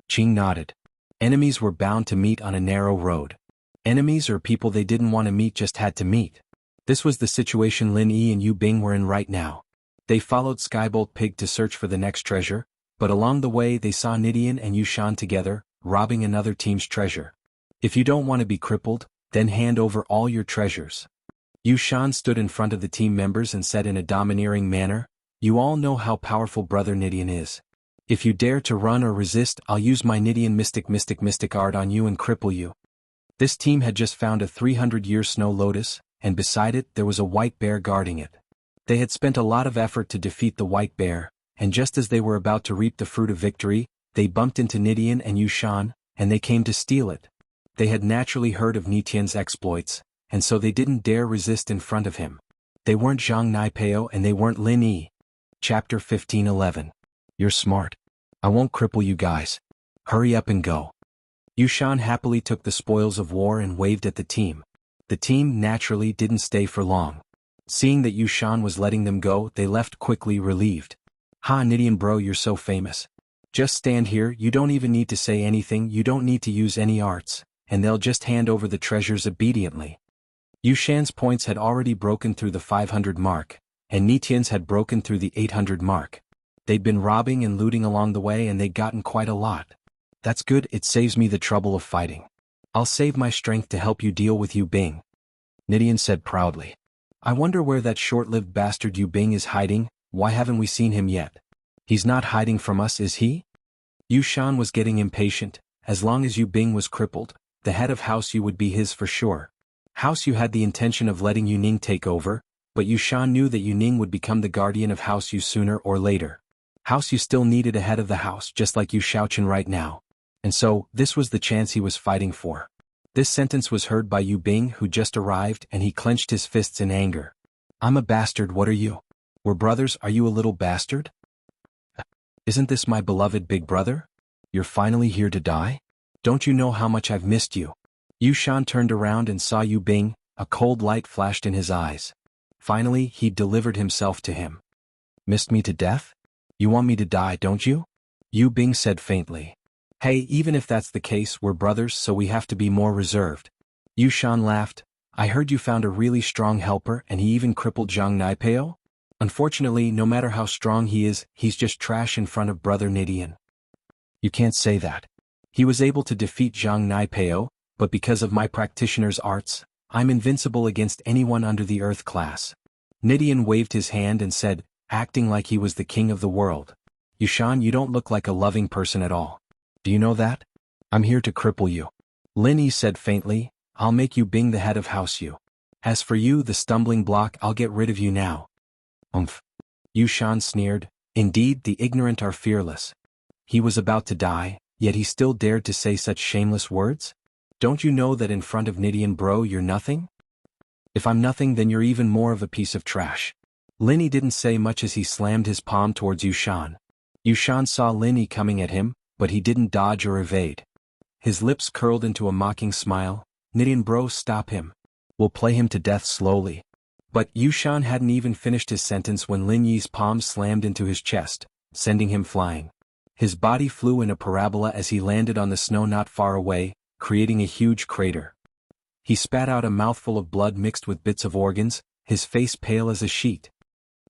S1: Qing nodded. Enemies were bound to meet on a narrow road. Enemies or people they didn't want to meet just had to meet. This was the situation Lin Yi and Yu Bing were in right now. They followed Skybolt Pig to search for the next treasure, but along the way they saw Nidian and Yushan together, robbing another team's treasure. If you don't want to be crippled, then hand over all your treasures. Yushan stood in front of the team members and said in a domineering manner, You all know how powerful Brother Nidian is. If you dare to run or resist, I'll use my Nidian mystic art on you and cripple you. This team had just found a 300-year snow lotus, and beside it there was a white bear guarding it. They had spent a lot of effort to defeat the white bear, and just as they were about to reap the fruit of victory, they bumped into Nidian and Yushan, and they came to steal it. They had naturally heard of Nitian's exploits, and so they didn't dare resist in front of him. They weren't Zhang Naipeo and they weren't Lin Yi. Chapter 15:11. You're smart. I won't cripple you guys. Hurry up and go. Yushan happily took the spoils of war and waved at the team. The team naturally didn't stay for long. Seeing that Yushan was letting them go, they left quickly, relieved. Ha, Nidian bro, you're so famous. Just stand here, you don't even need to say anything, you don't need to use any arts, and they'll just hand over the treasures obediently. Yushan's points had already broken through the 500 mark, and Nitian's had broken through the 800 mark. They'd been robbing and looting along the way and they'd gotten quite a lot. That's good, it saves me the trouble of fighting. I'll save my strength to help you deal with Yu Bing. Nidian said proudly. I wonder where that short-lived bastard Yu Bing is hiding, why haven't we seen him yet? He's not hiding from us, is he? Yushan was getting impatient. As long as Yu Bing was crippled, the head of House Yu would be his for sure. House Yu had the intention of letting Yu Ning take over, but Yushan knew that Yu Ning would become the guardian of House Yu sooner or later. House Yu still needed a head of the house just like Yu Shaochen right now. And so, this was the chance he was fighting for. This sentence was heard by Yu Bing, who just arrived, and he clenched his fists in anger. I'm a bastard, what are you? We're brothers, are you a little bastard? Isn't this my beloved big brother? You're finally here to die? Don't you know how much I've missed you? Yushan turned around and saw Yu Bing, a cold light flashed in his eyes. Finally, he delivered himself to him. Missed me to death? You want me to die, don't you? Yu Bing said faintly. Hey, even if that's the case, we're brothers, so we have to be more reserved. Yushan laughed. I heard you found a really strong helper and he even crippled Zhang Naipeo? Unfortunately, no matter how strong he is, he's just trash in front of brother Nidian. You can't say that. He was able to defeat Zhang Naipeo, but because of my practitioner's arts, I'm invincible against anyone under the earth class. Nidian waved his hand and said, acting like he was the king of the world. Yushan, you don't look like a loving person at all. Do you know that? I'm here to cripple you. Lin Yi said faintly, I'll make you Bing the head of House Yu. As for you, the stumbling block, I'll get rid of you now. Yushan sneered, indeed the ignorant are fearless. He was about to die, yet he still dared to say such shameless words? Don't you know that in front of Nidian bro you're nothing? If I'm nothing, then you're even more of a piece of trash. Lin Yi didn't say much as he slammed his palm towards Yushan. Yushan saw Lin Yi coming at him, but he didn't dodge or evade. His lips curled into a mocking smile. Nidian bro, stop him. We'll play him to death slowly. But Yushan hadn't even finished his sentence when Lin Yi's palm slammed into his chest, sending him flying. His body flew in a parabola as he landed on the snow not far away, creating a huge crater. He spat out a mouthful of blood mixed with bits of organs, his face pale as a sheet.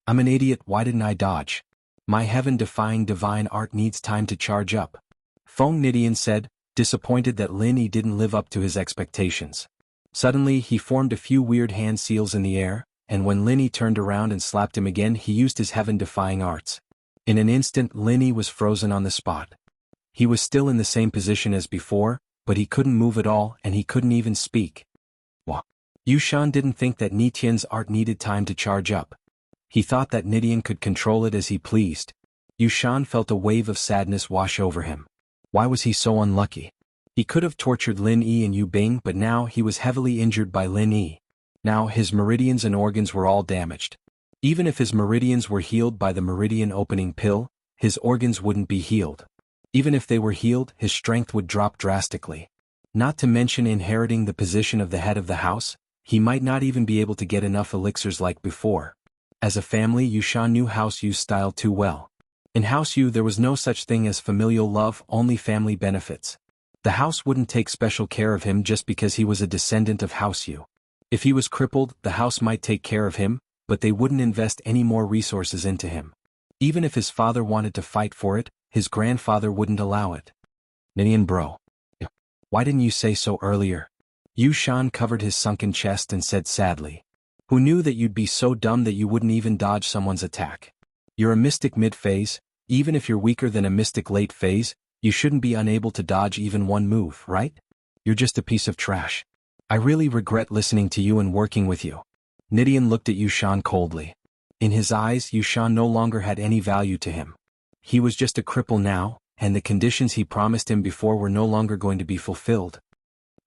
S1: I'm an idiot, why didn't I dodge? My heaven-defying divine art needs time to charge up. Feng Nidian said, disappointed that Lin Yi didn't live up to his expectations. Suddenly he formed a few weird hand seals in the air, and when Lin Yi turned around and slapped him again, he used his heaven-defying arts. In an instant, Lin Yi was frozen on the spot. He was still in the same position as before, but he couldn't move at all and he couldn't even speak. Yushan didn't think that Nitian's art needed time to charge up. He thought that Nidian could control it as he pleased. Yushan felt a wave of sadness wash over him. Why was he so unlucky? He could have tortured Lin Yi and Yu Bing, but now he was heavily injured by Lin Yi. Now his meridians and organs were all damaged. Even if his meridians were healed by the meridian opening pill, his organs wouldn't be healed. Even if they were healed, his strength would drop drastically. Not to mention inheriting the position of the head of the house, he might not even be able to get enough elixirs like before. As a family, Yushan knew House Yu's style too well. In House Yu there was no such thing as familial love, only family benefits. The house wouldn't take special care of him just because he was a descendant of House Yu. If he was crippled, the house might take care of him, but they wouldn't invest any more resources into him. Even if his father wanted to fight for it, his grandfather wouldn't allow it. Nidian bro. Why didn't you say so earlier? Yushan covered his sunken chest and said sadly. Who knew that you'd be so dumb that you wouldn't even dodge someone's attack? You're a mystic mid-phase, even if you're weaker than a mystic late phase, you shouldn't be unable to dodge even one move, right? You're just a piece of trash. I really regret listening to you and working with you. Nidian looked at Yushan coldly. In his eyes, Yushan no longer had any value to him. He was just a cripple now, and the conditions he promised him before were no longer going to be fulfilled.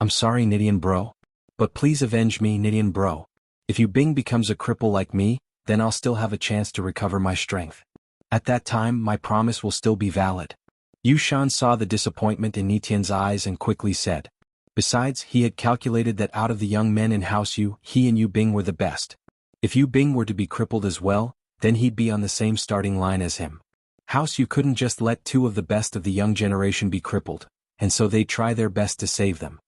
S1: I'm sorry, Nidian bro. But please avenge me, Nidian bro. If Yu Bing becomes a cripple like me, then I'll still have a chance to recover my strength. At that time, my promise will still be valid. Yushan saw the disappointment in Nitian's eyes and quickly said. Besides, he had calculated that out of the young men in House Yu, he and Yu Bing were the best. If Yu Bing were to be crippled as well, then he'd be on the same starting line as him. House Yu couldn't just let two of the best of the young generation be crippled, and so they'd try their best to save them.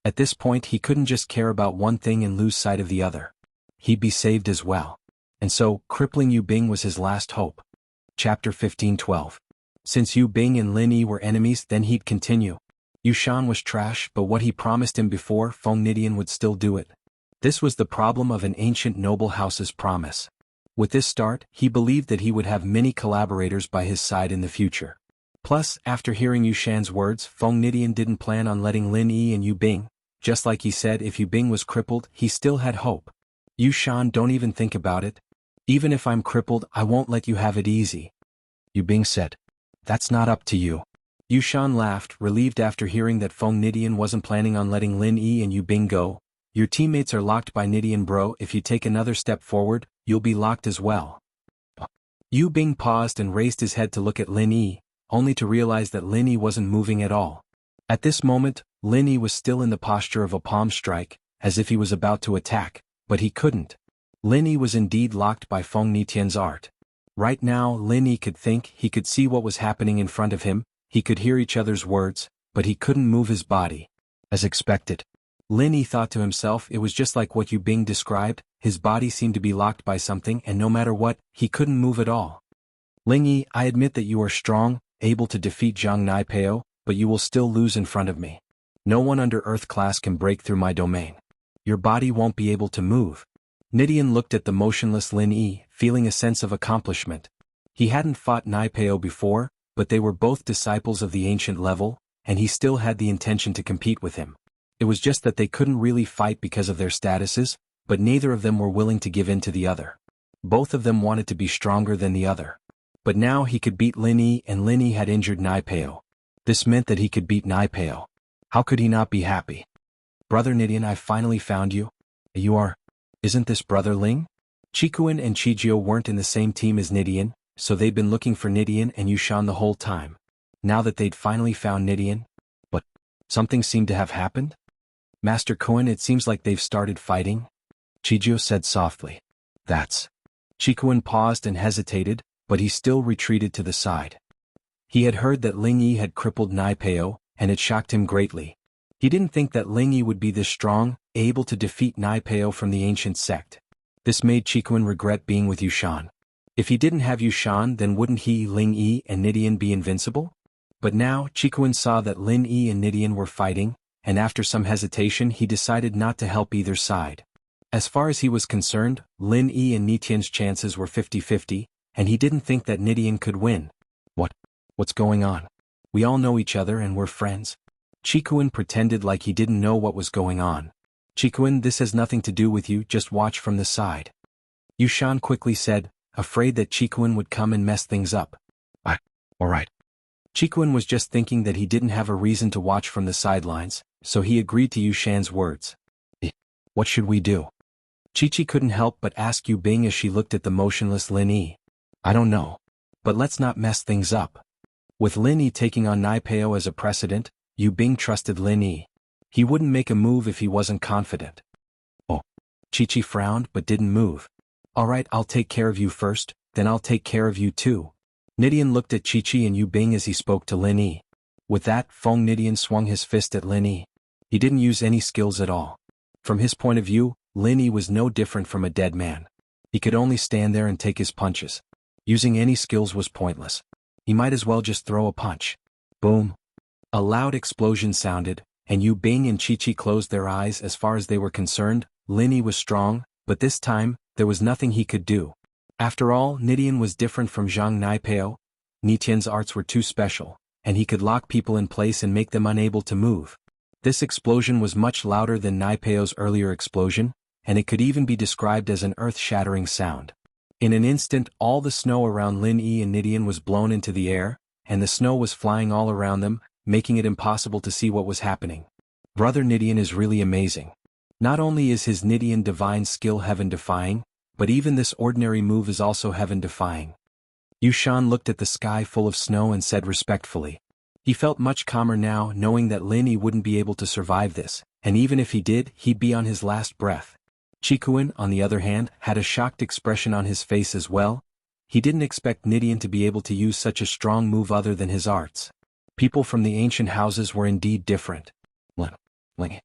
S1: At this point, he couldn't just care about one thing and lose sight of the other. He'd be saved as well. And so, crippling Yu Bing was his last hope. Chapter 15:12. Since Yu Bing and Lin Yi were enemies, then he'd continue. Yushan was trash, but what he promised him before, Feng Nidian would still do it. This was the problem of an ancient noble house's promise. With this start, he believed that he would have many collaborators by his side in the future. Plus, after hearing Yushan's words, Feng Nidian didn't plan on letting Lin Yi and Yu Bing. Just like he said, if Yu Bing was crippled, he still had hope. Yushan, don't even think about it. Even if I'm crippled, I won't let you have it easy. Yu Bing said. That's not up to you. Yushan laughed, relieved after hearing that Feng Nidian wasn't planning on letting Lin Yi and Yu Bing go. Your teammates are locked by Nidian bro, if you take another step forward, you'll be locked as well. Yu Bing paused and raised his head to look at Lin Yi, only to realize that Lin Yi wasn't moving at all. At this moment, Lin Yi was still in the posture of a palm strike, as if he was about to attack, but he couldn't. Lin Yi was indeed locked by Feng Nitian's art. Right now, Lin Yi could think, he could see what was happening in front of him, he could hear each other's words, but he couldn't move his body. As expected. Lin Yi thought to himself it was just like what Yu Bing described, his body seemed to be locked by something and no matter what, he couldn't move at all. Ling Yi, I admit that you are strong, able to defeat Zhang Naipeo, but you will still lose in front of me. No one under Earth class can break through my domain. Your body won't be able to move. Nidian looked at the motionless Lin Yi, feeling a sense of accomplishment. He hadn't fought Naipeo before, but they were both disciples of the ancient level, and he still had the intention to compete with him. It was just that they couldn't really fight because of their statuses, but neither of them were willing to give in to the other. Both of them wanted to be stronger than the other. But now he could beat Lin Yi and Lin Yi had injured Naipeo. This meant that he could beat Naipeo. How could he not be happy? Brother Nidian, I finally found you. You are... Isn't this Brother Ling? Qikuan and Qijio weren't in the same team as Nidian, so they'd been looking for Nidian and Yushan the whole time. Now that they'd finally found Nidian... But something seemed to have happened? Master Kuan, it seems like they've started fighting. Qijio said softly. That's... Qikuan paused and hesitated, but he still retreated to the side. He had heard that Ling Yi had crippled Naipeo, and it shocked him greatly. He didn't think that Ling Yi would be this strong, able to defeat Naipeo from the ancient sect. This made Qikuan regret being with Yushan. If he didn't have Yushan, then wouldn't he, Ling Yi and Nidian be invincible? But now, Qikuan saw that Lin Yi and Nidian were fighting, and after some hesitation he decided not to help either side. As far as he was concerned, Lin Yi and Nitian's chances were 50-50, and he didn't think that Nidian could win. What's going on? We all know each other and we're friends. Qikuan pretended like he didn't know what was going on. Qikuan, this has nothing to do with you, just watch from the side. Yushan quickly said, afraid that Qikuan would come and mess things up. Alright. Qikuan was just thinking that he didn't have a reason to watch from the sidelines, so he agreed to Yushan's words. What should we do? Chi-Chi couldn't help but ask Yu Bing as she looked at the motionless Lin Yi. I don't know. But let's not mess things up. With Lin Yi taking on Naipeo as a precedent, Yu Bing trusted Lin Yi. He wouldn't make a move if he wasn't confident. Oh. Chi-Chi frowned but didn't move. Alright, I'll take care of you first, then I'll take care of you too. Nidian looked at Chi-Chi and Yu Bing as he spoke to Lin Yi. With that, Feng Nidian swung his fist at Lin Yi. He didn't use any skills at all. From his point of view, Lin Yi was no different from a dead man. He could only stand there and take his punches. Using any skills was pointless. He might as well just throw a punch. Boom. A loud explosion sounded, and Yu Bing and Chi-Chi closed their eyes. As far as they were concerned, Lin Yi was strong, but this time, there was nothing he could do. After all, Nidian was different from Zhang Naipeo. Nitian's arts were too special, and he could lock people in place and make them unable to move. This explosion was much louder than Naipeo's earlier explosion, and it could even be described as an earth-shattering sound. In an instant, all the snow around Lin Yi and Nidian was blown into the air, and the snow was flying all around them, making it impossible to see what was happening. Brother Nidian is really amazing. Not only is his Nidian divine skill heaven-defying, but even this ordinary move is also heaven-defying. Yushan looked at the sky full of snow and said respectfully. He felt much calmer now, knowing that Lin Yi wouldn't be able to survive this, and even if he did, he'd be on his last breath. Qikuan, on the other hand, had a shocked expression on his face as well. He didn't expect Nidian to be able to use such a strong move other than his arts. People from the ancient houses were indeed different. Ling.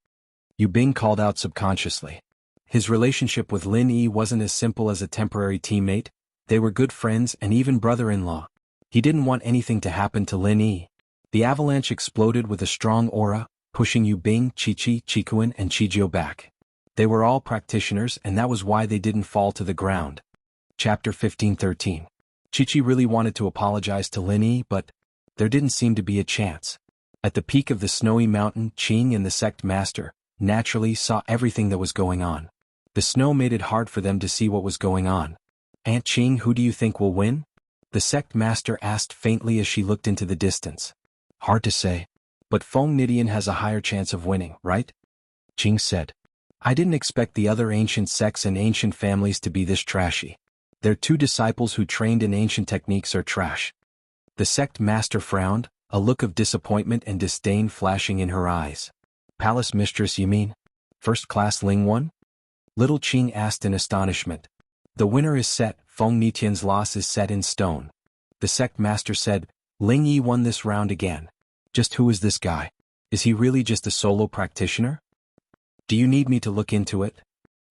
S1: Yu Bing called out subconsciously. His relationship with Lin Yi wasn't as simple as a temporary teammate. They were good friends and even brother-in-law. He didn't want anything to happen to Lin Yi. The avalanche exploded with a strong aura, pushing Yu Bing, Chi-Chi, Qikuan and Qijio back. They were all practitioners and that was why they didn't fall to the ground. Chapter 15-13. Chi-Chi really wanted to apologize to Lin Yi, but there didn't seem to be a chance. At the peak of the snowy mountain, Qing and the sect master naturally saw everything that was going on. The snow made it hard for them to see what was going on. Aunt Qing, who do you think will win? The sect master asked faintly as she looked into the distance. Hard to say. But Feng Nidian has a higher chance of winning, right? Qing said. I didn't expect the other ancient sects and ancient families to be this trashy. Their two disciples who trained in ancient techniques are trash. The sect master frowned, a look of disappointment and disdain flashing in her eyes. Palace mistress, you mean? First class Ling won? Little Qing asked in astonishment. The winner is set, Feng Nitian's loss is set in stone. The sect master said, Ling Yi won this round again. Just who is this guy? Is he really just a solo practitioner? Do you need me to look into it?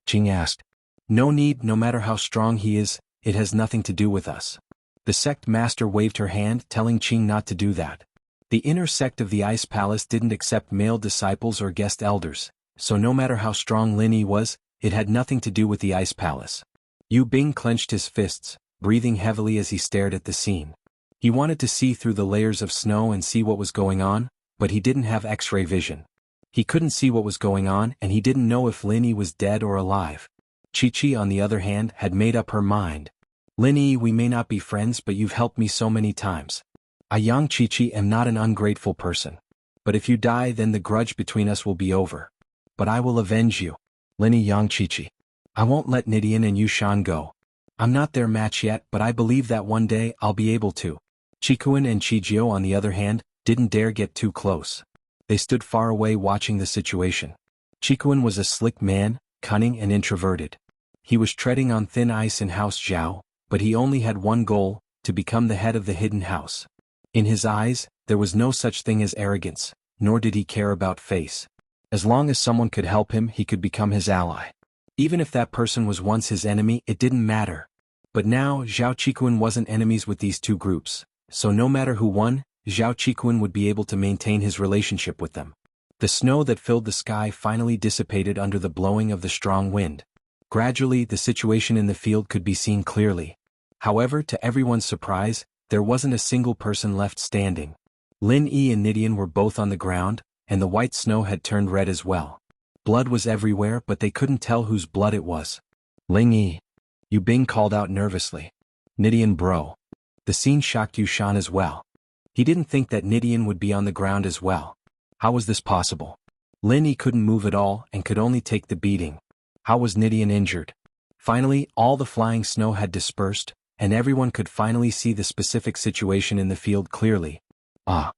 S1: Qing asked. No need, no matter how strong he is, it has nothing to do with us. The sect master waved her hand, telling Qing not to do that. The inner sect of the Ice Palace didn't accept male disciples or guest elders, so no matter how strong Lin Yi was, it had nothing to do with the Ice Palace. Yu Bing clenched his fists, breathing heavily as he stared at the scene. He wanted to see through the layers of snow and see what was going on, but he didn't have X-ray vision. He couldn't see what was going on and he didn't know if Lin Yi was dead or alive. Chi-Chi, on the other hand, had made up her mind. Lin Yi, we may not be friends, but you've helped me so many times. I, Yang Chi-Chi, am not an ungrateful person. But if you die, then the grudge between us will be over. But I will avenge you. Lin Yi, Yang Chi-Chi. I won't let Nidian and Yushan go. I'm not their match yet, but I believe that one day I'll be able to. Qikuan and Qijio, on the other hand, didn't dare get too close. They stood far away watching the situation. Qikuan was a slick man, cunning and introverted. He was treading on thin ice in House Zhao, but he only had one goal, to become the head of the hidden house. In his eyes, there was no such thing as arrogance, nor did he care about face. As long as someone could help him, he could become his ally. Even if that person was once his enemy, it didn't matter. But now, Zhao Qikuan wasn't enemies with these two groups, so no matter who won, Zhao Qikuan would be able to maintain his relationship with them. The snow that filled the sky finally dissipated under the blowing of the strong wind. Gradually, the situation in the field could be seen clearly. However, to everyone's surprise, there wasn't a single person left standing. Lin Yi and Nidian were both on the ground, and the white snow had turned red as well. Blood was everywhere, but they couldn't tell whose blood it was. Ling Yi. Yu Bing called out nervously. Nidian, bro. The scene shocked Yushan as well. He didn't think that Nidian would be on the ground as well. How was this possible? Lin Yi couldn't move at all and could only take the beating. How was Nidian injured? Finally, all the flying snow had dispersed, and everyone could finally see the specific situation in the field clearly. Ah!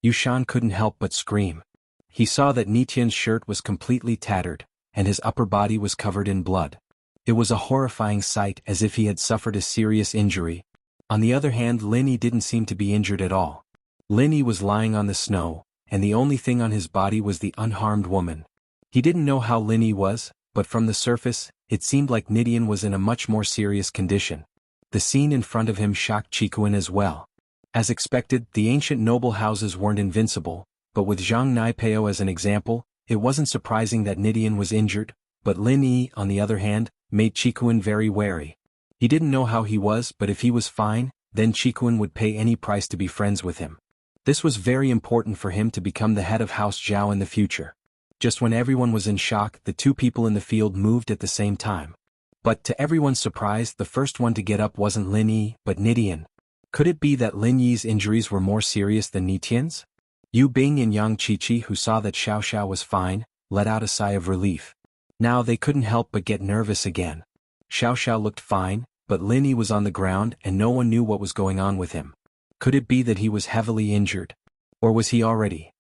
S1: Yushan couldn't help but scream. He saw that Nitian's shirt was completely tattered, and his upper body was covered in blood. It was a horrifying sight, as if he had suffered a serious injury. On the other hand, Lin Yi didn't seem to be injured at all. Lin Yi was lying on the snow, and the only thing on his body was the unharmed woman. He didn't know how Lin Yi was, but from the surface, it seemed like Nidian was in a much more serious condition. The scene in front of him shocked Qikuan as well. As expected, the ancient noble houses weren't invincible, but with Zhang Naipeo as an example, it wasn't surprising that Nidian was injured, but Lin Yi, on the other hand, made Qikuan very wary. He didn't know how he was, but if he was fine, then Qikuan would pay any price to be friends with him. This was very important for him to become the head of House Zhao in the future. Just when everyone was in shock, the two people in the field moved at the same time. But to everyone's surprise, the first one to get up wasn't Lin Yi, but Nidian. Could it be that Lin Yi's injuries were more serious than Nitian's? Yu Bing and Yang Chi-Chi, who saw that Xiao Xiao was fine, let out a sigh of relief. Now they couldn't help but get nervous again. Xiao Xiao looked fine, but Lin Yi was on the ground and no one knew what was going on with him. Could it be that he was heavily injured? Or was he already?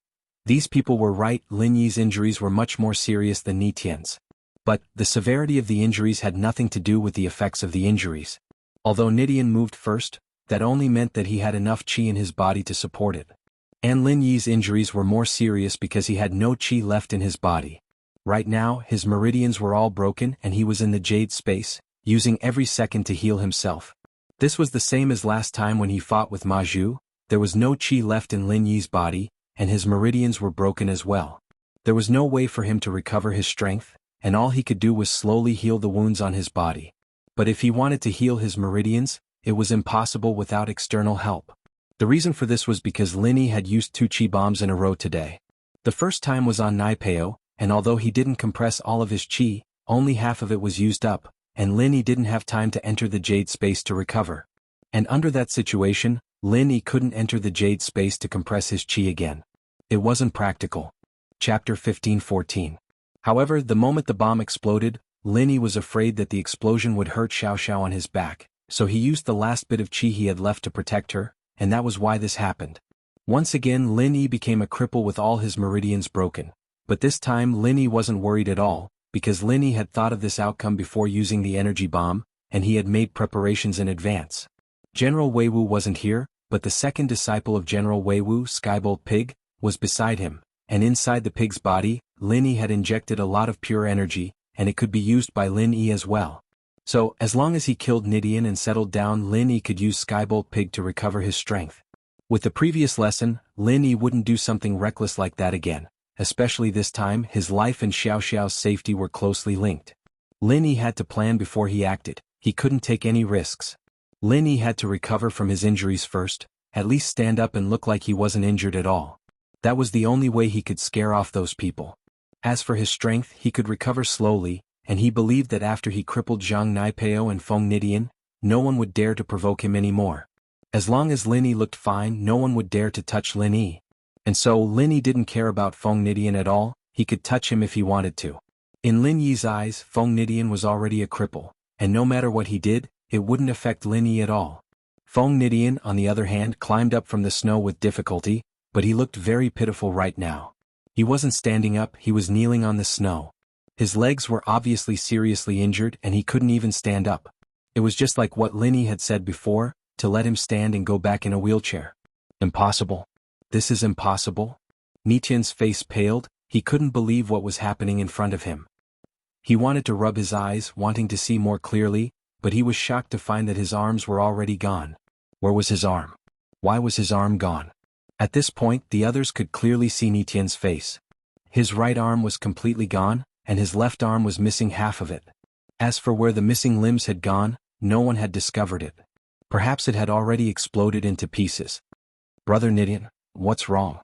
S1: These people were right, Lin Yi's injuries were much more serious than Nitian's. But, the severity of the injuries had nothing to do with the effects of the injuries. Although Nidian moved first, that only meant that he had enough qi in his body to support it. And Lin Yi's injuries were more serious because he had no qi left in his body. Right now, his meridians were all broken and he was in the jade space, using every second to heal himself. This was the same as last time when he fought with Ma Zhu. There was no qi left in Lin Yi's body, and his meridians were broken as well. There was no way for him to recover his strength, and all he could do was slowly heal the wounds on his body. But if he wanted to heal his meridians, it was impossible without external help. The reason for this was because Lin Yi had used 2 qi bombs in a row today. The first time was on Naipeo, and although he didn't compress all of his qi, only half of it was used up, and Lin Yi didn't have time to enter the jade space to recover. And under that situation, Lin Yi couldn't enter the jade space to compress his qi again. It wasn't practical. Chapter 15-14. However, the moment the bomb exploded, Lin Yi was afraid that the explosion would hurt Xiao Xiao on his back, so he used the last bit of qi he had left to protect her, and that was why this happened. Once again, Lin Yi became a cripple with all his meridians broken. But this time Lin Yi wasn't worried at all, because Lin Yi had thought of this outcome before using the energy bomb, and he had made preparations in advance. General Weiwu wasn't here, but the second disciple of General Weiwu, Skybolt Pig, was beside him, and inside the pig's body, Lin Yi had injected a lot of pure energy, and it could be used by Lin Yi as well. So, as long as he killed Nidian and settled down, Lin Yi could use Skybolt Pig to recover his strength. With the previous lesson, Lin Yi wouldn't do something reckless like that again, especially this time. His life and Xiao Xiao's safety were closely linked. Lin Yi had to plan before he acted. He couldn't take any risks. Lin Yi had to recover from his injuries first, at least stand up and look like he wasn't injured at all. That was the only way he could scare off those people. As for his strength, he could recover slowly, and he believed that after he crippled Zhang Naipeo and Feng Nidian, no one would dare to provoke him anymore. As long as Lin Yi looked fine, no one would dare to touch Lin Yi. And so Lin Yi didn't care about Feng Nidian at all. He could touch him if he wanted to. In Lin Yi's eyes, Feng Nidian was already a cripple, and no matter what he did, it wouldn't affect Lin Yi at all. Feng Nidian, on the other hand, climbed up from the snow with difficulty, but he looked very pitiful right now. He wasn't standing up, he was kneeling on the snow. His legs were obviously seriously injured and he couldn't even stand up. It was just like what Lin Yi had said before, to let him stand and go back in a wheelchair. Impossible. This is impossible. Nitian's face paled, he couldn't believe what was happening in front of him. He wanted to rub his eyes, wanting to see more clearly, but he was shocked to find that his arms were already gone. Where was his arm? Why was his arm gone? At this point, the others could clearly see Nitian's face. His right arm was completely gone, and his left arm was missing half of it. As for where the missing limbs had gone, no one had discovered it. Perhaps it had already exploded into pieces. Brother Nidian, what's wrong?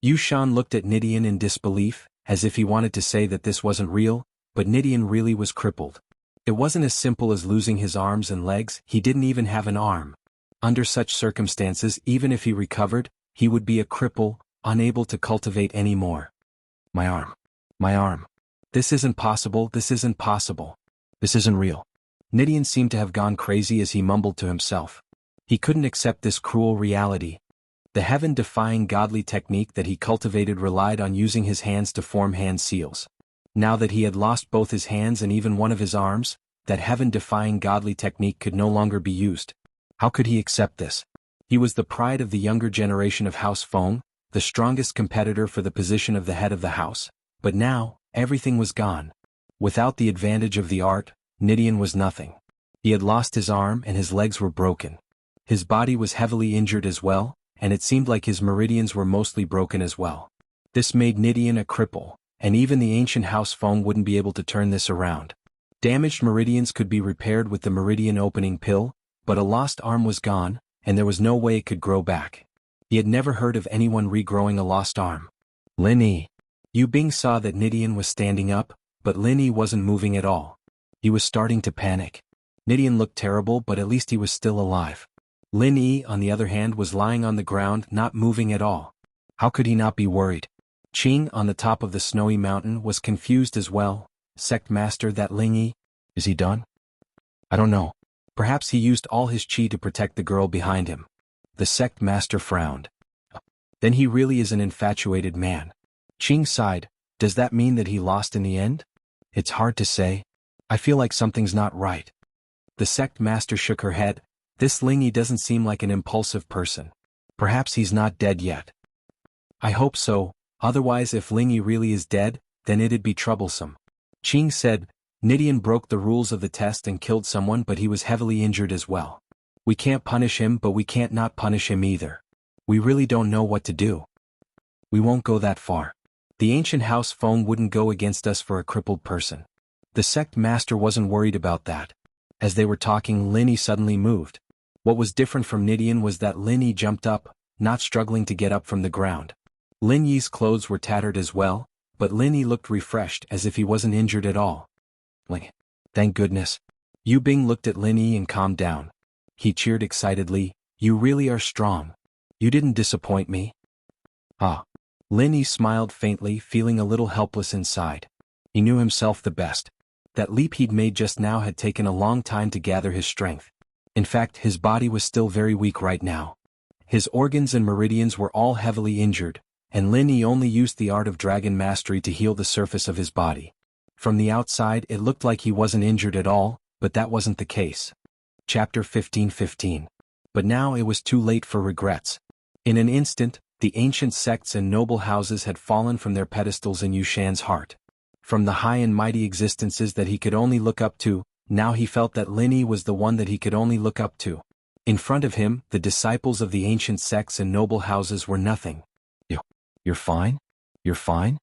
S1: Yushan looked at Nidian in disbelief, as if he wanted to say that this wasn't real, but Nidian really was crippled. It wasn't as simple as losing his arms and legs, he didn't even have an arm. Under such circumstances, even if he recovered, he would be a cripple, unable to cultivate anymore. My arm. My arm. This isn't possible, this isn't possible. This isn't real. Nidian seemed to have gone crazy as he mumbled to himself. He couldn't accept this cruel reality. The heaven-defying godly technique that he cultivated relied on using his hands to form hand seals. Now that he had lost both his hands and even one of his arms, that heaven-defying godly technique could no longer be used. How could he accept this? He was the pride of the younger generation of House Feng, the strongest competitor for the position of the head of the house, but now, everything was gone. Without the advantage of the art, Nidian was nothing. He had lost his arm and his legs were broken. His body was heavily injured as well, and it seemed like his meridians were mostly broken as well. This made Nidian a cripple, and even the ancient House Feng wouldn't be able to turn this around. Damaged meridians could be repaired with the meridian opening pill, but a lost arm was gone, and there was no way it could grow back. He had never heard of anyone regrowing a lost arm. Lin Yi. Yu Bing saw that Nidian was standing up, but Lin Yi wasn't moving at all. He was starting to panic. Nidian looked terrible, but at least he was still alive. Lin Yi, on the other hand, was lying on the ground, not moving at all. How could he not be worried? Qing, on the top of the snowy mountain, was confused as well. Sect Master, that Lin Yi? Is he done? I don't know. Perhaps he used all his qi to protect the girl behind him. The Sect Master frowned. Then he really is an infatuated man. Qing sighed. Does that mean that he lost in the end? It's hard to say. I feel like something's not right. The Sect Master shook her head. This Lin Yi doesn't seem like an impulsive person. Perhaps he's not dead yet. I hope so, otherwise if Lin Yi really is dead, then it'd be troublesome. Qing said, Nidian broke the rules of the test and killed someone, but he was heavily injured as well. We can't punish him, but we can't not punish him either. We really don't know what to do. We won't go that far. The ancient House Feng wouldn't go against us for a crippled person. The Sect Master wasn't worried about that. As they were talking, Lin Yi suddenly moved. What was different from Nidian was that Lin Yi jumped up, not struggling to get up from the ground. Lin Yi's clothes were tattered as well, but Lin Yi looked refreshed as if he wasn't injured at all. Thank goodness. Yu Bing looked at Lin Yi and calmed down. He cheered excitedly, You really are strong. You didn't disappoint me. Ah. Lin Yi smiled faintly, feeling a little helpless inside. He knew himself the best. That leap he'd made just now had taken a long time to gather his strength. In fact, his body was still very weak right now. His organs and meridians were all heavily injured, and Lin Yi only used the art of dragon mastery to heal the surface of his body. From the outside it looked like he wasn't injured at all, but that wasn't the case. Chapter 15:15. But now it was too late for regrets. In an instant, The ancient sects and noble houses had fallen from their pedestals in Yushan's heart. From the high and mighty existences that he could only look up to, now he felt that Lin Yi was the one that he could only look up to. In front of him, the disciples of the ancient sects and noble houses were nothing. You're fine? You're fine?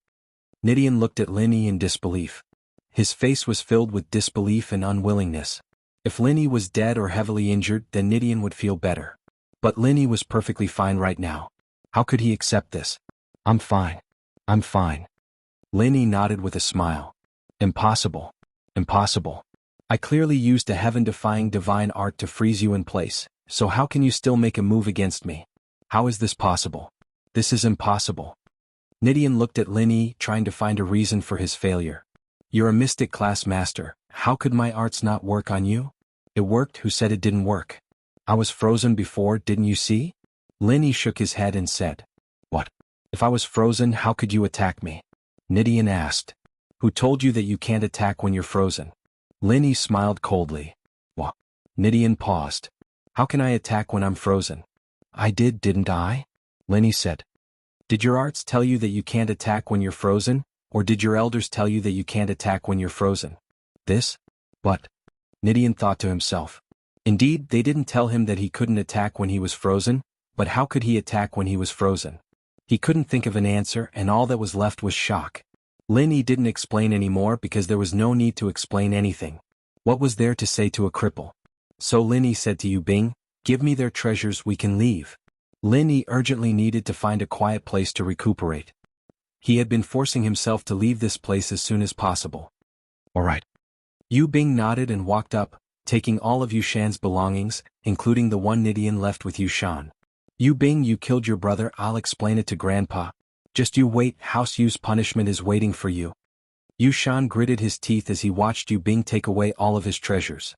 S1: Nidian looked at Lin Yi in disbelief. His face was filled with disbelief and unwillingness. If Lin Yi was dead or heavily injured, then Nidian would feel better. But Lin Yi was perfectly fine right now. How could he accept this? I'm fine. I'm fine. Lin Yi nodded with a smile. Impossible. Impossible. I clearly used a heaven-defying divine art to freeze you in place, so how can you still make a move against me? How is this possible? This is impossible. Nidian looked at Lin Yi, trying to find a reason for his failure. You're a mystic class master, how could my arts not work on you? It worked, who said it didn't work? I was frozen before, didn't you see? Lin Yi shook his head and said. What? If I was frozen, how could you attack me? Nidian asked. Who told you that you can't attack when you're frozen? Lin Yi smiled coldly. What? Nidian paused. How can I attack when I'm frozen? I did, didn't I? Lin Yi said. Did your arts tell you that you can't attack when you're frozen, or did your elders tell you that you can't attack when you're frozen? This? But? Nidian thought to himself. Indeed, they didn't tell him that he couldn't attack when he was frozen, but how could he attack when he was frozen? He couldn't think of an answer, and all that was left was shock. Lin Yi didn't explain anymore because there was no need to explain anything. What was there to say to a cripple? So Lin Yi said to Yu Bing, give me their treasures, we can leave. Lin Yi urgently needed to find a quiet place to recuperate. He had been forcing himself to leave this place as soon as possible. All right. Yu Bing nodded and walked up, taking all of Yushan's belongings, including the one Nidian left with Yushan. Yu Bing, you killed your brother, I'll explain it to Grandpa. Just you wait, House Yu's punishment is waiting for you. Yushan gritted his teeth as he watched Yu Bing take away all of his treasures.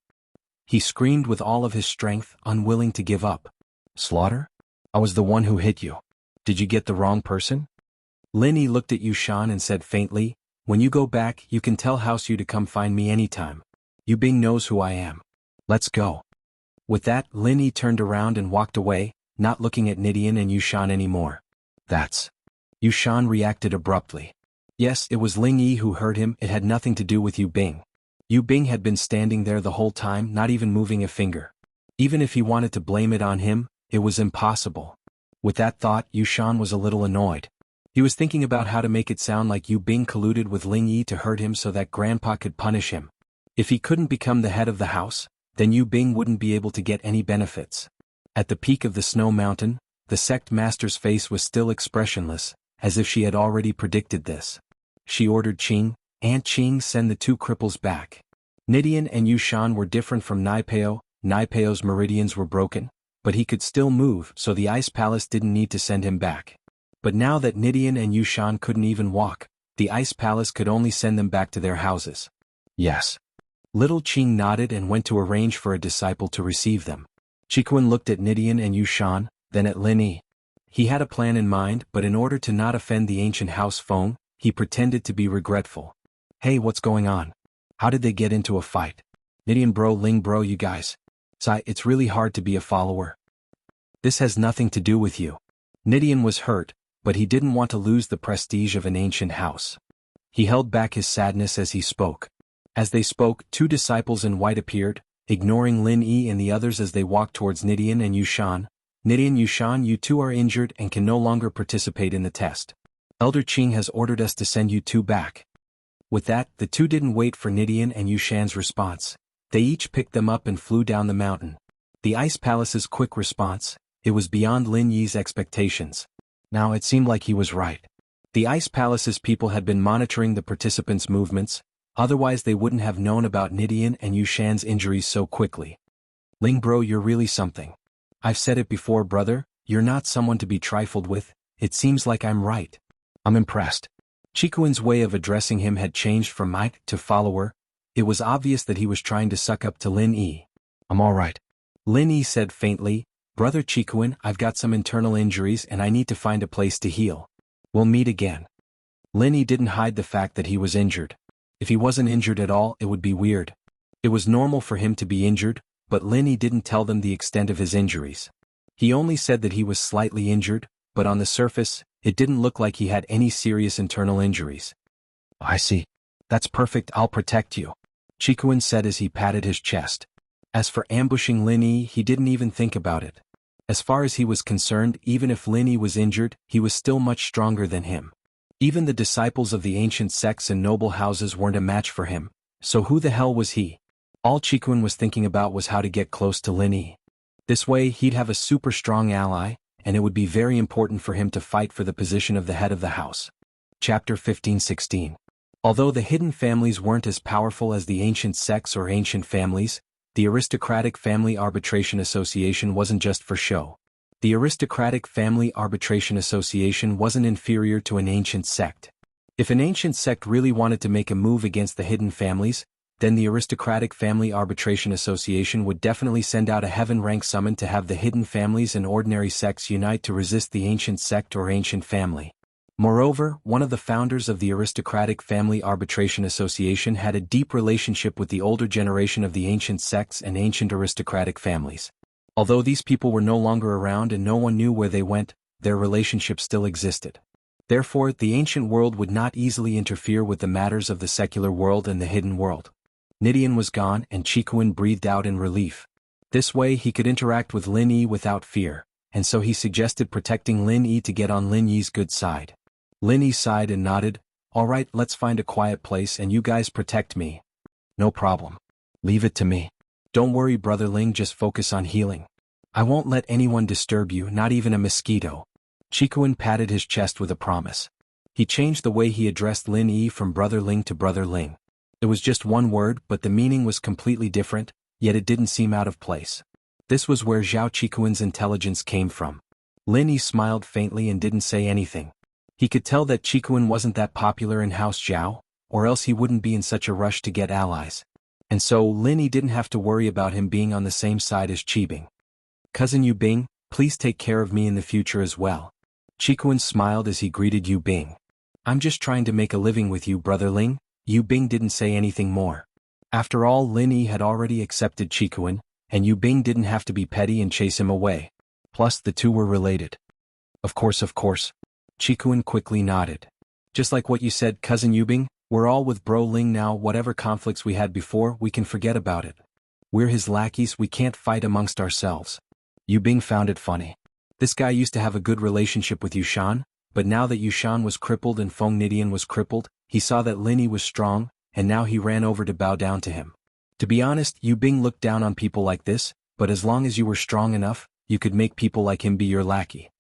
S1: He screamed with all of his strength, unwilling to give up. Slaughter? I was the one who hit you. Did you get the wrong person? Lin Yi looked at Yushan and said faintly, when you go back, you can tell House Yu to come find me anytime. Yu Bing knows who I am. Let's go. With that, Lin Yi turned around and walked away, not looking at Nidian and Yushan anymore. That's... Yushan reacted abruptly. Yes, it was Ling Yi who hurt him, it had nothing to do with Yu Bing. Yu Bing had been standing there the whole time, not even moving a finger. Even if he wanted to blame it on him, it was impossible. With that thought, Yushan was a little annoyed. He was thinking about how to make it sound like Yu Bing colluded with Ling Yi to hurt him so that Grandpa could punish him. If he couldn't become the head of the house, then Yu Bing wouldn't be able to get any benefits. At the peak of the snow mountain, the sect master's face was still expressionless, as if she had already predicted this. She ordered Aunt Qing send the two cripples back. Nidian and Yushan were different from Naipeo. Naipeo's meridians were broken, but he could still move, so the Ice Palace didn't need to send him back. But now that Nidian and Yushan couldn't even walk, the Ice Palace could only send them back to their houses. Yes. Little Qing nodded and went to arrange for a disciple to receive them. Chikuan looked at Nidian and Yushan, then at Lin Yi. He had a plan in mind, but in order to not offend the ancient house Feng, he pretended to be regretful. Hey, what's going on? How did they get into a fight? Nidian bro, Ling bro, you guys. Sai, it's really hard to be a follower. This has nothing to do with you. Nidian was hurt, but he didn't want to lose the prestige of an ancient house. He held back his sadness as he spoke. As they spoke, two disciples in white appeared, ignoring Lin Yi and the others as they walked towards Nidian and Yushan. Nidian, Yushan, you two are injured and can no longer participate in the test. Elder Qing has ordered us to send you two back. With that, the two didn't wait for Nidian and Yushan's response. They each picked them up and flew down the mountain. The Ice Palace's quick response, it was beyond Lin Yi's expectations. Now it seemed like he was right. The Ice Palace's people had been monitoring the participants' movements, otherwise they wouldn't have known about Nidian and Yushan's injuries so quickly. Ling bro, you're really something. I've said it before, brother, you're not someone to be trifled with, it seems like I'm right. I'm impressed. Chikuan's way of addressing him had changed from mate to follower. It was obvious that he was trying to suck up to Lin Yi. I'm all right. Lin Yi said faintly, Brother Chikuan, I've got some internal injuries and I need to find a place to heal. We'll meet again. Lin Yi didn't hide the fact that he was injured. If he wasn't injured at all, it would be weird. It was normal for him to be injured, but Lin Yi didn't tell them the extent of his injuries. He only said that he was slightly injured, but on the surface, it didn't look like he had any serious internal injuries. I see. That's perfect, I'll protect you, Chikuin said as he patted his chest. As for ambushing Lin Yi, he didn't even think about it. As far as he was concerned, even if Lin Yi was injured, he was still much stronger than him. Even the disciples of the ancient sects and noble houses weren't a match for him, so who the hell was he? All Chikuin was thinking about was how to get close to Lin Yi. This way he'd have a super strong ally, and it would be very important for him to fight for the position of the head of the house. Chapter 15-16. Although the hidden families weren't as powerful as the ancient sects or ancient families, the Aristocratic Family Arbitration Association wasn't just for show. The Aristocratic Family Arbitration Association wasn't inferior to an ancient sect. If an ancient sect really wanted to make a move against the hidden families, then the Aristocratic Family Arbitration Association would definitely send out a heaven-rank summon to have the hidden families and ordinary sects unite to resist the ancient sect or ancient family. Moreover, one of the founders of the Aristocratic Family Arbitration Association had a deep relationship with the older generation of the ancient sects and ancient aristocratic families. Although these people were no longer around and no one knew where they went, their relationship still existed. Therefore, the ancient world would not easily interfere with the matters of the secular world and the hidden world. Nidian was gone and Chikuin breathed out in relief. This way he could interact with Lin Yi without fear, and so he suggested protecting Lin Yi to get on Lin Yi's good side. Lin Yi sighed and nodded. All right, let's find a quiet place and you guys protect me. No problem. Leave it to me. Don't worry, Brother Ling, just focus on healing. I won't let anyone disturb you, not even a mosquito. Chikuin patted his chest with a promise. He changed the way he addressed Lin Yi from Brother Ling to Brother Ling. It was just one word, but the meaning was completely different, yet it didn't seem out of place. This was where Zhao Chikuin's intelligence came from. Lin Yi smiled faintly and didn't say anything. He could tell that Chikuin wasn't that popular in House Zhao, or else he wouldn't be in such a rush to get allies. And so Lin Yi didn't have to worry about him being on the same side as Qibing. Cousin Yu Bing, please take care of me in the future as well. Chikuin smiled as he greeted Yu Bing. I'm just trying to make a living with you, Brother Ling. Yu Bing didn't say anything more. After all, Lin Yi had already accepted Chikuin, and Yu Bing didn't have to be petty and chase him away. Plus, the two were related. Of course. Chikuin quickly nodded. Just like what you said, Cousin Yu Bing, we're all with Bro Ling now. Whatever conflicts we had before, we can forget about it. We're his lackeys, we can't fight amongst ourselves. Yu Bing found it funny. This guy used to have a good relationship with Yushan, but now that Yushan was crippled and Feng Nidian was crippled, he saw that Lin Yi was strong, and now he ran over to bow down to him. To be honest, Yu Bing looked down on people like this, but as long as you were strong enough, you could make people like him be your lackey.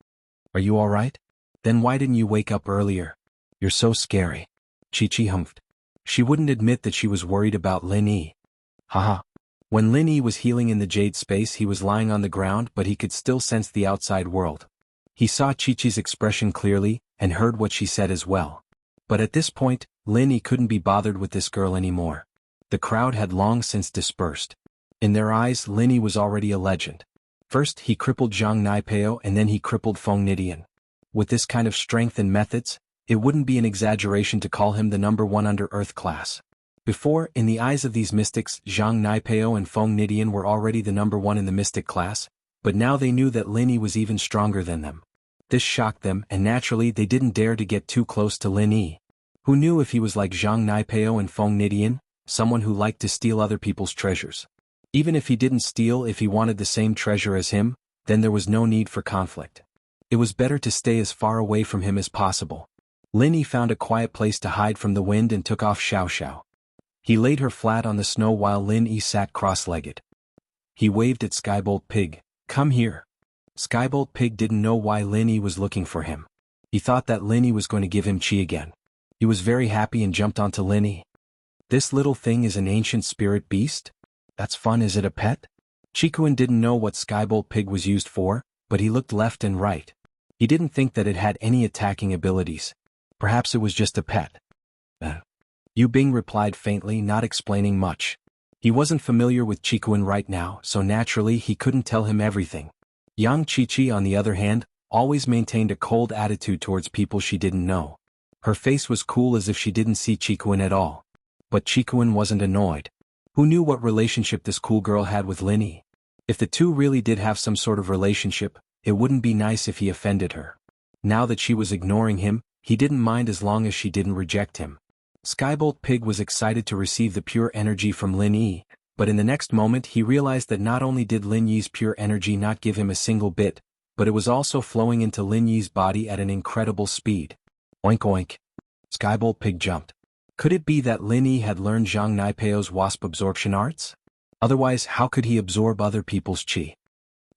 S1: Are you alright? Then why didn't you wake up earlier? You're so scary. Chi-Chi humphed. She wouldn't admit that she was worried about Lin Yi. Haha. When Lin Yi was healing in the jade space, he was lying on the ground, but he could still sense the outside world. He saw Chi-Chi's expression clearly, and heard what she said as well. But at this point, Lin Yi couldn't be bothered with this girl anymore. The crowd had long since dispersed. In their eyes, Lin Yi was already a legend. First, he crippled Zhang Naipeo and then he crippled Feng Nidian. With this kind of strength and methods, it wouldn't be an exaggeration to call him the #1 under Earth class. Before, in the eyes of these mystics, Zhang Naipeo and Feng Nidian were already the #1 in the mystic class, but now they knew that Lin Yi was even stronger than them. This shocked them, and naturally they didn't dare to get too close to Lin Yi. Who knew if he was like Zhang Naipeo and Feng Nidian, someone who liked to steal other people's treasures? Even if he didn't steal, if he wanted the same treasure as him, then there was no need for conflict. It was better to stay as far away from him as possible. Lin Yi found a quiet place to hide from the wind and took off Xiao Xiao. He laid her flat on the snow while Lin Yi sat cross-legged. He waved at Skybolt Pig. Come here. Skybolt Pig didn't know why Lin Yi was looking for him. He thought that Lin Yi was going to give him chi again. He was very happy and jumped onto Lin Yi. This little thing is an ancient spirit beast? That's fun. Is it a pet? Chikuin didn't know what Skybolt Pig was used for, but he looked left and right. He didn't think that it had any attacking abilities. Perhaps it was just a pet. Yu Bing replied faintly, not explaining much. He wasn't familiar with Chikuin right now, so naturally he couldn't tell him everything. Yang Chi-Chi, on the other hand, always maintained a cold attitude towards people she didn't know. Her face was cool as if she didn't see Chikuin at all. But Chikuin wasn't annoyed. Who knew what relationship this cool girl had with Lin Yi? If the two really did have some sort of relationship, it wouldn't be nice if he offended her. Now that she was ignoring him, he didn't mind as long as she didn't reject him. Skybolt Pig was excited to receive the pure energy from Lin Yi, but in the next moment he realized that not only did Lin Yi's pure energy not give him a single bit, but it was also flowing into Lin Yi's body at an incredible speed. Oink oink. Skybolt Pig jumped. Could it be that Lin Yi had learned Zhang Naipeo's wasp absorption arts? Otherwise, how could he absorb other people's qi?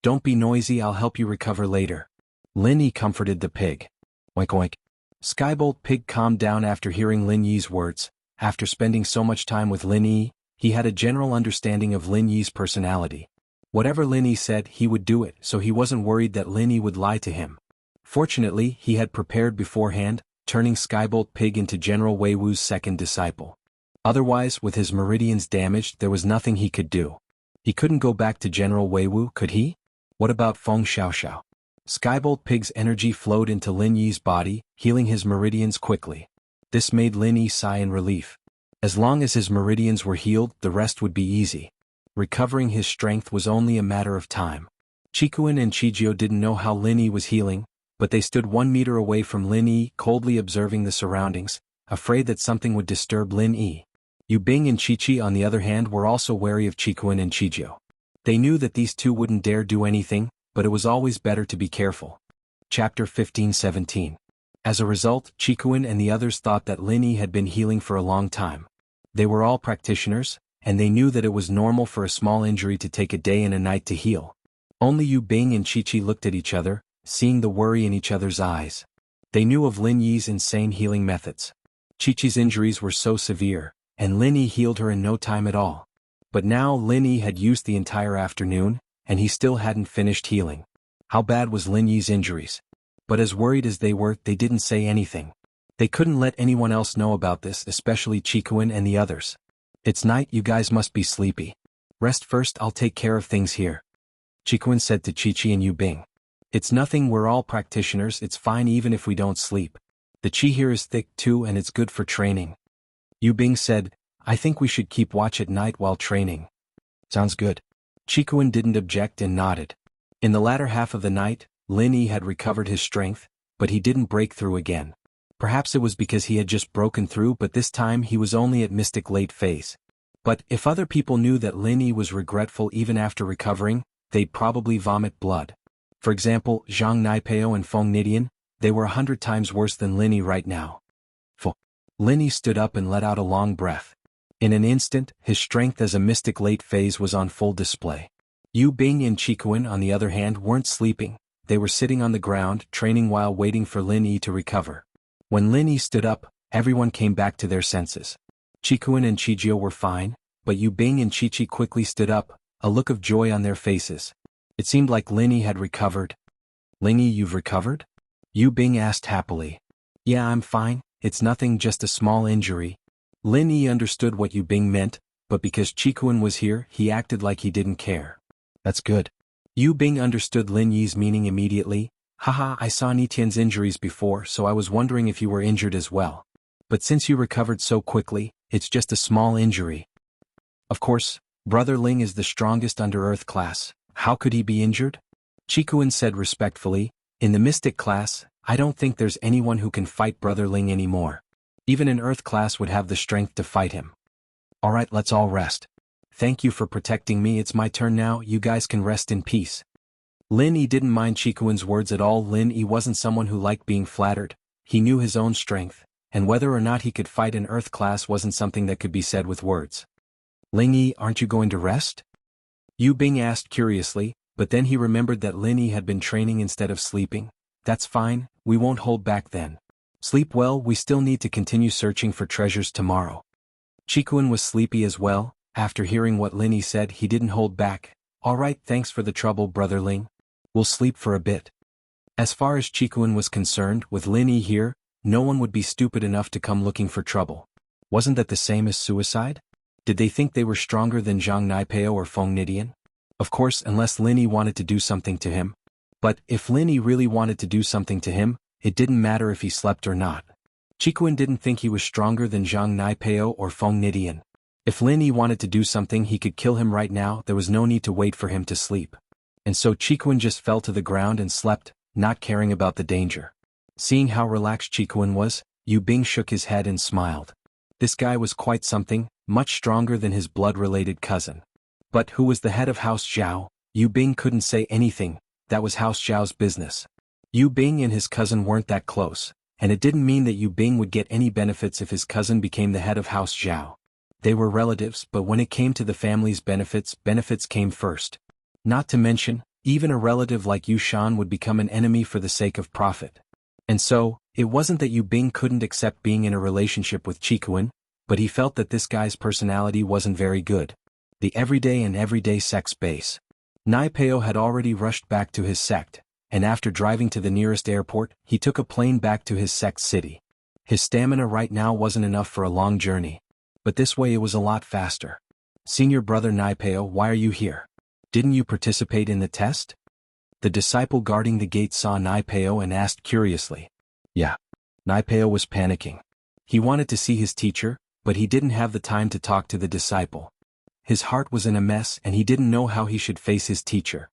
S1: Don't be noisy, I'll help you recover later. Lin Yi comforted the pig. Oink oink. Skybolt Pig calmed down after hearing Lin Yi's words. After spending so much time with Lin Yi, he had a general understanding of Lin Yi's personality. Whatever Lin Yi said, he would do it, so he wasn't worried that Lin Yi would lie to him. Fortunately, he had prepared beforehand, turning Skybolt Pig into General Wei Wu's second disciple. Otherwise, with his meridians damaged, there was nothing he could do. He couldn't go back to General Wei Wu, could he? What about Feng Xiaoxiao? Skybolt Pig's energy flowed into Lin Yi's body, healing his meridians quickly. This made Lin Yi sigh in relief. As long as his meridians were healed, the rest would be easy. Recovering his strength was only a matter of time. Qikuan and Qijio didn't know how Lin Yi was healing, but they stood 1 meter away from Lin Yi, coldly observing the surroundings, afraid that something would disturb Lin Yi. Yu Bing and Qiqi, on the other hand, were also wary of Qikuan and Qijio. They knew that these two wouldn't dare do anything, but it was always better to be careful. Chapter 15-17. As a result, Qikuan and the others thought that Lin Yi had been healing for a long time. They were all practitioners, and they knew that it was normal for a small injury to take a day and a night to heal. Only Yu Bing and Qiqi looked at each other, seeing the worry in each other's eyes. They knew of Lin Yi's insane healing methods. Qiqi's injuries were so severe, and Lin Yi healed her in no time at all. But now Lin Yi had used the entire afternoon, and he still hadn't finished healing. How bad was Lin Yi's injuries? But as worried as they were, they didn't say anything. They couldn't let anyone else know about this, especially Qikuan and the others. It's night, you guys must be sleepy. Rest first, I'll take care of things here. Qikuan said to Qiqi and Yu Bing. It's nothing, we're all practitioners, it's fine even if we don't sleep. The qi here is thick too and it's good for training. Yu Bing said, I think we should keep watch at night while training. Sounds good. Qikuan didn't object and nodded. In the latter half of the night, Lin Yi had recovered his strength, but he didn't break through again. Perhaps it was because he had just broken through, but this time he was only at mystic late phase. But if other people knew that Lin Yi was regretful even after recovering, they'd probably vomit blood. For example, Zhang Naipeo and Feng Nidian, they were 100 times worse than Lin Yi right now. Lin Yi stood up and let out a long breath. In an instant, his strength as a mystic late phase was on full display. Yu Bing and Qikuan, on the other hand, weren't sleeping. They were sitting on the ground, training while waiting for Lin Yi to recover. When Lin Yi stood up, everyone came back to their senses. Qikuan and Qijio were fine, but Yu Bing and Qiqi quickly stood up, a look of joy on their faces. It seemed like Lin Yi had recovered. Lin Yi, you've recovered? Yu Bing asked happily. Yeah, I'm fine, it's nothing, just a small injury. Lin Yi understood what Yu Bing meant, but because Qikuan was here, he acted like he didn't care. That's good. Yu Bing understood Lin Yi's meaning immediately. Haha, I saw Nitian's injuries before, so I was wondering if you were injured as well. But since you recovered so quickly, it's just a small injury. Of course, Brother Ling is the strongest under Earth class. How could he be injured? Qikuan said respectfully, in the Mystic class, I don't think there's anyone who can fight Brother Ling anymore. Even an Earth class would have the strength to fight him. Alright, let's all rest. Thank you for protecting me, it's my turn now, you guys can rest in peace. Lin Yi didn't mind Qikuan's words at all. Lin Yi wasn't someone who liked being flattered. He knew his own strength, and whether or not he could fight an Earth class wasn't something that could be said with words. Lin Yi, aren't you going to rest? Yu Bing asked curiously, but then he remembered that Lin Yi had been training instead of sleeping. That's fine, we won't hold back then. Sleep well, we still need to continue searching for treasures tomorrow. Qikuan was sleepy as well. After hearing what Lin Yi said, he didn't hold back. Alright, thanks for the trouble, Brother Ling. We'll sleep for a bit. As far as Qikuan was concerned, with Lin Yi here, no one would be stupid enough to come looking for trouble. Wasn't that the same as suicide? Did they think they were stronger than Zhang Naipeo or Feng Nidian? Of course, unless Lin Yi wanted to do something to him. But if Lin Yi really wanted to do something to him, it didn't matter if he slept or not. Qikuan didn't think he was stronger than Zhang Naipeo or Feng Nidian. If Lin Yi wanted to do something, he could kill him right now. There was no need to wait for him to sleep. And so Qikuan just fell to the ground and slept, not caring about the danger. Seeing how relaxed Chikuan was, Yu Bing shook his head and smiled. This guy was quite something, much stronger than his blood-related cousin. But who was the head of House Zhao? Yu Bing couldn't say anything, that was House Zhao's business. Yu Bing and his cousin weren't that close, and it didn't mean that Yu Bing would get any benefits if his cousin became the head of House Zhao. They were relatives, but when it came to the family's benefits came first. Not to mention, even a relative like Yu Shan would become an enemy for the sake of profit. And so, it wasn't that Yu Bing couldn't accept being in a relationship with Chikuan, but he felt that this guy's personality wasn't very good. The everyday sex base. Nai Peo had already rushed back to his sect, and after driving to the nearest airport, he took a plane back to his sect city. His stamina right now wasn't enough for a long journey, but this way it was a lot faster. Senior brother Nai Peo, why are you here? Didn't you participate in the test? The disciple guarding the gate saw Nai Peo and asked curiously. Yeah. Nai Peo was panicking. He wanted to see his teacher, but he didn't have the time to talk to the disciple. His heart was in a mess and he didn't know how he should face his teacher.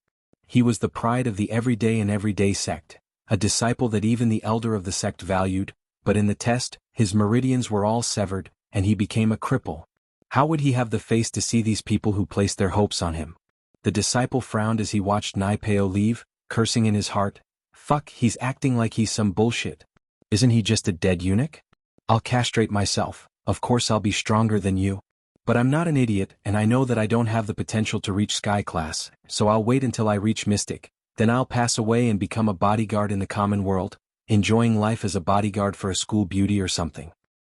S1: He was the pride of the everyday sect, a disciple that even the elder of the sect valued, but in the test, his meridians were all severed, and he became a cripple. How would he have the face to see these people who placed their hopes on him? The disciple frowned as he watched Nai Peo leave, cursing in his heart. Fuck, he's acting like he's some bullshit. Isn't he just a dead eunuch? I'll castrate myself, of course I'll be stronger than you. But I'm not an idiot, and I know that I don't have the potential to reach Sky Class, so I'll wait until I reach Mystic, then I'll pass away and become a bodyguard in the common world, enjoying life as a bodyguard for a school beauty or something.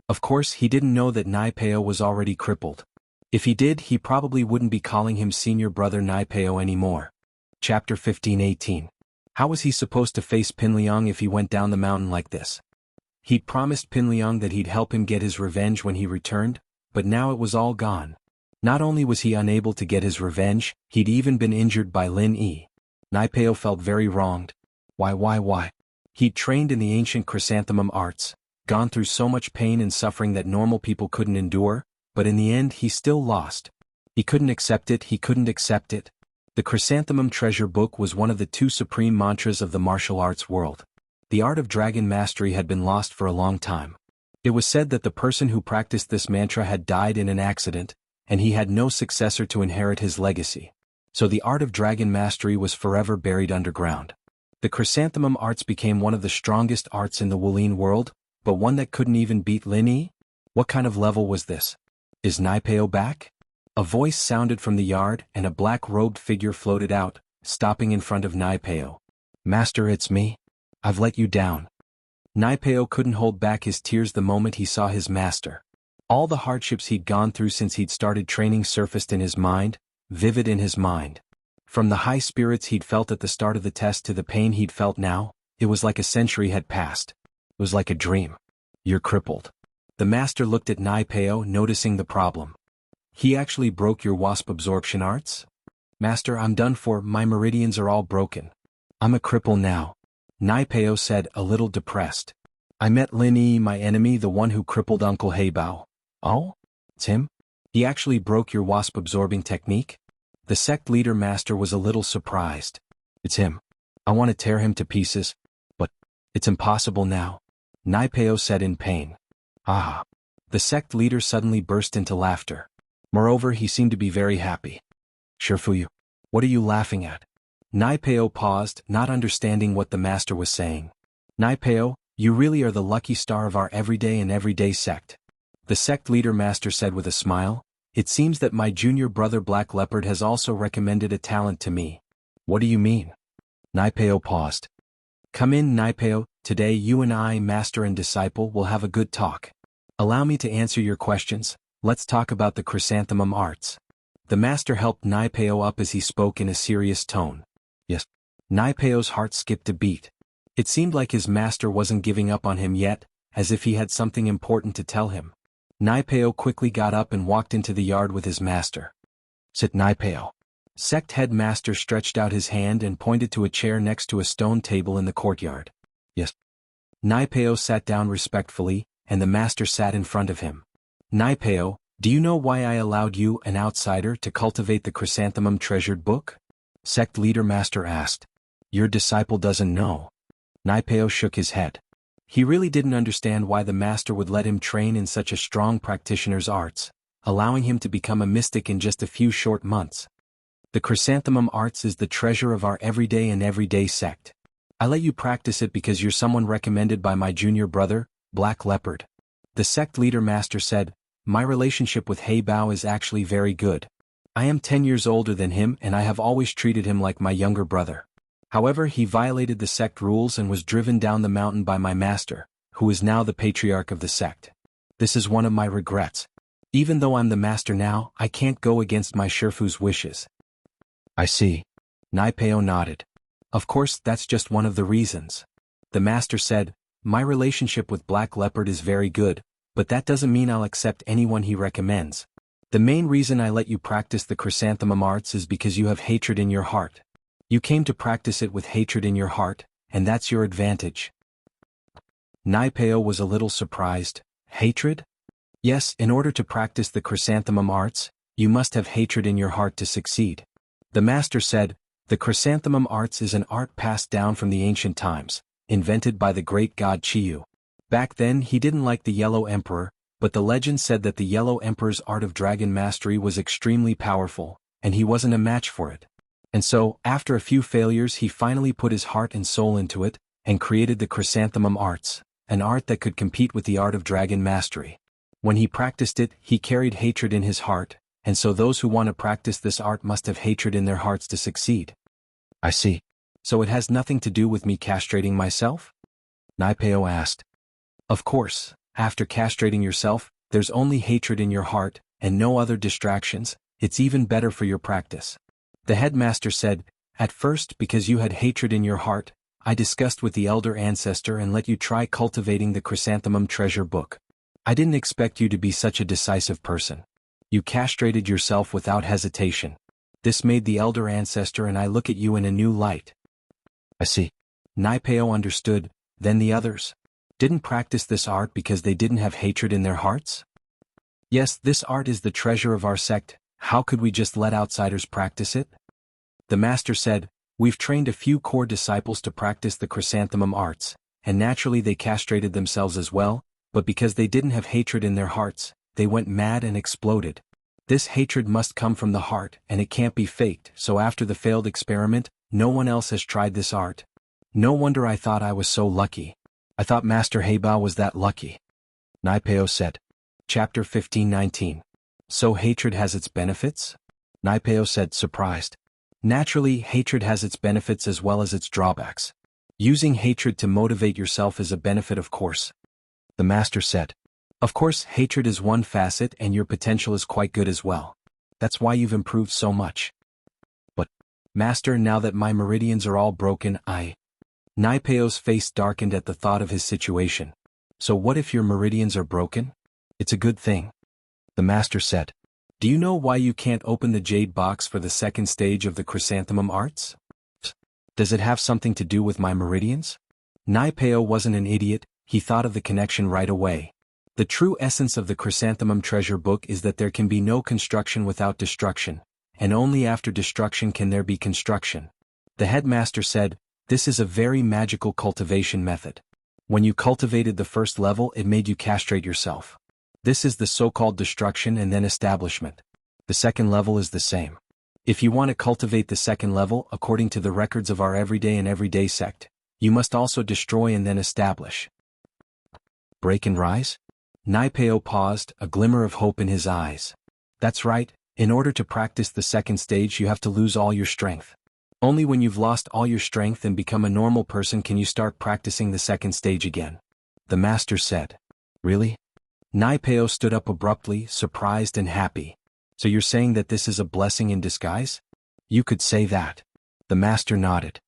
S1: Of course, he didn't know that Nai Peo was already crippled. If he did, he probably wouldn't be calling him senior brother Nai Peo anymore. Chapter 15-18. How was he supposed to face Pinliang if he went down the mountain like this? He'd promised Pinliang that he'd help him get his revenge when he returned, but now it was all gone. Not only was he unable to get his revenge, he'd even been injured by Lin Yi. Nai Peo felt very wronged. Why? He'd trained in the ancient chrysanthemum arts, gone through so much pain and suffering that normal people couldn't endure, but in the end he still lost. He couldn't accept it. The chrysanthemum treasure book was one of the two supreme mantras of the martial arts world. The art of dragon mastery had been lost for a long time. It was said that the person who practiced this mantra had died in an accident, and he had no successor to inherit his legacy. So the art of dragon mastery was forever buried underground. The chrysanthemum arts became one of the strongest arts in the Wulin world, but one that couldn't even beat Lin Yi? What kind of level was this? Is Nai Peo back? A voice sounded from the yard and a black-robed figure floated out, stopping in front of Nai Peo. Master, it's me. I've let you down. Nai Peo couldn't hold back his tears the moment he saw his master. All the hardships he'd gone through since he'd started training surfaced in his mind, vivid in his mind. From the high spirits he'd felt at the start of the test to the pain he'd felt now, it was like a century had passed. It was like a dream. You're crippled. The master looked at Nai Peo, noticing the problem. He actually broke your wasp absorption arts? Master, I'm done for, my meridians are all broken. I'm a cripple now. Nai Peo said, a little depressed. I met Lin Yi, my enemy, the one who crippled Uncle Heibao. Oh? It's him? He actually broke your wasp-absorbing technique? The sect leader master was a little surprised. It's him. I want to tear him to pieces. But it's impossible now. Nai Peo said in pain. Ah. The sect leader suddenly burst into laughter. Moreover, he seemed to be very happy. Shifuyu, what are you laughing at? Nai Peo paused, not understanding what the master was saying. Nai Peo, you really are the lucky star of our everyday sect. The sect leader master said with a smile. It seems that my junior brother Black Leopard has also recommended a talent to me. What do you mean? Nai Peo paused. Come in, Nai Peo, today you and I, master and disciple, will have a good talk. Allow me to answer your questions. Let's talk about the chrysanthemum arts. The master helped Nai Peo up as he spoke in a serious tone. Yes. Nai Peo's heart skipped a beat. It seemed like his master wasn't giving up on him yet, as if he had something important to tell him. Nai Peo quickly got up and walked into the yard with his master. Sit, Nai Peo. Sect head master stretched out his hand and pointed to a chair next to a stone table in the courtyard. Yes. Nai Peo sat down respectfully, and the master sat in front of him. Nai Peo, do you know why I allowed you, an outsider, to cultivate the chrysanthemum treasured book? Sect leader master asked. Your disciple doesn't know. Nai Peo shook his head. He really didn't understand why the master would let him train in such a strong practitioner's arts, allowing him to become a mystic in just a few short months. The chrysanthemum arts is the treasure of our everyday sect. I let you practice it because you're someone recommended by my junior brother, Black Leopard. The sect leader master said, my relationship with Hei Bao is actually very good. I am 10 years older than him and I have always treated him like my younger brother. However, he violated the sect rules and was driven down the mountain by my master, who is now the patriarch of the sect. This is one of my regrets. Even though I'm the master now, I can't go against my Shifu's wishes. I see. Naipeo nodded. Of course, that's just one of the reasons. The master said, my relationship with Black Leopard is very good, but that doesn't mean I'll accept anyone he recommends. The main reason I let you practice the chrysanthemum arts is because you have hatred in your heart. You came to practice it with hatred in your heart, and that's your advantage. Naipeo was a little surprised. Hatred? Yes, in order to practice the chrysanthemum arts, you must have hatred in your heart to succeed. The master said, the chrysanthemum arts is an art passed down from the ancient times, invented by the great god Chiyu. Back then he didn't like the Yellow Emperor, but the legend said that the Yellow Emperor's art of dragon mastery was extremely powerful, and he wasn't a match for it. And so, after a few failures he finally put his heart and soul into it, and created the chrysanthemum arts, an art that could compete with the art of dragon mastery. When he practiced it, he carried hatred in his heart, and so those who want to practice this art must have hatred in their hearts to succeed. I see. So it has nothing to do with me castrating myself? Naipeo asked. Of course, after castrating yourself, there's only hatred in your heart, and no other distractions. It's even better for your practice. The headmaster said, at first because you had hatred in your heart, I discussed with the elder ancestor and let you try cultivating the chrysanthemum treasure book. I didn't expect you to be such a decisive person. You castrated yourself without hesitation. This made the elder ancestor and I look at you in a new light. I see. Naipeo understood, then the others didn't practice this art because they didn't have hatred in their hearts? Yes, this art is the treasure of our sect. How could we just let outsiders practice it? The master said, we've trained a few core disciples to practice the chrysanthemum arts, and naturally they castrated themselves as well, but because they didn't have hatred in their hearts, they went mad and exploded. This hatred must come from the heart, and it can't be faked, so after the failed experiment, no one else has tried this art. No wonder I thought I was so lucky. I thought Master Heibao was that lucky. Naipeo said. Chapter 15:19. So hatred has its benefits? Naipeo said, surprised. Naturally, hatred has its benefits as well as its drawbacks. Using hatred to motivate yourself is a benefit, of course. The master said. Of course, hatred is one facet and your potential is quite good as well. That's why you've improved so much. But, Master, now that my meridians are all broken, Naipeo's face darkened at the thought of his situation. So what if your meridians are broken? It's a good thing. The master said. Do you know why you can't open the jade box for the second stage of the chrysanthemum arts? Does it have something to do with my meridians? Naipeo wasn't an idiot, he thought of the connection right away. The true essence of the chrysanthemum treasure book is that there can be no construction without destruction, and only after destruction can there be construction. The headmaster said, this is a very magical cultivation method. When you cultivated the first level, it made you castrate yourself. This is the so-called destruction and then establishment. The second level is the same. If you want to cultivate the second level according to the records of our everyday sect, you must also destroy and then establish. Break and rise? Naipeo paused, a glimmer of hope in his eyes. That's right, in order to practice the second stage you have to lose all your strength. Only when you've lost all your strength and become a normal person can you start practicing the second stage again. The master said. Really? Naipeo stood up abruptly, surprised and happy. So you're saying that this is a blessing in disguise? You could say that. The master nodded.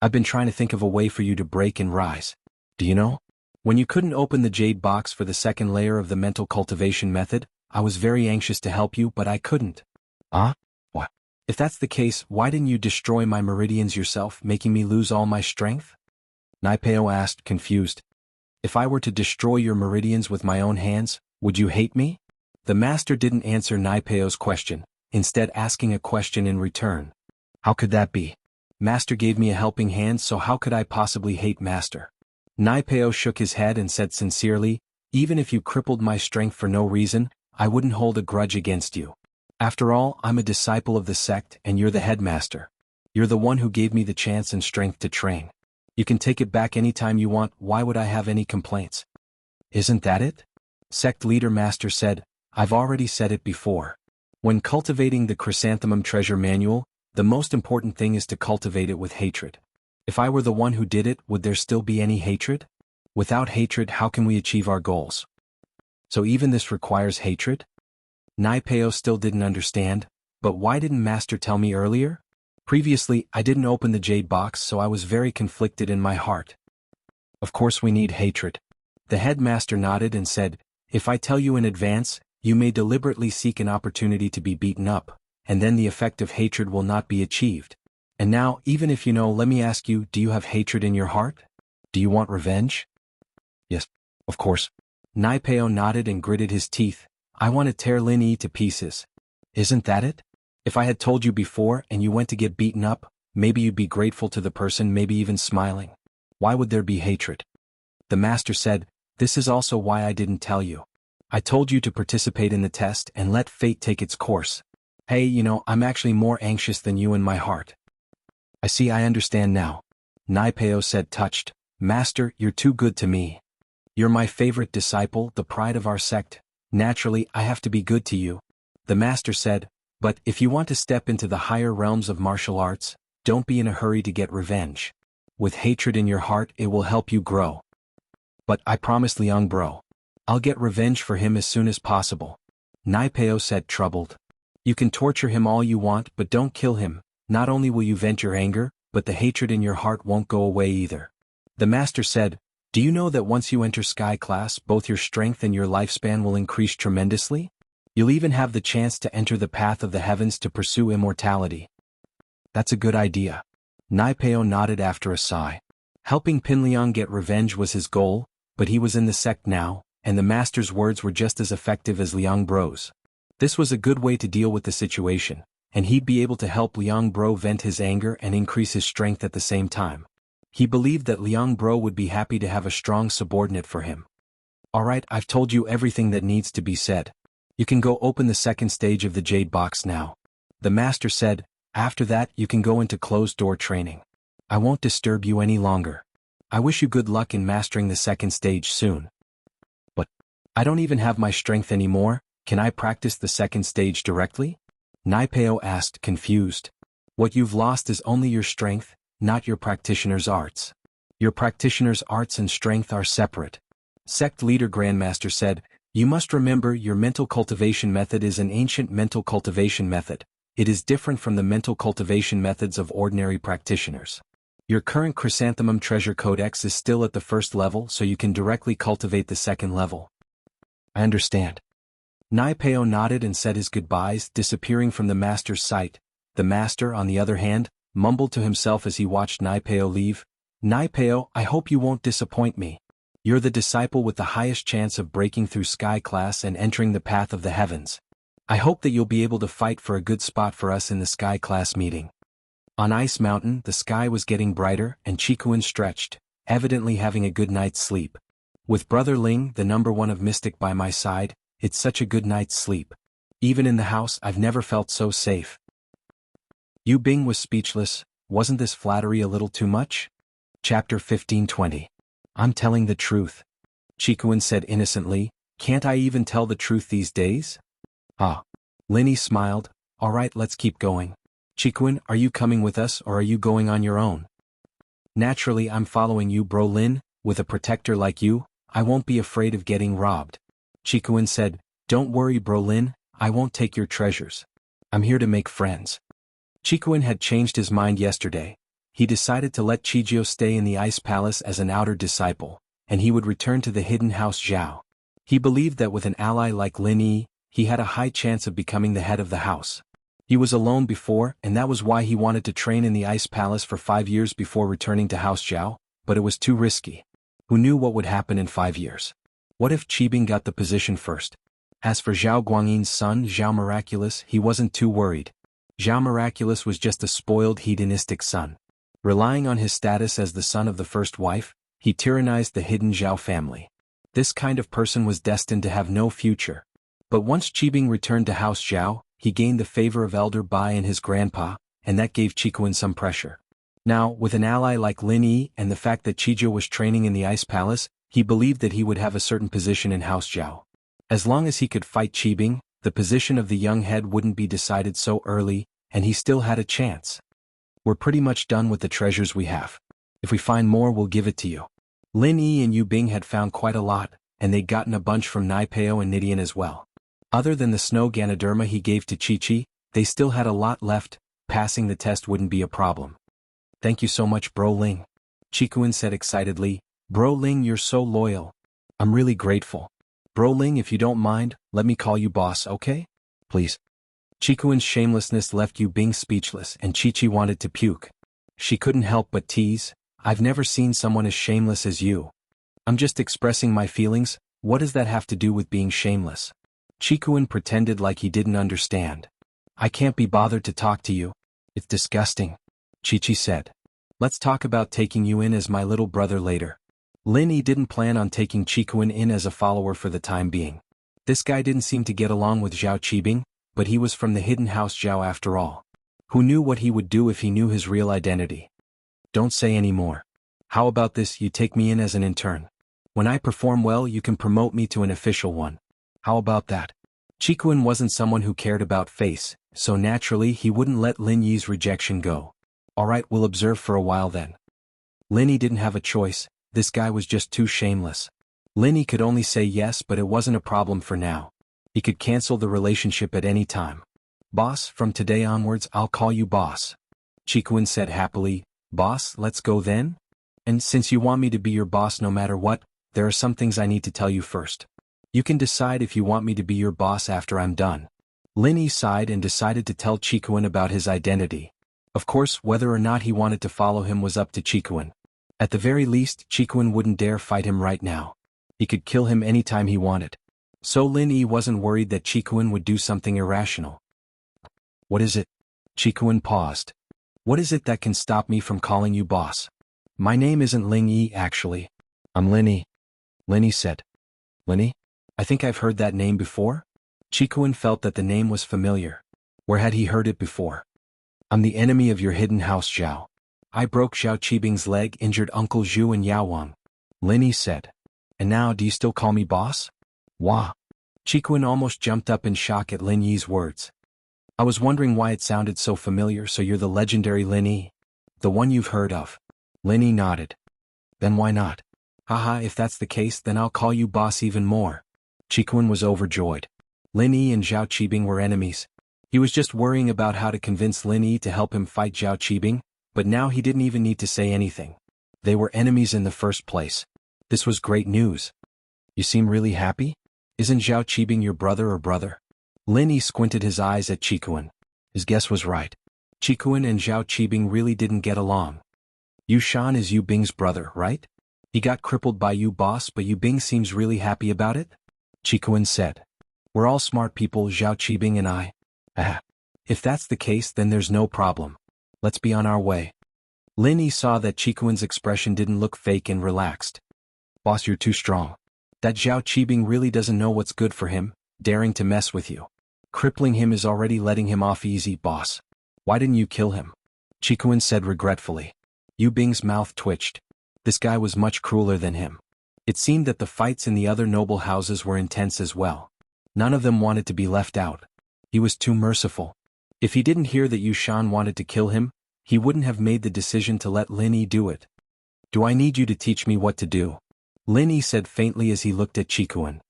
S1: I've been trying to think of a way for you to break and rise. Do you know? When you couldn't open the jade box for the second layer of the mental cultivation method, I was very anxious to help you but I couldn't. What? If that's the case, why didn't you destroy my meridians yourself, making me lose all my strength? Naipeo asked, confused. If I were to destroy your meridians with my own hands, would you hate me? The master didn't answer Naipeo's question, instead asking a question in return. How could that be? Master gave me a helping hand, so how could I possibly hate Master? Naipeo shook his head and said sincerely, even if you crippled my strength for no reason, I wouldn't hold a grudge against you. After all, I'm a disciple of the sect and you're the headmaster. You're the one who gave me the chance and strength to train. You can take it back anytime you want, why would I have any complaints? Isn't that it? Sect leader master said, I've already said it before. When cultivating the Chrysanthemum Treasure Manual, the most important thing is to cultivate it with hatred. If I were the one who did it, would there still be any hatred? Without hatred, how can we achieve our goals? So even this requires hatred? Naipeo still didn't understand, but why didn't Master tell me earlier? Previously, I didn't open the jade box, so I was very conflicted in my heart. Of course we need hatred. The headmaster nodded and said, if I tell you in advance, you may deliberately seek an opportunity to be beaten up, and then the effect of hatred will not be achieved. And now, even if you know, let me ask you, do you have hatred in your heart? Do you want revenge? Yes, of course. Naipeo nodded and gritted his teeth. I want to tear Lin Yi to pieces. Isn't that it? If I had told you before and you went to get beaten up, maybe you'd be grateful to the person, maybe even smiling. Why would there be hatred? The master said, this is also why I didn't tell you. I told you to participate in the test and let fate take its course. Hey, you know, I'm actually more anxious than you in my heart. I see, I understand now. Naipeo said, touched. Master, you're too good to me. You're my favorite disciple, the pride of our sect. Naturally, I have to be good to you. The master said, but if you want to step into the higher realms of martial arts, don't be in a hurry to get revenge. With hatred in your heart, it will help you grow. But I promised Liang bro. I'll get revenge for him as soon as possible. Naipeo said, troubled. You can torture him all you want, but don't kill him. Not only will you vent your anger, but the hatred in your heart won't go away either. The master said, do you know that once you enter Sky Class, both your strength and your lifespan will increase tremendously? You'll even have the chance to enter the path of the heavens to pursue immortality. That's a good idea. Naipeo nodded after a sigh. Helping Pinliang get revenge was his goal, but he was in the sect now, and the master's words were just as effective as Liang Bro's. This was a good way to deal with the situation, and he'd be able to help Liang Bro vent his anger and increase his strength at the same time. He believed that Liang Bro would be happy to have a strong subordinate for him. Alright, I've told you everything that needs to be said. You can go open the second stage of the jade box now. The master said, after that you can go into closed-door training. I won't disturb you any longer. I wish you good luck in mastering the second stage soon. But I don't even have my strength anymore, can I practice the second stage directly? Naipeo asked, confused. What you've lost is only your strength, not your practitioner's arts. Your practitioner's arts and strength are separate. Sect leader Grandmaster said, you must remember your mental cultivation method is an ancient mental cultivation method. It is different from the mental cultivation methods of ordinary practitioners. Your current Chrysanthemum Treasure Codex is still at the first level, so you can directly cultivate the second level. I understand. Naipeo nodded and said his goodbyes, disappearing from the master's sight. The master, on the other hand, mumbled to himself as he watched Naipeo leave. Naipeo, I hope you won't disappoint me. You're the disciple with the highest chance of breaking through Sky Class and entering the path of the heavens. I hope that you'll be able to fight for a good spot for us in the Sky Class meeting. On Ice Mountain, the sky was getting brighter, and Chikuin stretched, evidently having a good night's sleep. With Brother Ling, the number one of Mystic, by my side, it's such a good night's sleep. Even in the house, I've never felt so safe. Yu Bing was speechless. Wasn't this flattery a little too much? Chapter 15:20. I'm telling the truth. Chikuin said innocently, can't I even tell the truth these days? Ah. Linny smiled, alright, let's keep going. Chikuin, are you coming with us or are you going on your own? Naturally I'm following you, bro Lin. With a protector like you, I won't be afraid of getting robbed. Chikuin said, don't worry, bro Lin, I won't take your treasures. I'm here to make friends. Chikuin had changed his mind yesterday. He decided to let Chijio stay in the Ice Palace as an outer disciple, and he would return to the hidden house Zhao. He believed that with an ally like Lin Yi, he had a high chance of becoming the head of the house. He was alone before, and that was why he wanted to train in the Ice Palace for 5 years before returning to House Zhao, but it was too risky. Who knew what would happen in 5 years? What if Qibing got the position first? As for Zhao Guangyin's son, Zhao Miraculous, he wasn't too worried. Zhao Miraculous was just a spoiled hedonistic son. Relying on his status as the son of the first wife, he tyrannized the hidden Zhao family. This kind of person was destined to have no future. But once Qibing returned to House Zhao, he gained the favor of Elder Bai and his grandpa, and that gave Qikuan some pressure. Now, with an ally like Lin Yi and the fact that Qizhou was training in the Ice Palace, he believed that he would have a certain position in House Zhao. As long as he could fight Qibing, the position of the young head wouldn't be decided so early, and he still had a chance. We're pretty much done with the treasures we have. If we find more, we'll give it to you. Lin Yi and Yu Bing had found quite a lot, and they'd gotten a bunch from Naipeo and Nidian as well. Other than the snow Ganoderma he gave to Chi-Chi, they still had a lot left. Passing the test wouldn't be a problem. Thank you so much, Bro Ling. Qikuan said excitedly. Bro Ling, you're so loyal. I'm really grateful. Bro Ling, if you don't mind, let me call you boss, okay? Please. Qikuan's shamelessness left Yu Bing speechless, and Chi-Chi wanted to puke. She couldn't help but tease. I've never seen someone as shameless as you. I'm just expressing my feelings. What does that have to do with being shameless? Qikuan pretended like he didn't understand. I can't be bothered to talk to you. It's disgusting. Chi-Chi said. Let's talk about taking you in as my little brother later. Lin Yi didn't plan on taking Qikuan in as a follower for the time being. This guy didn't seem to get along with Zhao Qibing, but he was from the hidden House Zhao after all. Who knew what he would do if he knew his real identity? Don't say any more. How about this, you take me in as an intern. When I perform well, you can promote me to an official one. How about that? Qikuan wasn't someone who cared about face, so naturally he wouldn't let Lin Yi's rejection go. Alright, we'll observe for a while then. Lin Yi didn't have a choice, this guy was just too shameless. Lin Yi could only say yes, but it wasn't a problem for now. He could cancel the relationship at any time. Boss, from today onwards I'll call you boss. Qikuan said happily. Boss, let's go then? And since you want me to be your boss no matter what, there are some things I need to tell you first. You can decide if you want me to be your boss after I'm done. Lin Yi sighed and decided to tell Qikuan about his identity. Of course, whether or not he wanted to follow him was up to Qikuan. At the very least, Qikuan wouldn't dare fight him right now. He could kill him anytime he wanted. So Lin Yi wasn't worried that Qikuan would do something irrational. What is it? Qikuan paused. What is it that can stop me from calling you boss? My name isn't Ling Yi actually. I'm Lin Yi. Lin Yi said. Lin Yi? I think I've heard that name before? Qikuan felt that the name was familiar. Where had he heard it before? I'm the enemy of your hidden House Zhao. I broke Zhao Qibing's leg, injured Uncle Zhu and Yao Wang. Lin Yi said. And now do you still call me boss? Wah. Qikuan almost jumped up in shock at Lin Yi's words. I was wondering why it sounded so familiar. So you're the legendary Lin Yi? The one you've heard of? Lin Yi nodded. Then why not? Haha, if that's the case then I'll call you boss even more. Qikuan was overjoyed. Lin Yi and Zhao Qibing were enemies. He was just worrying about how to convince Lin Yi to help him fight Zhao Qibing, but now he didn't even need to say anything. They were enemies in the first place. This was great news. You seem really happy? Isn't Zhao Qibing your brother or brother? Lin Yi squinted his eyes at Qikuan. His guess was right. Qikuan and Zhao Qibing really didn't get along. Yu Shan is Yu Bing's brother, right? He got crippled by Yu Boss, but Yu Bing seems really happy about it? Qikuan said. We're all smart people, Zhao Qibing and I. Ah. If that's the case then there's no problem. Let's be on our way. Lin Yi saw that Qikuan's expression didn't look fake and relaxed. Boss, you're too strong. That Zhao Qibing really doesn't know what's good for him, daring to mess with you. Crippling him is already letting him off easy, boss. Why didn't you kill him? Qikuan said regretfully. Yu Bing's mouth twitched. This guy was much crueler than him. It seemed that the fights in the other noble houses were intense as well. None of them wanted to be left out. He was too merciful. If he didn't hear that Yu Shan wanted to kill him, he wouldn't have made the decision to let Lin Yi do it. Do I need you to teach me what to do? Lin Yi said faintly as he looked at Qikuan.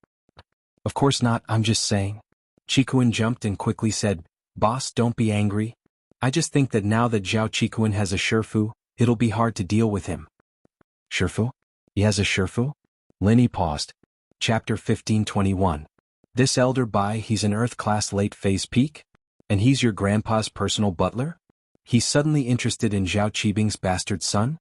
S1: Of course not, I'm just saying. Qikuan jumped and quickly said, Boss, don't be angry. I just think that now that Zhao Qikuan has a Shifu, it'll be hard to deal with him. Shifu? He has a Shifu? Lin Yi paused. Chapter 1521. This elder Bai, he's an Earth-class late-phase peak? And he's your grandpa's personal butler? He's suddenly interested in Zhao Qibing's bastard son?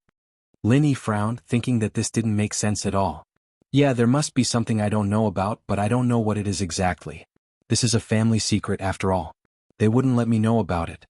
S1: Lin Yi frowned, thinking that this didn't make sense at all. Yeah, there must be something I don't know about, but I don't know what it is exactly. This is a family secret after all. They wouldn't let me know about it.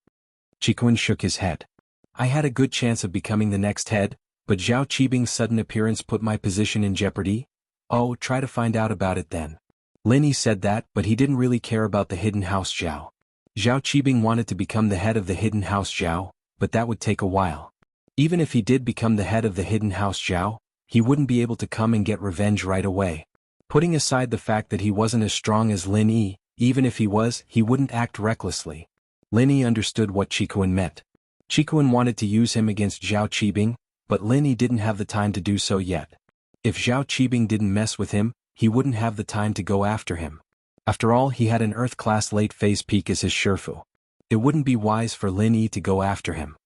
S1: Qikuan shook his head. I had a good chance of becoming the next head, But Zhao Qibing's sudden appearance put my position in jeopardy? Oh, try to find out about it then. Lin Yi said that, but he didn't really care about the hidden house Zhao. Zhao Qibing wanted to become the head of the hidden house Zhao, but that would take a while. Even if he did become the head of the hidden house Zhao, he wouldn't be able to come and get revenge right away. Putting aside the fact that he wasn't as strong as Lin Yi, even if he was, he wouldn't act recklessly. Lin Yi understood what Qikuan meant. Qikuan wanted to use him against Zhao Qibing, but Lin Yi didn't have the time to do so yet. If Zhao Qibing didn't mess with him, he wouldn't have the time to go after him. After all, he had an Earth-class late-phase peak as his Shifu. It wouldn't be wise for Lin Yi to go after him.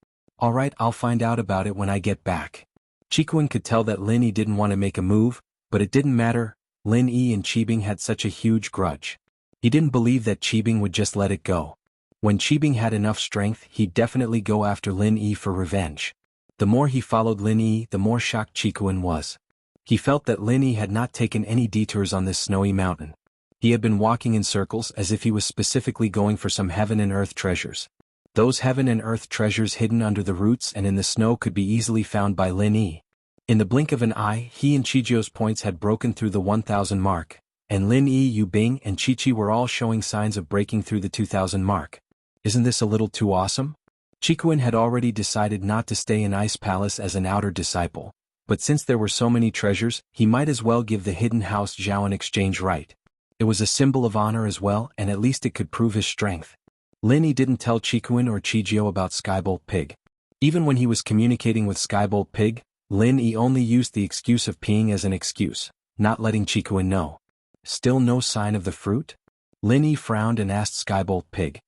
S1: Alright, I'll find out about it when I get back. Qikuan could tell that Lin Yi didn't want to make a move, but it didn't matter. Lin Yi and Qibing had such a huge grudge. He didn't believe that Qibing would just let it go. When Qibing had enough strength, he'd definitely go after Lin Yi for revenge. The more he followed Lin Yi, the more shocked Qikuan was. He felt that Lin Yi had not taken any detours on this snowy mountain. He had been walking in circles as if he was specifically going for some heaven and earth treasures. Those heaven and earth treasures hidden under the roots and in the snow could be easily found by Lin Yi. In the blink of an eye, he and Qijio's points had broken through the 1,000 mark, and Lin Yi, Yu Bing, and Qi were all showing signs of breaking through the 2,000 mark. Isn't this a little too awesome? Qikuan had already decided not to stay in Ice Palace as an outer disciple, but since there were so many treasures, he might as well give the hidden house Zhao an exchange right. It was a symbol of honor as well, and at least it could prove his strength. Lin Yi didn't tell Qikuan or Qijio about Skybolt Pig. Even when he was communicating with Skybolt Pig, Lin Yi only used the excuse of peeing as an excuse, not letting Qikuan know. Still no sign of the fruit? Lin Yi frowned and asked Skybolt Pig.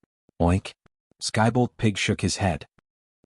S1: Oink. Skybolt Pig shook his head.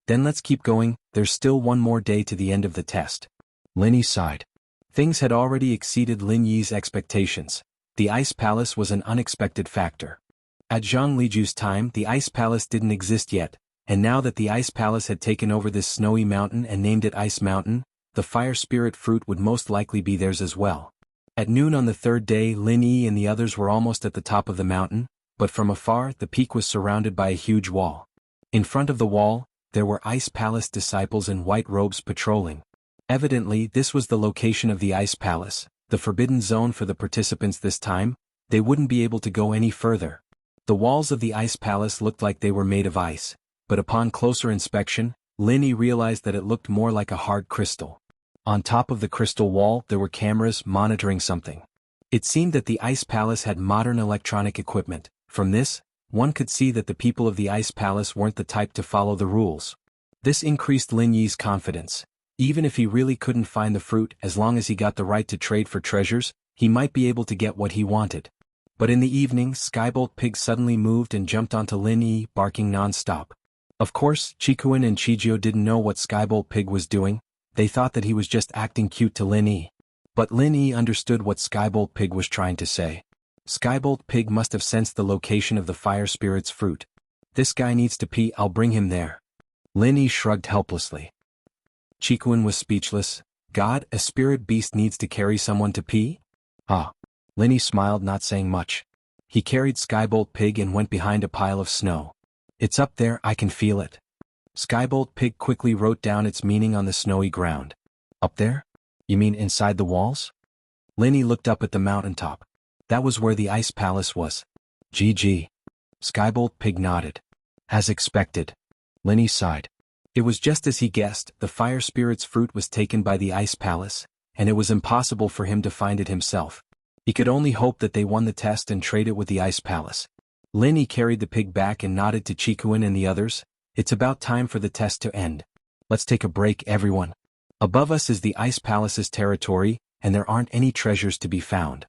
S1: Then let's keep going, there's still one more day to the end of the test. Lin Yi sighed. Things had already exceeded Lin Yi's expectations. The Ice Palace was an unexpected factor. At Zhang Liju's time, the Ice Palace didn't exist yet, and now that the Ice Palace had taken over this snowy mountain and named it Ice Mountain, the Fire Spirit fruit would most likely be theirs as well. At noon on the third day, Lin Yi and the others were almost at the top of the mountain, but from afar, the peak was surrounded by a huge wall. In front of the wall, there were Ice Palace disciples in white robes patrolling. Evidently, this was the location of the Ice Palace, the forbidden zone for the participants this time. They wouldn't be able to go any further. The walls of the Ice Palace looked like they were made of ice, but upon closer inspection, Lin Yi realized that it looked more like a hard crystal. On top of the crystal wall, there were cameras monitoring something. It seemed that the Ice Palace had modern electronic equipment. From this, one could see that the people of the Ice Palace weren't the type to follow the rules. This increased Lin Yi's confidence. Even if he really couldn't find the fruit, as long as he got the right to trade for treasures, he might be able to get what he wanted. But in the evening, Skybolt Pig suddenly moved and jumped onto Lin Yi, barking non-stop. Of course, Qikuan and Qijio didn't know what Skybolt Pig was doing. They thought that he was just acting cute to Lin Yi. But Lin Yi understood what Skybolt Pig was trying to say. Skybolt Pig must have sensed the location of the Fire Spirit's fruit. This guy needs to pee, I'll bring him there. Lin Yi shrugged helplessly. Qikuan was speechless. God, a spirit beast needs to carry someone to pee? Ah. Lin Yi smiled, not saying much. He carried Skybolt Pig and went behind a pile of snow. It's up there, I can feel it. Skybolt Pig quickly wrote down its meaning on the snowy ground. Up there? You mean inside the walls? Lin Yi looked up at the mountaintop. That was where the Ice Palace was. GG. Skybolt Pig nodded. As expected. Lin Yi sighed. It was just as he guessed, the Fire Spirit's fruit was taken by the Ice Palace, and it was impossible for him to find it himself. He could only hope that they won the test and trade it with the Ice Palace. Lin Yi carried the pig back and nodded to Qikuan and the others. It's about time for the test to end. Let's take a break, everyone. Above us is the Ice Palace's territory, and there aren't any treasures to be found.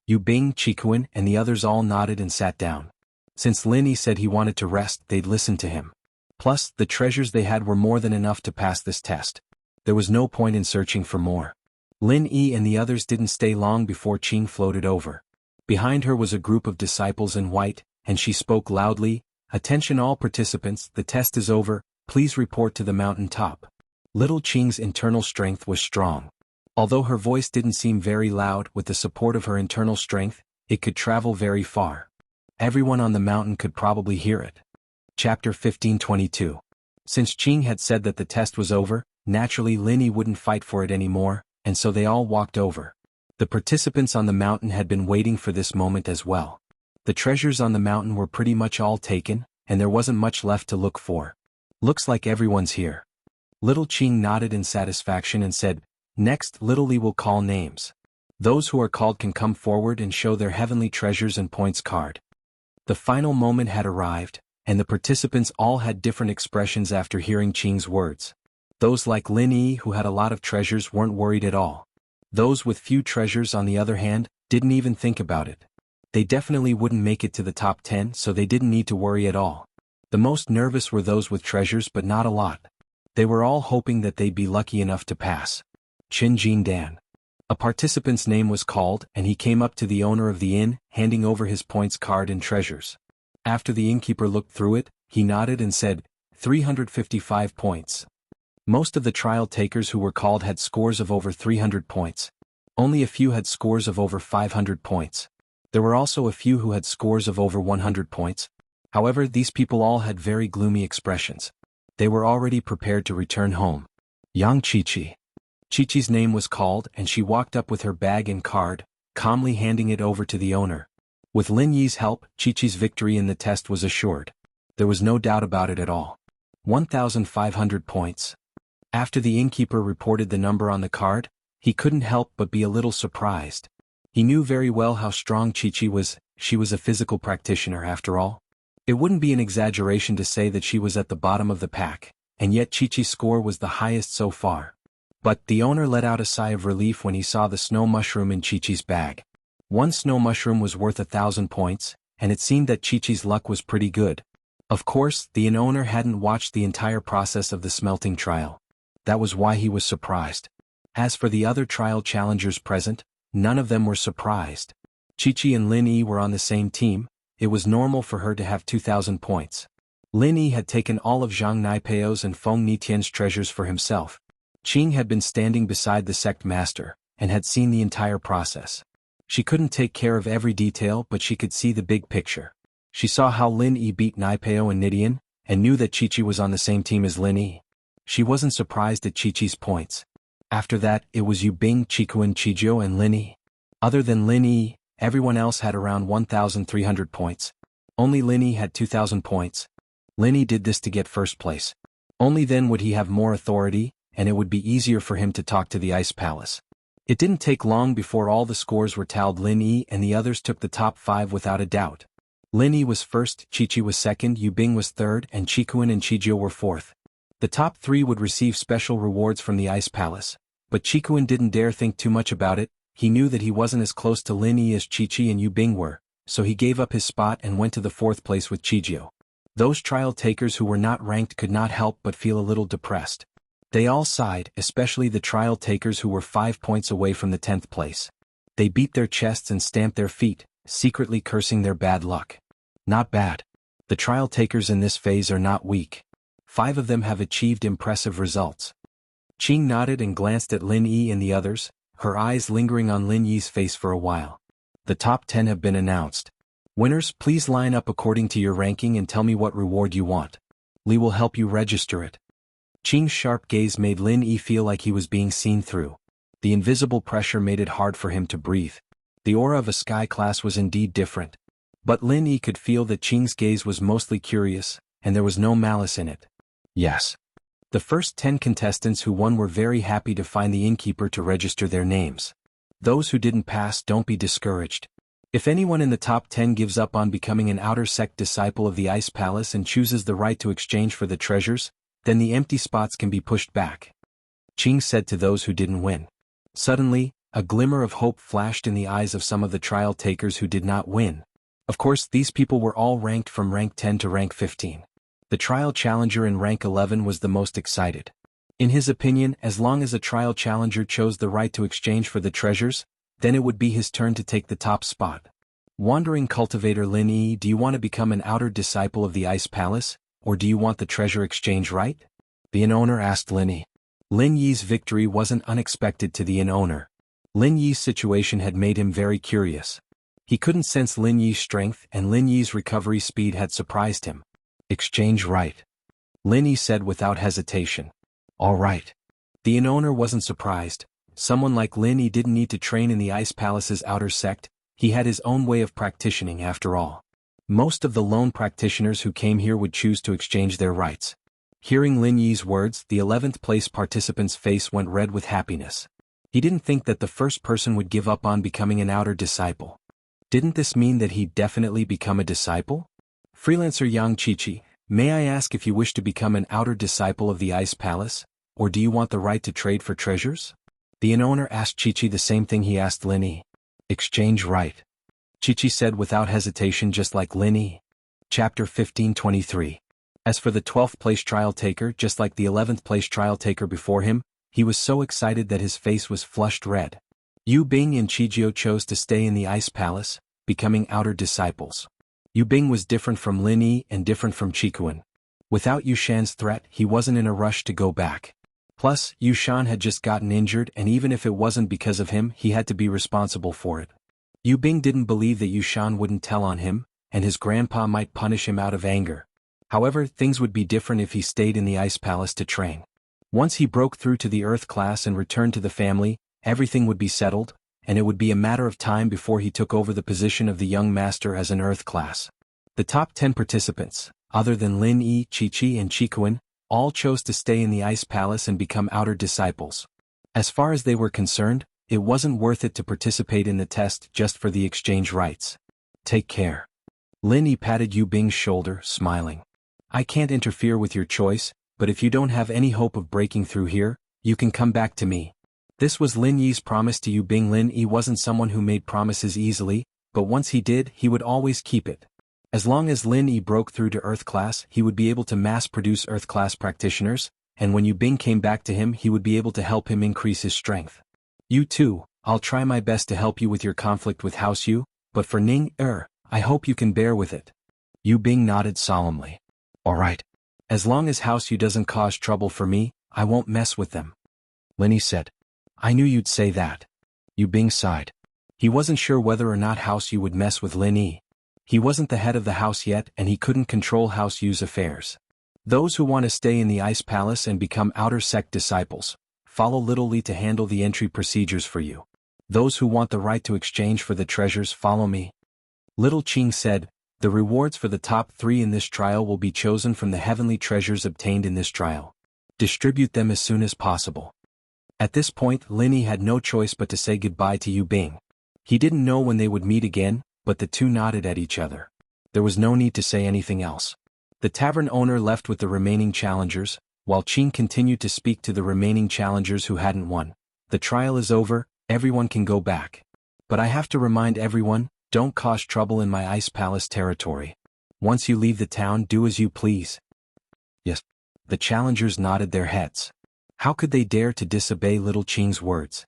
S1: Yu Bing, Qikuan, and the others all nodded and sat down. Since Lin Yi said he wanted to rest, they'd listen to him. Plus, the treasures they had were more than enough to pass this test. There was no point in searching for more. Lin Yi and the others didn't stay long before Qing floated over. Behind her was a group of disciples in white, and she spoke loudly, "Attention all participants, the test is over, please report to the mountain top." Little Qing's internal strength was strong. Although her voice didn't seem very loud, with the support of her internal strength, it could travel very far. Everyone on the mountain could probably hear it. Chapter 1522. Since Qing had said that the test was over, Naturally Lin Yi wouldn't fight for it anymore, and so they all walked over. The participants on the mountain had been waiting for this moment as well. The treasures on the mountain were pretty much all taken, and there wasn't much left to look for. Looks like everyone's here. Little Qing nodded in satisfaction and said, "Next, Little Li will call names. Those who are called can come forward and show their heavenly treasures and points card." The final moment had arrived, and the participants all had different expressions after hearing Qing's words. Those like Lin Yi, who had a lot of treasures, weren't worried at all. Those with few treasures, on the other hand, didn't even think about it. They definitely wouldn't make it to the top 10, so they didn't need to worry at all. The most nervous were those with treasures, but not a lot. They were all hoping that they'd be lucky enough to pass. Qin Jin Dan. A participant's name was called, and he came up to the owner of the inn, handing over his points card and treasures. After the innkeeper looked through it, he nodded and said, 355 points. Most of the trial takers who were called had scores of over 300 points. Only a few had scores of over 500 points. There were also a few who had scores of over 100 points. However, these people all had very gloomy expressions. They were already prepared to return home. Yang Qiqi. Qiqi's name was called, and she walked up with her bag and card, calmly handing it over to the owner. With Lin Yi's help, Qiqi's victory in the test was assured. There was no doubt about it at all. 1,500 points. After the innkeeper reported the number on the card, he couldn't help but be a little surprised. He knew very well how strong Qiqi was. She was a physical practitioner after all. It wouldn't be an exaggeration to say that she was at the bottom of the pack, and yet Qiqi's score was the highest so far. But the owner let out a sigh of relief when he saw the snow mushroom in Qiqi's bag. One snow mushroom was worth 1,000 points, and it seemed that Qiqi's luck was pretty good. Of course, the inn owner hadn't watched the entire process of the smelting trial. That was why he was surprised. As for the other trial challengers present, none of them were surprised. Qiqi and Lin Yi were on the same team. It was normal for her to have 2,000 points. Lin Yi had taken all of Zhang Naipeo's and Feng Nitian's treasures for himself. Qing had been standing beside the sect master, and had seen the entire process. She couldn't take care of every detail, but she could see the big picture. She saw how Lin Yi beat Naipeo and Nitian, and knew that Qiqi was on the same team as Lin Yi. She wasn't surprised at Qiqi's points. After that, it was Yu Bing, Qikuan, Qizhou, and Lin Yi. Other than Lin Yi, everyone else had around 1,300 points. Only Lin Yi had 2,000 points. Lin Yi did this to get first place. Only then would he have more authority, and it would be easier for him to talk to the Ice Palace. It didn't take long before all the scores were tallied. Lin Yi and the others took the top 5 without a doubt. Lin Yi was first, Qiqi was second, Yu Bing was third, and Qikuan and Qizhou were fourth. The top 3 would receive special rewards from the Ice Palace, but Qikuan didn't dare think too much about it. He knew that he wasn't as close to Lin Yi as Qiqi and Yu Bing were, so he gave up his spot and went to the 4th place with Qizhou. Those trial takers who were not ranked could not help but feel a little depressed. They all sighed, especially the trial takers who were 5 points away from the 10th place. They beat their chests and stamped their feet, secretly cursing their bad luck. Not bad. The trial takers in this phase are not weak. 5 of them have achieved impressive results. Qing nodded and glanced at Lin Yi and the others, her eyes lingering on Lin Yi's face for a while. The top 10 have been announced. Winners, please line up according to your ranking and tell me what reward you want. Li will help you register it. Qing's sharp gaze made Lin Yi feel like he was being seen through. The invisible pressure made it hard for him to breathe. The aura of a sky class was indeed different. But Lin Yi could feel that Qing's gaze was mostly curious, and there was no malice in it. Yes. The first 10 contestants who won were very happy to find the innkeeper to register their names. Those who didn't pass, don't be discouraged. If anyone in the top 10 gives up on becoming an outer sect disciple of the Ice Palace and chooses the right to exchange for the treasures, then the empty spots can be pushed back. Qing said to those who didn't win. Suddenly, a glimmer of hope flashed in the eyes of some of the trial takers who did not win. Of course, these people were all ranked from rank 10 to rank 15. The trial challenger in rank 11 was the most excited. In his opinion, as long as a trial challenger chose the right to exchange for the treasures, then it would be his turn to take the top spot. Wandering cultivator Lin Yi, do you want to become an outer disciple of the Ice Palace, or do you want the treasure exchange right? The inn owner asked Lin Yi. Lin Yi's victory wasn't unexpected to the inn owner. Lin Yi's situation had made him very curious. He couldn't sense Lin Yi's strength, and Lin Yi's recovery speed had surprised him. Exchange right. Lin Yi said without hesitation. All right. The inn owner wasn't surprised. Someone like Lin Yi didn't need to train in the Ice Palace's outer sect, he had his own way of practicing after all. Most of the lone practitioners who came here would choose to exchange their rights. Hearing Lin Yi's words, the 11th place participant's face went red with happiness. He didn't think that the first person would give up on becoming an outer disciple. Didn't this mean that he'd definitely become a disciple? Freelancer Yang Qiqi, may I ask if you wish to become an outer disciple of the Ice Palace, or do you want the right to trade for treasures? The inn owner asked Qiqi the same thing he asked Lin Yi. Exchange right. Qiqi said without hesitation, just like Lin Yi. Chapter 1523. As for the 12th place trial taker, just like the 11th place trial taker before him, he was so excited that his face was flushed red. Yu Bing and Qijiu chose to stay in the Ice Palace, becoming outer disciples. Yu Bing was different from Lin Yi and different from Qikuan. Without Yu Shan's threat, he wasn't in a rush to go back. Plus, Yu Shan had just gotten injured, and even if it wasn't because of him, he had to be responsible for it. Yu Bing didn't believe that Yu Shan wouldn't tell on him, and his grandpa might punish him out of anger. However, things would be different if he stayed in the Ice Palace to train. Once he broke through to the Earth class and returned to the family, everything would be settled, and it would be a matter of time before he took over the position of the young master as an Earth class. The top 10 participants, other than Lin Yi, Qiqi and Qikuan, all chose to stay in the Ice Palace and become outer disciples. As far as they were concerned, it wasn't worth it to participate in the test just for the exchange rights. Take care. Lin Yi patted Yu Bing's shoulder, smiling. I can't interfere with your choice, but if you don't have any hope of breaking through here, you can come back to me. This was Lin Yi's promise to Yu Bing. Lin Yi wasn't someone who made promises easily, but once he did, he would always keep it. As long as Lin Yi broke through to Earth class, he would be able to mass-produce Earth class practitioners, and when Yu Bing came back to him, he would be able to help him increase his strength. You too, I'll try my best to help you with your conflict with House Yu, but for Ning I hope you can bear with it. Yu Bing nodded solemnly. Alright. As long as House Yu doesn't cause trouble for me, I won't mess with them. Lin Yi said. I knew you'd say that. Yu Bing sighed. He wasn't sure whether or not House Yu would mess with Lin Yi. He wasn't the head of the house yet, and he couldn't control House Yu's affairs. Those who want to stay in the Ice Palace and become outer sect disciples, follow Little Li to handle the entry procedures for you. Those who want the right to exchange for the treasures, follow me. Little Qing said, the rewards for the top 3 in this trial will be chosen from the heavenly treasures obtained in this trial. Distribute them as soon as possible. At this point, Lin Yi had no choice but to say goodbye to Yu Bing. He didn't know when they would meet again, but the two nodded at each other. There was no need to say anything else. The tavern owner left with the remaining challengers, while Qing continued to speak to the remaining challengers who hadn't won. The trial is over, everyone can go back. But I have to remind everyone, don't cause trouble in my Ice Palace territory. Once you leave the town, do as you please. Yes. The challengers nodded their heads. How could they dare to disobey little Qing's words?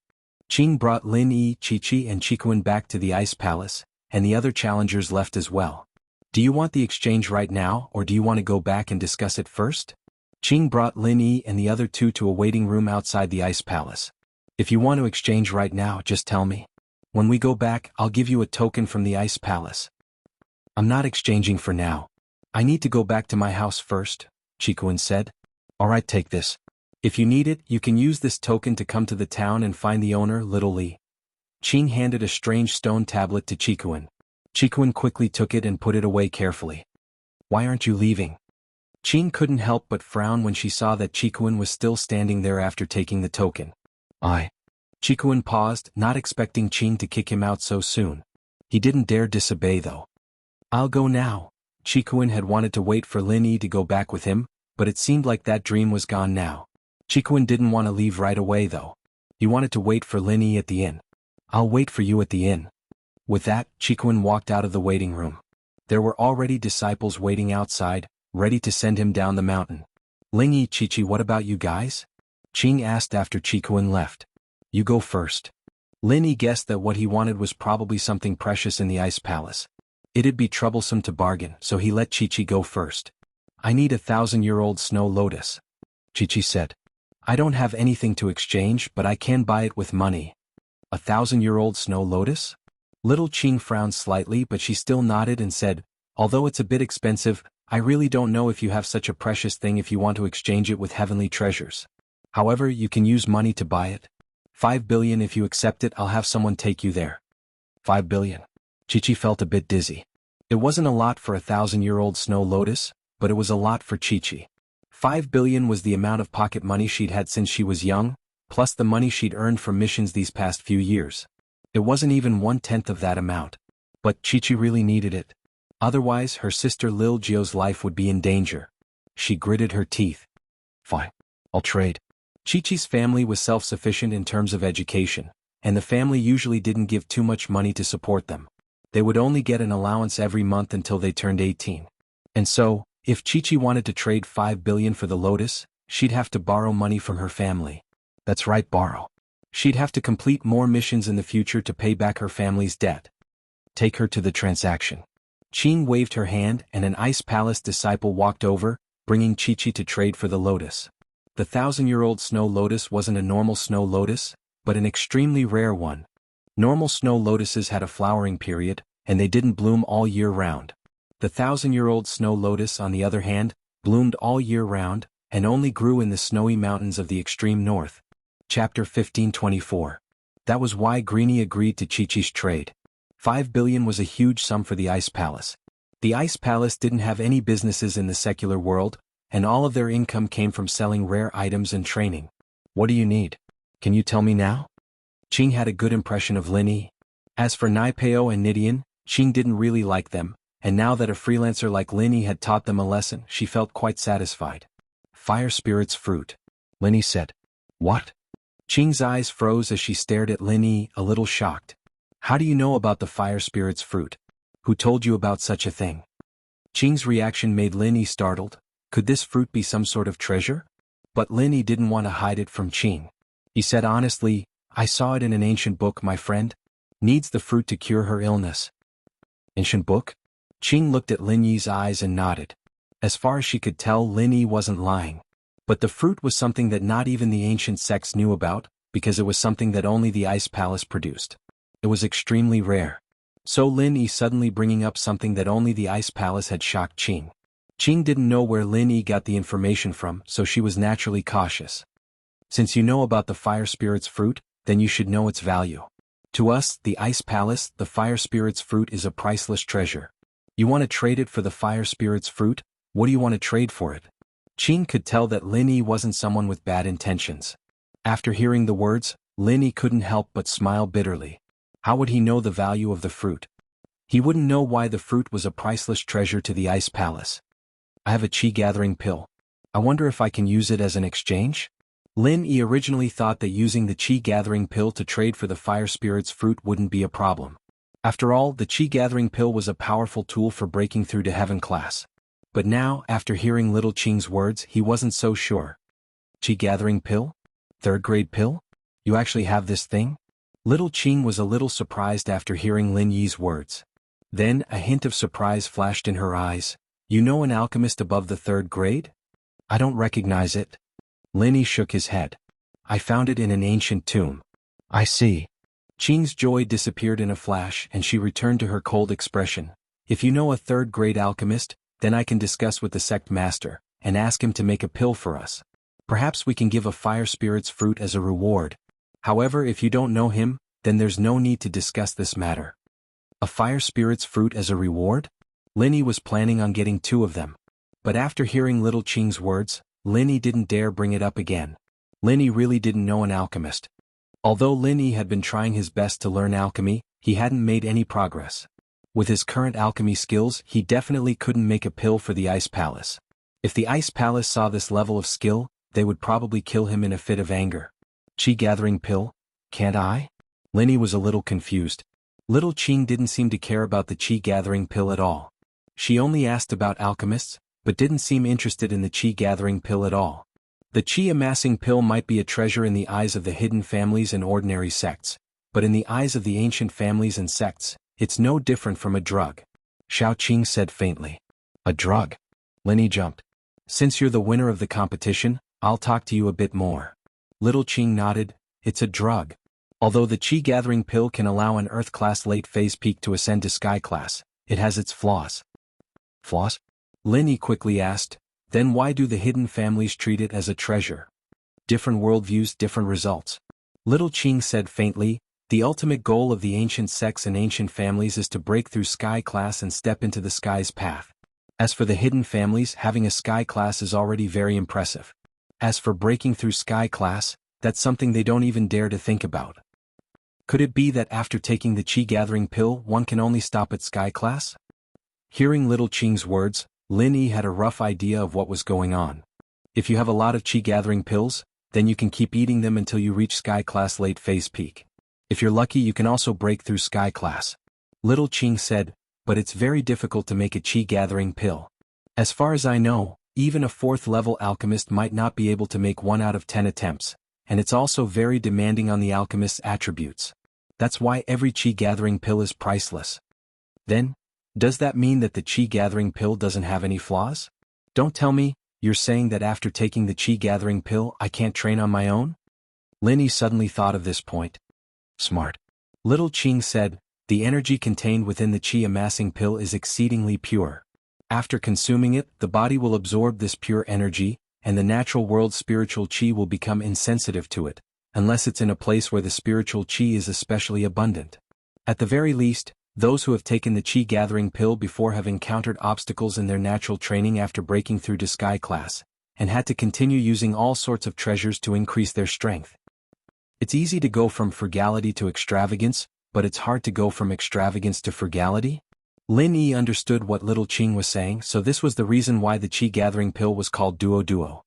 S1: Qing brought Lin Yi, Qiqi and Qikuan back to the Ice Palace, and the other challengers left as well. Do you want the exchange right now, or do you want to go back and discuss it first? Qing brought Lin Yi and the other two to a waiting room outside the Ice Palace. If you want to exchange right now, just tell me. When we go back, I'll give you a token from the Ice Palace. I'm not exchanging for now. I need to go back to my house first, Qikuan said. Alright, take this. If you need it, you can use this token to come to the town and find the owner, Little Li. Qing handed a strange stone tablet to Qikuan. Qikuan quickly took it and put it away carefully. Why aren't you leaving? Qing couldn't help but frown when she saw that Qikuan was still standing there after taking the token. Qikuan paused, not expecting Qing to kick him out so soon. He didn't dare disobey though. I'll go now. Qikuan had wanted to wait for Lin Yi to go back with him, but it seemed like that dream was gone now. Qikuan didn't want to leave right away though. He wanted to wait for Lin Yi at the inn. I'll wait for you at the inn. With that, Qikuan walked out of the waiting room. There were already disciples waiting outside, ready to send him down the mountain. Ling Yi, Qiqi, what about you guys? Qing asked after Qikuan left. You go first. Lin Yi guessed that what he wanted was probably something precious in the Ice Palace. It'd be troublesome to bargain, so he let Qiqi go first. I need 1,000-year-old snow lotus. Qiqi said. I don't have anything to exchange, but I can buy it with money. 1,000-year-old snow lotus? Little Qing frowned slightly, but she still nodded and said, although it's a bit expensive, I really don't know if you have such a precious thing if you want to exchange it with heavenly treasures. However, you can use money to buy it. 5 billion if you accept it, I'll have someone take you there. 5 billion. Chi-Chi felt a bit dizzy. It wasn't a lot for a 1,000-year-old snow lotus, but it was a lot for Chi-Chi. 5 billion was the amount of pocket money she'd had since she was young, plus the money she'd earned from missions these past few years. It wasn't even 1/10 of that amount. But Chi-Chi really needed it. Otherwise, her sister Lil Jio's life would be in danger. She gritted her teeth. Fine. I'll trade. Chi-Chi's family was self-sufficient in terms of education, and the family usually didn't give too much money to support them. They would only get an allowance every month until they turned 18. And so, if Chi-Chi wanted to trade 5 billion for the lotus, she'd have to borrow money from her family. That's right, borrow. She'd have to complete more missions in the future to pay back her family's debt. Take her to the transaction. Qing waved her hand and an Ice Palace disciple walked over, bringing Chi-Chi to trade for the lotus. The 1,000-year-old snow lotus wasn't a normal snow lotus, but an extremely rare one. Normal snow lotuses had a flowering period, and they didn't bloom all year round. The 1,000-year-old snow lotus, on the other hand, bloomed all year round, and only grew in the snowy mountains of the extreme north. Chapter 1524. That was why Greenie agreed to Chi-Chi's trade. 5 billion was a huge sum for the Ice Palace. The Ice Palace didn't have any businesses in the secular world, and all of their income came from selling rare items and training. What do you need? Can you tell me now? Qing had a good impression of Lin Yi. As for Naipeo and Nidian, Qing didn't really like them, and now that a freelancer like Lin Yi had taught them a lesson, she felt quite satisfied. Fire Spirit's fruit. Lin Yi said. What? Qing's eyes froze as she stared at Lin Yi, a little shocked. How do you know about the Fire Spirit's fruit? Who told you about such a thing? Qing's reaction made Lin Yi startled. Could this fruit be some sort of treasure? But Lin Yi didn't want to hide it from Qing. He said honestly, I saw it in an ancient book, my friend. Needs the fruit to cure her illness. Ancient book? Qing looked at Lin Yi's eyes and nodded. As far as she could tell, Lin Yi wasn't lying. But the fruit was something that not even the ancient sects knew about, because it was something that only the Ice Palace produced. It was extremely rare. So Lin Yi suddenly bringing up something that only the Ice Palace had shocked Qing. Qing didn't know where Lin Yi got the information from, so she was naturally cautious. Since you know about the Fire Spirit's fruit, then you should know its value. To us, the Ice Palace, the Fire Spirit's fruit is a priceless treasure. You want to trade it for the Fire Spirit's fruit? What do you want to trade for it? Qing could tell that Lin Yi wasn't someone with bad intentions. After hearing the words, Lin Yi couldn't help but smile bitterly. How would he know the value of the fruit? He wouldn't know why the fruit was a priceless treasure to the Ice Palace. I have a chi-gathering pill. I wonder if I can use it as an exchange? Lin Yi originally thought that using the chi-gathering pill to trade for the Fire Spirit's fruit wouldn't be a problem. After all, the chi-gathering pill was a powerful tool for breaking through to heaven class. But now, after hearing little Qing's words, he wasn't so sure. Chi-gathering pill? Third-grade pill? You actually have this thing? Little Qing was a little surprised after hearing Lin Yi's words. Then, a hint of surprise flashed in her eyes. You know an alchemist above the 3rd grade? I don't recognize it. Lin Yi shook his head. I found it in an ancient tomb. I see. Qing's joy disappeared in a flash and she returned to her cold expression. If you know a 3rd-grade alchemist, then I can discuss with the sect master, and ask him to make a pill for us. Perhaps we can give a Fire Spirit's fruit as a reward. However, if you don't know him, then there's no need to discuss this matter. A Fire Spirit's fruit as a reward? Lin Yi was planning on getting 2 of them. But after hearing little Qing's words, Lin Yi didn't dare bring it up again. Lin Yi really didn't know an alchemist. Although Lin Yi had been trying his best to learn alchemy, he hadn't made any progress. With his current alchemy skills, he definitely couldn't make a pill for the Ice Palace. If the Ice Palace saw this level of skill, they would probably kill him in a fit of anger. Chi-gathering pill? Can't I? Lin Yi was a little confused. Little Qing didn't seem to care about the chi-gathering pill at all. She only asked about alchemists, but didn't seem interested in the chi-gathering pill at all. The chi-amassing pill might be a treasure in the eyes of the hidden families and ordinary sects, but in the eyes of the ancient families and sects, it's no different from a drug. Xiao Qing said faintly. A drug? Lin Yi jumped. Since you're the winner of the competition, I'll talk to you a bit more. Little Qing nodded. It's a drug. Although the chi-gathering pill can allow an Earth-class late-phase peak to ascend to Sky-class, it has its flaws. Flaws? Lin Yi quickly asked. Then why do the hidden families treat it as a treasure? different worldviews, different results. Little Qing said faintly, the ultimate goal of the ancient sects and ancient families is to break through sky class and step into the sky's path. As for the hidden families, having a sky class is already very impressive. As for breaking through sky class, that's something they don't even dare to think about. Could it be that after taking the Qi gathering pill, one can only stop at sky class? Hearing Little Qing's words, Lin Yi had a rough idea of what was going on. If you have a lot of Qi gathering pills, then you can keep eating them until you reach sky class late phase peak. If you're lucky, you can also break through sky class. Little Qing said, but it's very difficult to make a Qi gathering pill. As far as I know, even a 4th level alchemist might not be able to make 1 out of 10 attempts, and it's also very demanding on the alchemist's attributes. That's why every Qi gathering pill is priceless. Then, does that mean that the Qi gathering pill doesn't have any flaws? Don't tell me, you're saying that after taking the Qi gathering pill I can't train on my own? Lin Yi suddenly thought of this point. Smart. Little Qing said, the energy contained within the Qi amassing pill is exceedingly pure. After consuming it, the body will absorb this pure energy, and the natural world's spiritual Qi will become insensitive to it, unless it's in a place where the spiritual Qi is especially abundant. At the very least, those who have taken the Qi gathering pill before have encountered obstacles in their natural training after breaking through to sky class, and had to continue using all sorts of treasures to increase their strength. It's easy to go from frugality to extravagance, but it's hard to go from extravagance to frugality? Lin Yi understood what Little Qing was saying, so this was the reason why the Qi gathering pill was called Duo.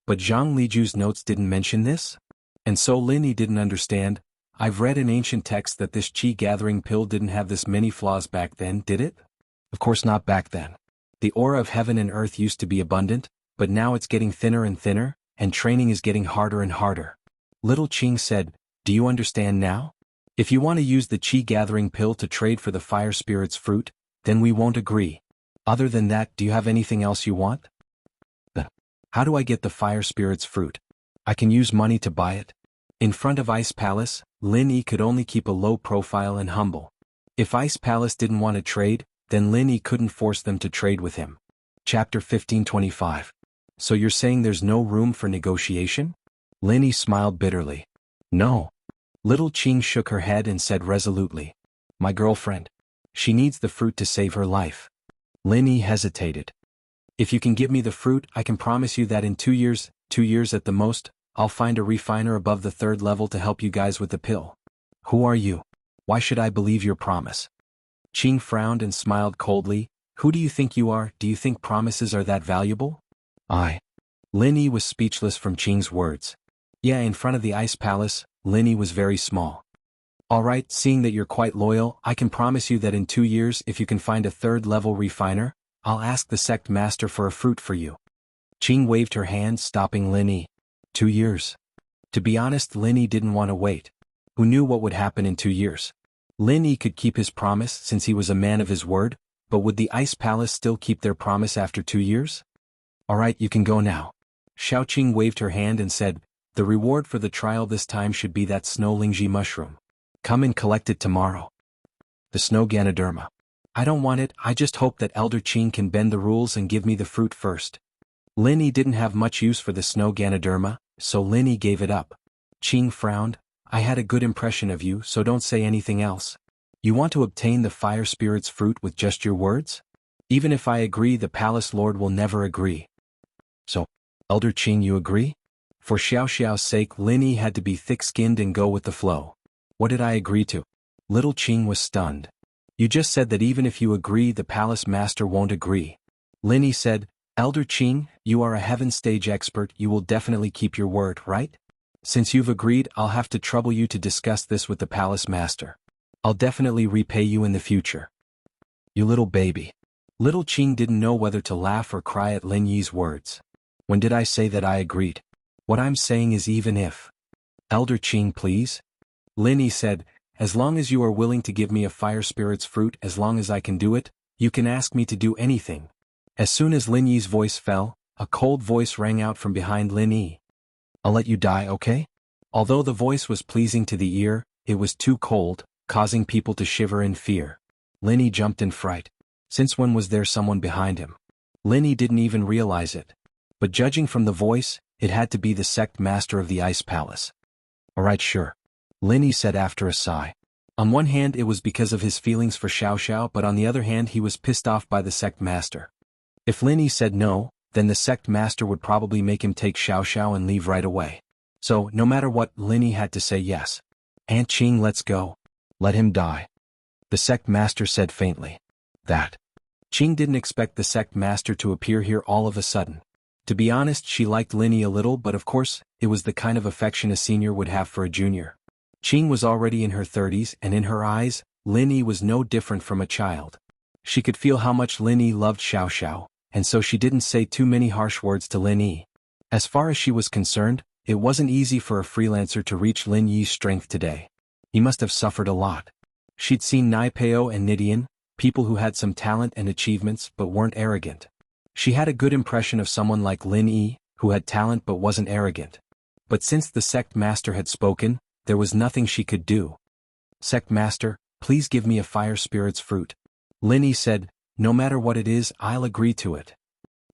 S1: But Zhang Liju's notes didn't mention this? And so Lin Yi didn't understand. I've read in ancient texts that this Qi gathering pill didn't have this many flaws back then, did it? Of course not back then. The aura of heaven and earth used to be abundant, but now it's getting thinner and thinner, and training is getting harder and harder. Little Qing said, do you understand now? If you want to use the Qi gathering pill to trade for the fire spirit's fruit, then we won't agree. Other than that, do you have anything else you want? How do I get the fire spirit's fruit? I can use money to buy it. In front of Ice Palace, Lin Yi could only keep a low profile and humble. If Ice Palace didn't want to trade, then Lin Yi couldn't force them to trade with him. Chapter 1525. So you're saying there's no room for negotiation? Lin Yi smiled bitterly. No. Little Qing shook her head and said resolutely. My girlfriend. She needs the fruit to save her life. Lin Yi hesitated. If you can give me the fruit, I can promise you that in 2 years at the most, I'll find a refiner above the 3rd level to help you guys with the pill. Who are you? Why should I believe your promise? Qing frowned and smiled coldly. Who do you think you are? Do you think promises are that valuable? Lin Yi was speechless from Qing's words. Yeah, in front of the Ice Palace, Lin Yi was very small. Alright, seeing that you're quite loyal, I can promise you that in 2 years, if you can find a 3rd level refiner, I'll ask the sect master for a fruit for you. Qing waved her hand, stopping Lin Yi. 2 years. To be honest, Lin Yi didn't want to wait. Who knew what would happen in 2 years? Lin Yi could keep his promise since he was a man of his word, but would the Ice Palace still keep their promise after 2 years? Alright, you can go now. Xiaoqing waved her hand and said, the reward for the trial this time should be that snow lingji mushroom. Come and collect it tomorrow. The snow Ganoderma. I don't want it, I just hope that Elder Qing can bend the rules and give me the fruit first. Lin Yi didn't have much use for the snow Ganoderma, so Lin Yi gave it up. Qing frowned. I had a good impression of you, so don't say anything else. You want to obtain the fire spirit's fruit with just your words? Even if I agree, the palace lord will never agree. So, Elder Qing, you agree? For Xiaoxiao's sake, Lin Yi had to be thick-skinned and go with the flow. What did I agree to? Little Qing was stunned. You just said that even if you agree, the palace master won't agree. Lin Yi said, Elder Qing, you are a heaven stage expert, you will definitely keep your word, right? Since you've agreed, I'll have to trouble you to discuss this with the palace master. I'll definitely repay you in the future. You little baby. Little Qing didn't know whether to laugh or cry at Lin Yi's words. When did I say that I agreed? What I'm saying is even if. Elder Qing, please? Lin Yi said, as long as you are willing to give me a fire spirit's fruit, as long as I can do it, you can ask me to do anything. As soon as Lin Yi's voice fell, a cold voice rang out from behind Lin Yi. I'll let you die, okay? Although the voice was pleasing to the ear, it was too cold, causing people to shiver in fear. Lin Yi jumped in fright. Since when was there someone behind him? Lin Yi didn't even realize it. But judging from the voice, it had to be the sect master of the Ice Palace. Alright, sure. Lin Yi said after a sigh. On one hand it was because of his feelings for Xiao Xiao, but on the other hand he was pissed off by the sect master. If Lin Yi said no, then the sect master would probably make him take Xiao Xiao and leave right away. So, no matter what, Lin Yi had to say yes. Aunt Qing, let's go. Let him die. The sect master said faintly. That. Qing didn't expect the sect master to appear here all of a sudden. To be honest, she liked Lin Yi a little, but of course, it was the kind of affection a senior would have for a junior. Qing was already in her 30s, and in her eyes, Lin Yi was no different from a child. She could feel how much Lin Yi loved Xiao Xiao, and so she didn't say too many harsh words to Lin Yi. As far as she was concerned, it wasn't easy for a freelancer to reach Lin Yi's strength today. He must have suffered a lot. She'd seen Naipeo and Nidian, people who had some talent and achievements but weren't arrogant. She had a good impression of someone like Lin Yi, who had talent but wasn't arrogant. But since the sect master had spoken, there was nothing she could do. Sect master, please give me a fire spirit's fruit. Lin Yi said, no matter what it is, I'll agree to it.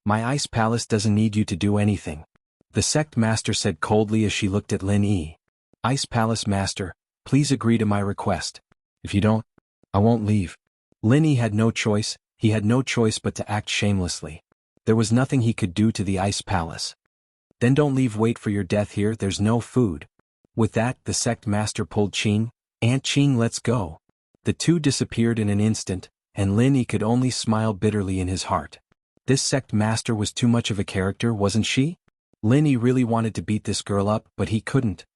S1: My ice palace doesn't need you to do anything. The sect master said coldly as she looked at Lin Yi. Ice palace master, please agree to my request. If you don't, I won't leave. Lin Yi had no choice, he had no choice but to act shamelessly. There was nothing he could do to the ice palace. Then don't leave, wait for your death here, there's no food. With that, the sect master pulled Qing. Aunt Qing, let's go. The two disappeared in an instant, and Lin Yi could only smile bitterly in his heart. This sect master was too much of a character, wasn't she? Lin Yi really wanted to beat this girl up, but he couldn't.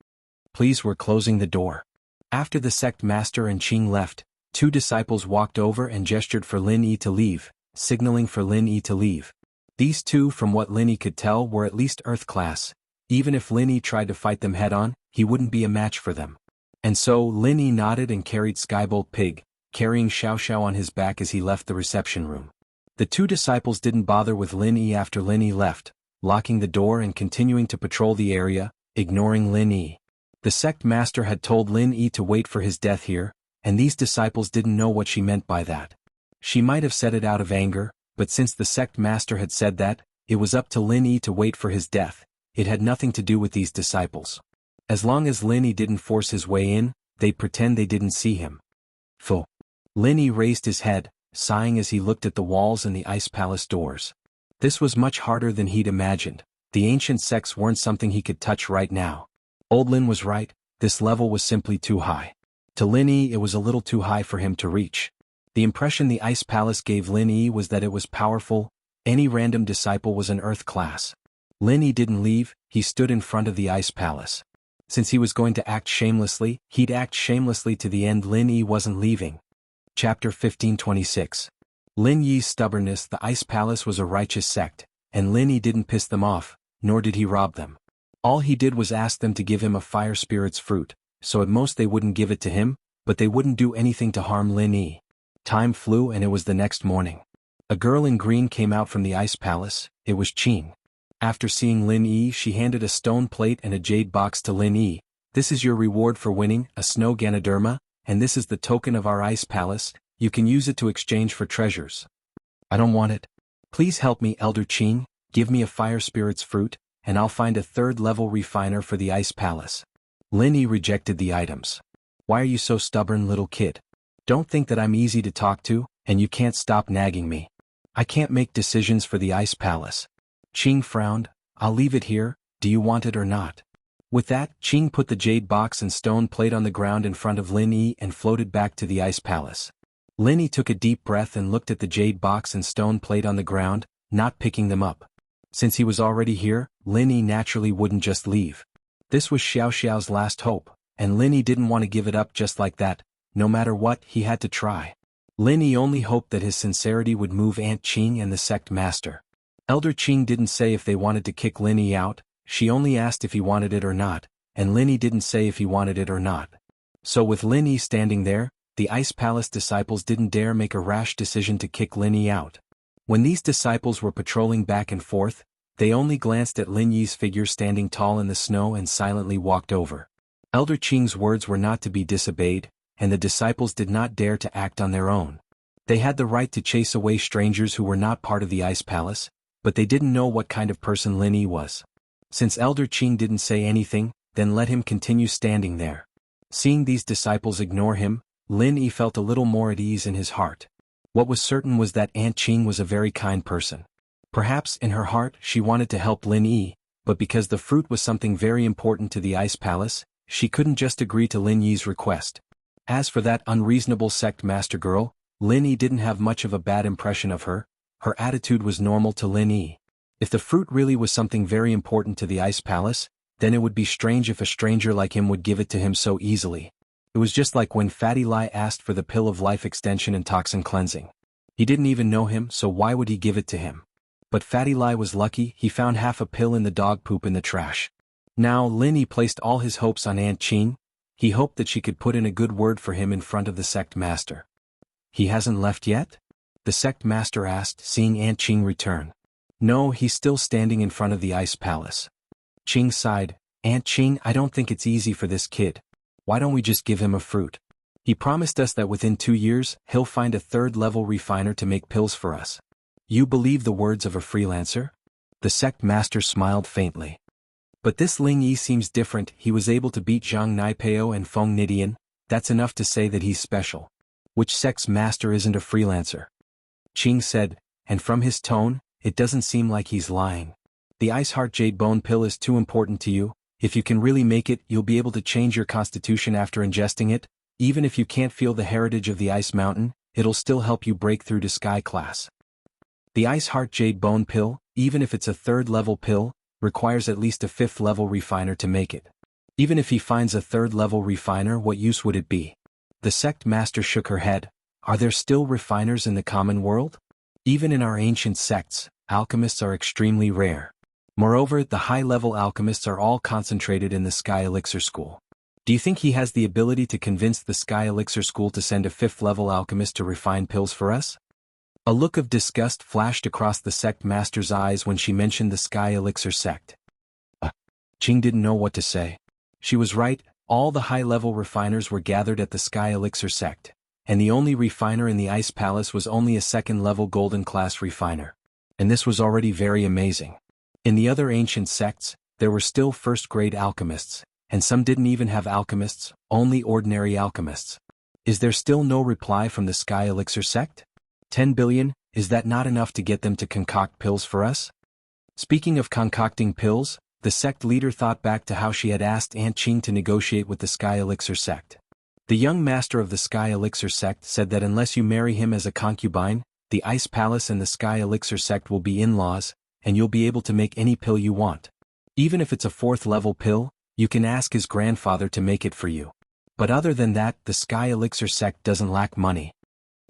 S1: Please, we're closing the door. After the sect master and Qing left, two disciples walked over and gestured for Lin Yi to leave, signaling for Lin Yi to leave. These two, from what Lin Yi could tell, were at least Earth class. Even if Lin Yi tried to fight them head-on, he wouldn't be a match for them. And so, Lin Yi nodded and carried Skybolt Pig, carrying Xiao Xiao on his back as he left the reception room. The two disciples didn't bother with Lin Yi after Lin Yi left, locking the door and continuing to patrol the area, ignoring Lin Yi. The sect master had told Lin Yi to wait for his death here, and these disciples didn't know what she meant by that. She might have said it out of anger, but since the sect master had said that, it was up to Lin Yi to wait for his death. It had nothing to do with these disciples. As long as Lin Yi didn't force his way in, they'd pretend they didn't see him. Pho. Lin Yi raised his head, sighing as he looked at the walls and the ice palace doors. This was much harder than he'd imagined. The ancient sects weren't something he could touch right now. Old Lin was right, this level was simply too high. To Lin Yi, it was a little too high for him to reach. The impression the ice palace gave Lin Yi was that it was powerful. Any random disciple was an earth class. Lin Yi didn't leave, he stood in front of the ice palace. Since he was going to act shamelessly, he'd act shamelessly to the end. Lin Yi wasn't leaving. Chapter 1526. Lin Yi's stubbornness. The ice palace was a righteous sect, and Lin Yi didn't piss them off, nor did he rob them. All he did was ask them to give him a fire spirit's fruit, so at most they wouldn't give it to him, but they wouldn't do anything to harm Lin Yi. Time flew and it was the next morning. A girl in green came out from the ice palace. It was Qing. After seeing Lin Yi, she handed a stone plate and a jade box to Lin Yi. This is your reward for winning, a snow Ganoderma, and this is the token of our ice palace. You can use it to exchange for treasures. I don't want it. Please help me, Elder Qing, give me a fire spirit's fruit, and I'll find a third-level refiner for the ice palace. Lin Yi rejected the items. Why are you so stubborn, little kid? Don't think that I'm easy to talk to, and you can't stop nagging me. I can't make decisions for the ice palace. Qing frowned. I'll leave it here, do you want it or not? With that, Qing put the jade box and stone plate on the ground in front of Lin Yi and floated back to the ice palace. Lin Yi took a deep breath and looked at the jade box and stone plate on the ground, not picking them up. Since he was already here, Lin Yi naturally wouldn't just leave. This was Xiao Xiao's last hope, and Lin Yi didn't want to give it up just like that. No matter what, he had to try. Lin Yi only hoped that his sincerity would move Aunt Qing and the sect master. Elder Qing didn't say if they wanted to kick Lin Yi out, she only asked if he wanted it or not, and Lin Yi didn't say if he wanted it or not. So with Lin Yi standing there, the Ice Palace disciples didn't dare make a rash decision to kick Lin Yi out. When these disciples were patrolling back and forth, they only glanced at Lin Yi's figure standing tall in the snow and silently walked over. Elder Qing's words were not to be disobeyed, and the disciples did not dare to act on their own. They had the right to chase away strangers who were not part of the Ice Palace, but they didn't know what kind of person Lin Yi was. Since Elder Qing didn't say anything, then let him continue standing there. Seeing these disciples ignore him, Lin Yi felt a little more at ease in his heart. What was certain was that Aunt Qing was a very kind person. Perhaps in her heart she wanted to help Lin Yi, but because the fruit was something very important to the Ice Palace, she couldn't just agree to Lin Yi's request. As for that unreasonable sect master girl, Lin Yi didn't have much of a bad impression of her. Her attitude was normal to Lin Yi. If the fruit really was something very important to the Ice Palace, then it would be strange if a stranger like him would give it to him so easily. It was just like when Fatty Lai asked for the pill of life extension and toxin cleansing. He didn't even know him, so why would he give it to him? But Fatty Lai was lucky, he found half a pill in the dog poop in the trash. Now Lin Yi placed all his hopes on Aunt Qing. He hoped that she could put in a good word for him in front of the sect master. He hasn't left yet? The sect master asked, seeing Aunt Qing return. No, he's still standing in front of the Ice Palace. Qing sighed. Aunt Qing, I don't think it's easy for this kid. Why don't we just give him a fruit? He promised us that within 2 years, he'll find a third-level refiner to make pills for us. You believe the words of a freelancer? The sect master smiled faintly. But this Ling Yi seems different. He was able to beat Zhang Naipeo and Feng Nidian. That's enough to say that he's special. Which sect's master isn't a freelancer? Qing said, and from his tone, it doesn't seem like he's lying. The Ice Heart Jade Bone pill is too important to you. If you can really make it, you'll be able to change your constitution after ingesting it. Even if you can't feel the heritage of the Ice Mountain, it'll still help you break through to Sky Class. The Ice Heart Jade Bone pill, even if it's a third-level pill, requires at least a fifth-level refiner to make it. Even if he finds a third-level refiner, what use would it be? The sect master shook her head. Are there still refiners in the common world? Even in our ancient sects, alchemists are extremely rare. Moreover, the high-level alchemists are all concentrated in the Sky Elixir School. Do you think he has the ability to convince the Sky Elixir School to send a fifth-level alchemist to refine pills for us? A look of disgust flashed across the sect master's eyes when she mentioned the Sky Elixir sect. Qing didn't know what to say. She was right, all the high-level refiners were gathered at the Sky Elixir sect, and the only refiner in the Ice Palace was only a second-level golden-class refiner. And this was already very amazing. In the other ancient sects, there were still first-grade alchemists, and some didn't even have alchemists, only ordinary alchemists. Is there still no reply from the Sky Elixir sect? 10 billion, is that not enough to get them to concoct pills for us? Speaking of concocting pills, the sect leader thought back to how she had asked Aunt Qing to negotiate with the Sky Elixir sect. The young master of the Sky Elixir sect said that unless you marry him as a concubine, the Ice Palace and the Sky Elixir sect will be in-laws, and you'll be able to make any pill you want. Even if it's a fourth-level pill, you can ask his grandfather to make it for you. But other than that, the Sky Elixir sect doesn't lack money.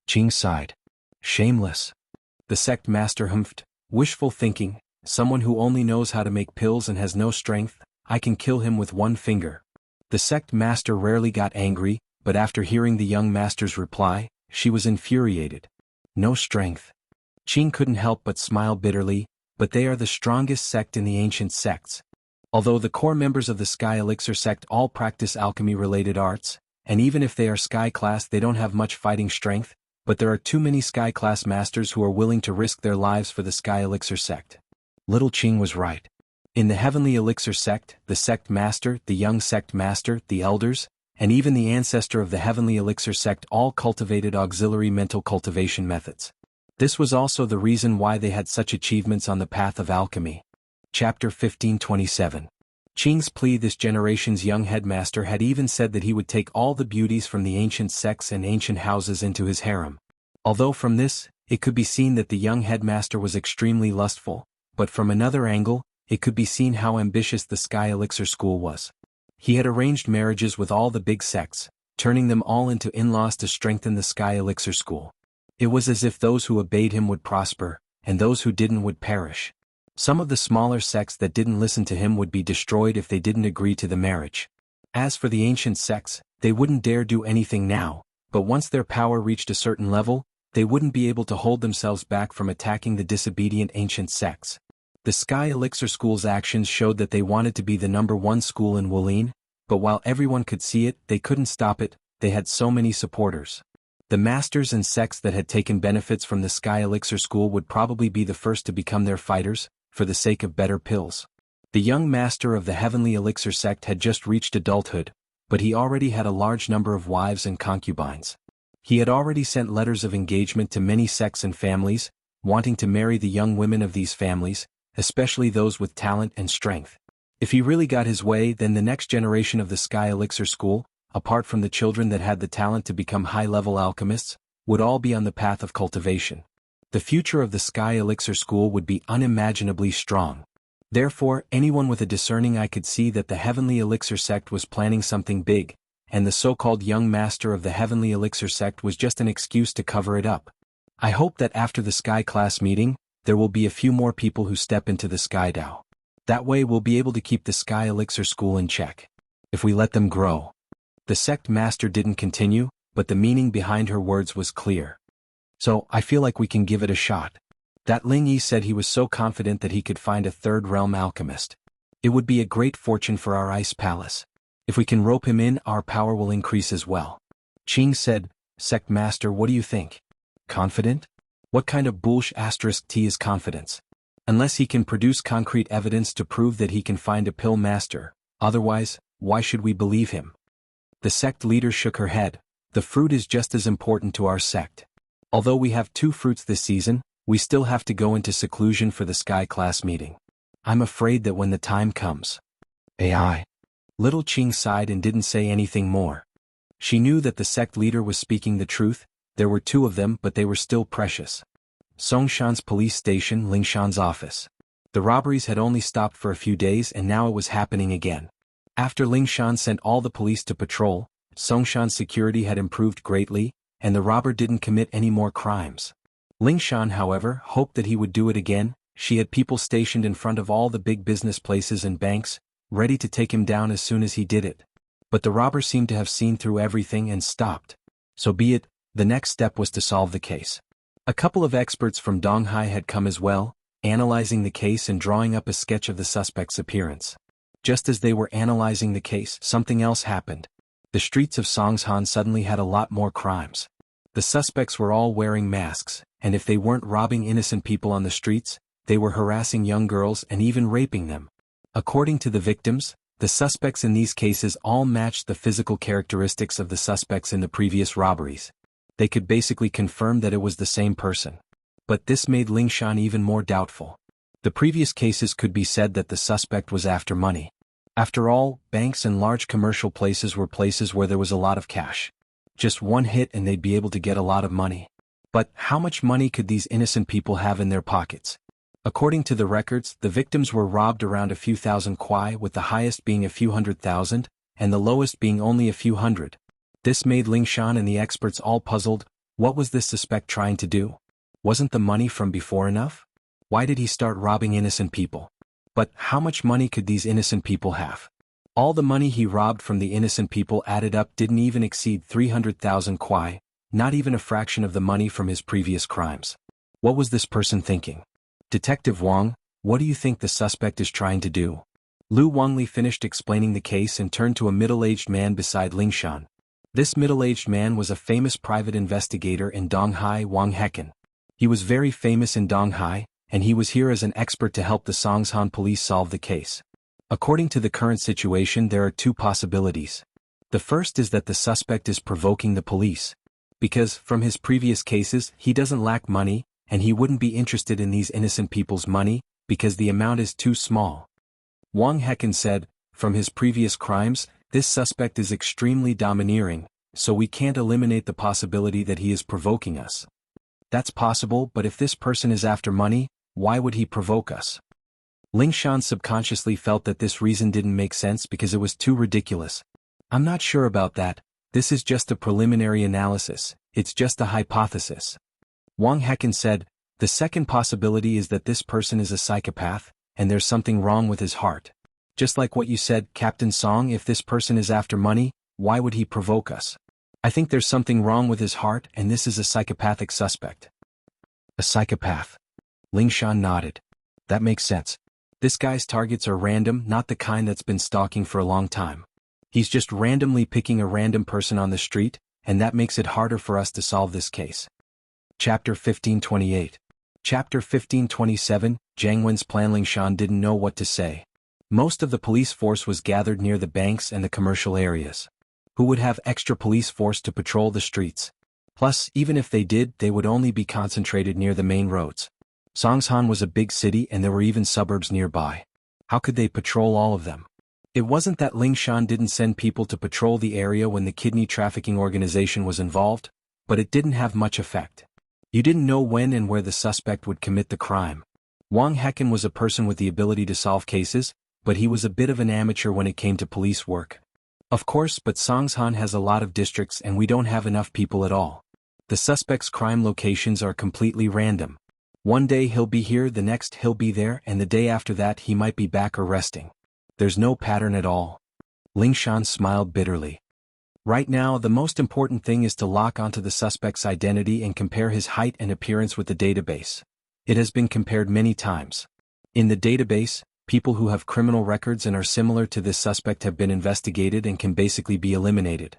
S1: Qing sighed. Shameless. The sect master humphed, wishful thinking, someone who only knows how to make pills and has no strength, I can kill him with one finger. The sect master rarely got angry, but after hearing the young master's reply, she was infuriated. No strength. Qing couldn't help but smile bitterly, but they are the strongest sect in the ancient sects. Although the core members of the Sky Elixir sect all practice alchemy-related arts, and even if they are Sky Class they don't have much fighting strength, but there are too many Sky Class masters who are willing to risk their lives for the Sky Elixir sect. Little Qing was right. In the Heavenly Elixir sect, the sect master, the young sect master, the elders, and even the ancestor of the Heavenly Elixir sect all cultivated auxiliary mental cultivation methods. This was also the reason why they had such achievements on the path of alchemy. Chapter 1527. Qing's plea. This generation's young headmaster had even said that he would take all the beauties from the ancient sects and ancient houses into his harem. Although from this, it could be seen that the young headmaster was extremely lustful, but from another angle, it could be seen how ambitious the Sky Elixir School was. He had arranged marriages with all the big sects, turning them all into in-laws to strengthen the Sky Elixir School. It was as if those who obeyed him would prosper, and those who didn't would perish. Some of the smaller sects that didn't listen to him would be destroyed if they didn't agree to the marriage. As for the ancient sects, they wouldn't dare do anything now, but once their power reached a certain level, they wouldn't be able to hold themselves back from attacking the disobedient ancient sects. The Sky Elixir School's actions showed that they wanted to be the #1 school in Wulin, but while everyone could see it, they couldn't stop it. They had so many supporters. The masters and sects that had taken benefits from the Sky Elixir School would probably be the first to become their fighters, for the sake of better pills. The young master of the Heavenly Elixir sect had just reached adulthood, but he already had a large number of wives and concubines. He had already sent letters of engagement to many sects and families, wanting to marry the young women of these families, especially those with talent and strength. If he really got his way, then the next generation of the Sky Elixir School, apart from the children that had the talent to become high-level alchemists, would all be on the path of cultivation. The future of the Sky Elixir School would be unimaginably strong. Therefore, anyone with a discerning eye could see that the Heavenly Elixir sect was planning something big, and the so-called young master of the Heavenly Elixir sect was just an excuse to cover it up. I hope that after the Sky class meeting, there will be a few more people who step into the Sky Dao. That way we'll be able to keep the Sky Elixir School in check. If we let them grow. The sect master didn't continue, but the meaning behind her words was clear. So, I feel like we can give it a shot. That Ling Yi said he was so confident that he could find a third realm alchemist. It would be a great fortune for our ice palace. If we can rope him in, our power will increase as well. Qing said, Sect Master, what do you think? Confident? What kind of *T is confidence? Unless he can produce concrete evidence to prove that he can find a pill master, otherwise, why should we believe him? The sect leader shook her head. The fruit is just as important to our sect. Although we have 2 fruits this season, we still have to go into seclusion for the Sky class meeting. I'm afraid that when the time comes. AI. Little Qing sighed and didn't say anything more. She knew that the sect leader was speaking the truth. There were 2 of them, but they were still precious. Songshan's police station, Lingshan's office. The robberies had only stopped for a few days and now it was happening again. After Lingshan sent all the police to patrol, Songshan's security had improved greatly, and the robber didn't commit any more crimes. Lingshan, however, hoped that he would do it again. She had people stationed in front of all the big business places and banks, ready to take him down as soon as he did it. But the robber seemed to have seen through everything and stopped. So be it, the next step was to solve the case. A couple of experts from Donghai had come as well, analyzing the case and drawing up a sketch of the suspect's appearance. Just as they were analyzing the case, something else happened. The streets of Songshan suddenly had a lot more crimes. The suspects were all wearing masks, and if they weren't robbing innocent people on the streets, they were harassing young girls and even raping them. According to the victims, the suspects in these cases all matched the physical characteristics of the suspects in the previous robberies. They could basically confirm that it was the same person. But this made Lingshan even more doubtful. The previous cases could be said that the suspect was after money. After all, banks and large commercial places were places where there was a lot of cash. Just one hit and they'd be able to get a lot of money. But how much money could these innocent people have in their pockets? According to the records, the victims were robbed around a few thousand kuai, with the highest being a few 100,000, and the lowest being only a few hundred. This made Lingshan and the experts all puzzled. What was this suspect trying to do? Wasn't the money from before enough? Why did he start robbing innocent people? But how much money could these innocent people have? All the money he robbed from the innocent people added up didn't even exceed 300,000 kuai, not even a fraction of the money from his previous crimes. What was this person thinking? Detective Wang, what do you think the suspect is trying to do? Lu Wangli finished explaining the case and turned to a middle-aged man beside Lingshan. This middle-aged man was a famous private investigator in Donghai, Wang Hecken. He was very famous in Donghai, and he was here as an expert to help the Songshan police solve the case. According to the current situation, there are 2 possibilities. The first is that the suspect is provoking the police. Because, from his previous cases, he doesn't lack money, and he wouldn't be interested in these innocent people's money, because the amount is too small. Wang Hecken said, from his previous crimes, this suspect is extremely domineering, so we can't eliminate the possibility that he is provoking us. That's possible, but if this person is after money, why would he provoke us? Lingshan subconsciously felt that this reason didn't make sense because it was too ridiculous. I'm not sure about that. This is just a preliminary analysis, it's just a hypothesis. Wang Hecken said, the second possibility is that this person is a psychopath, and there's something wrong with his heart. Just like what you said, Captain Song, if this person is after money, why would he provoke us? I think there's something wrong with his heart and this is a psychopathic suspect. A psychopath. Lingshan nodded. That makes sense. This guy's targets are random, not the kind that's been stalking for a long time. He's just randomly picking a random person on the street, and that makes it harder for us to solve this case. Chapter 1528. Chapter 1527, Jiang Wen's plan. Lingshan didn't know what to say. Most of the police force was gathered near the banks and the commercial areas. Who would have extra police force to patrol the streets? Plus, even if they did, they would only be concentrated near the main roads. Songshan was a big city and there were even suburbs nearby. How could they patrol all of them? It wasn't that Lingshan didn't send people to patrol the area when the kidney trafficking organization was involved, but it didn't have much effect. You didn't know when and where the suspect would commit the crime. Wang Hecken was a person with the ability to solve cases, but he was a bit of an amateur when it came to police work. Of course, but Songshan has a lot of districts and we don't have enough people at all. The suspect's crime locations are completely random. One day he'll be here, the next he'll be there, and the day after that he might be back or resting. There's no pattern at all. Lingshan smiled bitterly. Right now, the most important thing is to lock onto the suspect's identity and compare his height and appearance with the database. It has been compared many times. In the database, people who have criminal records and are similar to this suspect have been investigated and can basically be eliminated.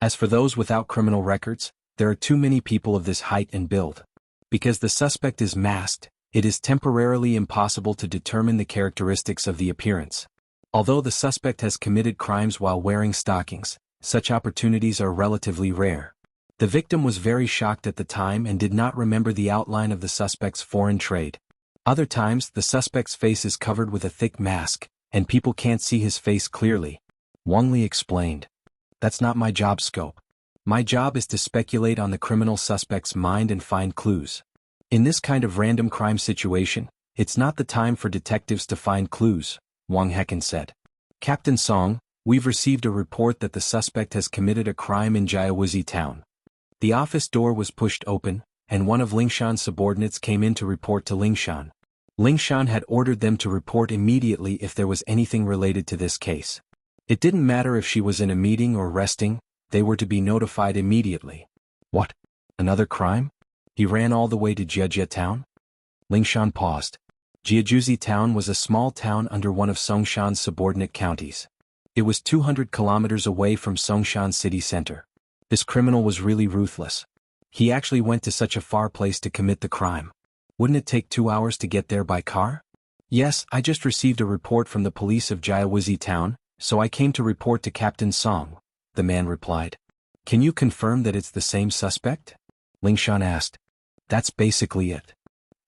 S1: As for those without criminal records, there are too many people of this height and build. Because the suspect is masked, it is temporarily impossible to determine the characteristics of the appearance. Although the suspect has committed crimes while wearing stockings, such opportunities are relatively rare. The victim was very shocked at the time and did not remember the outline of the suspect's foreign trade. Other times, the suspect's face is covered with a thick mask, and people can't see his face clearly. Wang Li explained. That's not my job scope. My job is to speculate on the criminal suspect's mind and find clues. In this kind of random crime situation, it's not the time for detectives to find clues, Wang Hecken said. Captain Song, we've received a report that the suspect has committed a crime in Jianghu town. The office door was pushed open, and one of Lingshan's subordinates came in to report to Lingshan. Lingshan had ordered them to report immediately if there was anything related to this case. It didn't matter if she was in a meeting or resting, they were to be notified immediately. What? Another crime? He ran all the way to Jianghu town? Lingshan paused. Jianghu town was a small town under one of Songshan's subordinate counties. It was 200 kilometers away from Songshan city center. This criminal was really ruthless. He actually went to such a far place to commit the crime. Wouldn't it take 2 hours to get there by car? Yes, I just received a report from the police of Jianghu town, so I came to report to Captain Song, the man replied. Can you confirm that it's the same suspect? Lingshan asked. That's basically it.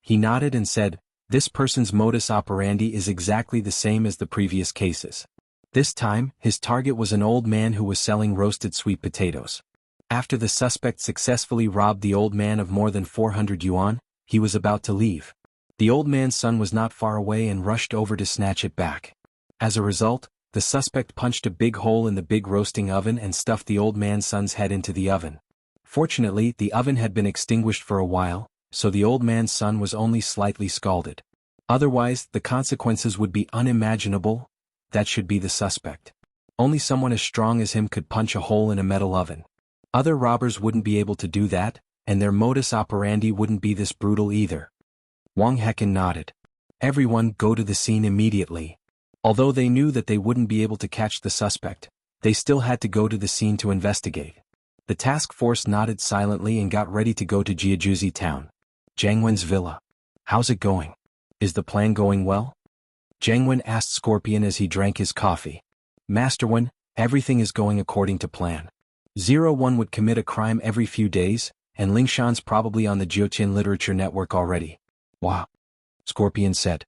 S1: He nodded and said, this person's modus operandi is exactly the same as the previous cases. This time, his target was an old man who was selling roasted sweet potatoes. After the suspect successfully robbed the old man of more than 400 yuan, he was about to leave. The old man's son was not far away and rushed over to snatch it back. As a result, the suspect punched a big hole in the big roasting oven and stuffed the old man's son's head into the oven. Fortunately, the oven had been extinguished for a while, so the old man's son was only slightly scalded. Otherwise, the consequences would be unimaginable. That should be the suspect. Only someone as strong as him could punch a hole in a metal oven. Other robbers wouldn't be able to do that, and their modus operandi wouldn't be this brutal either. Wang Hecken nodded. Everyone go to the scene immediately. Although they knew that they wouldn't be able to catch the suspect, they still had to go to the scene to investigate. The task force nodded silently and got ready to go to Jianghu town. Jiang Wen's villa. How's it going? Is the plan going well? Jiang Wen asked Scorpion as he drank his coffee. Master Wen, everything is going according to plan. 01 would commit a crime every few days, and Lingshan's probably on the Jiuqian Literature Network already. Wow. Scorpion said.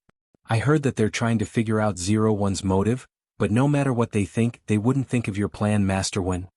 S1: I heard that they're trying to figure out 01's motive, but no matter what they think, they wouldn't think of your plan, Master Wen.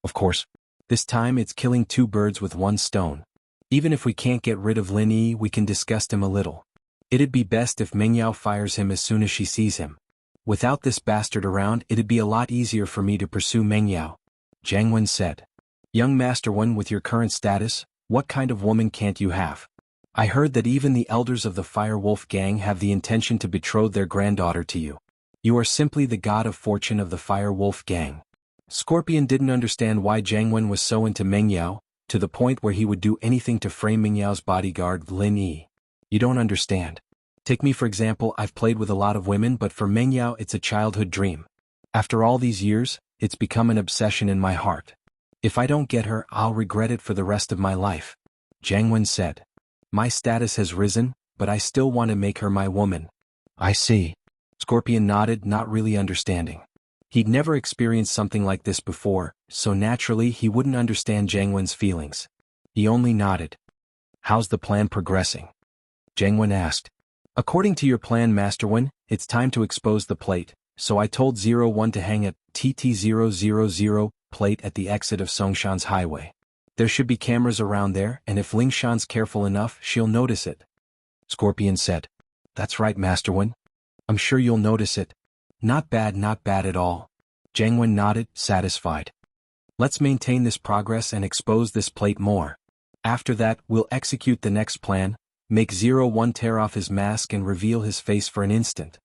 S1: Of course. This time it's killing 2 birds with 1 stone. Even if we can't get rid of Lin Yi, we can disgust him a little. It'd be best if Meng Yao fires him as soon as she sees him. Without this bastard around, it'd be a lot easier for me to pursue Meng Yao. Jiang Wen said. Young Master Wen, with your current status, what kind of woman can't you have? I heard that even the elders of the Fire Wolf gang have the intention to betroth their granddaughter to you. You are simply the god of fortune of the Fire Wolf gang. Scorpion didn't understand why Jiang Wen was so into Meng Yao, to the point where he would do anything to frame Meng Yao's bodyguard, Lin Yi. You don't understand. Take me for example, I've played with a lot of women, but for Meng Yao it's a childhood dream. After all these years, it's become an obsession in my heart. If I don't get her, I'll regret it for the rest of my life. Jiang Wen said. My status has risen, but I still want to make her my woman. I see. Scorpion nodded, not really understanding. He'd never experienced something like this before, so naturally he wouldn't understand Jiangwen's feelings. He only nodded. How's the plan progressing? Jiangwen asked. According to your plan, Master Wen, it's time to expose the plate, so I told 01 to hang a TT000 plate at the exit of Songshan's highway. There should be cameras around there, and if Lingshan's careful enough, she'll notice it. Scorpion said. That's right, Master Wen. I'm sure you'll notice it. Not bad at all. Jiangwen nodded, satisfied. Let's maintain this progress and expose this plate more. After that, we'll execute the next plan, make 01 tear off his mask and reveal his face for an instant.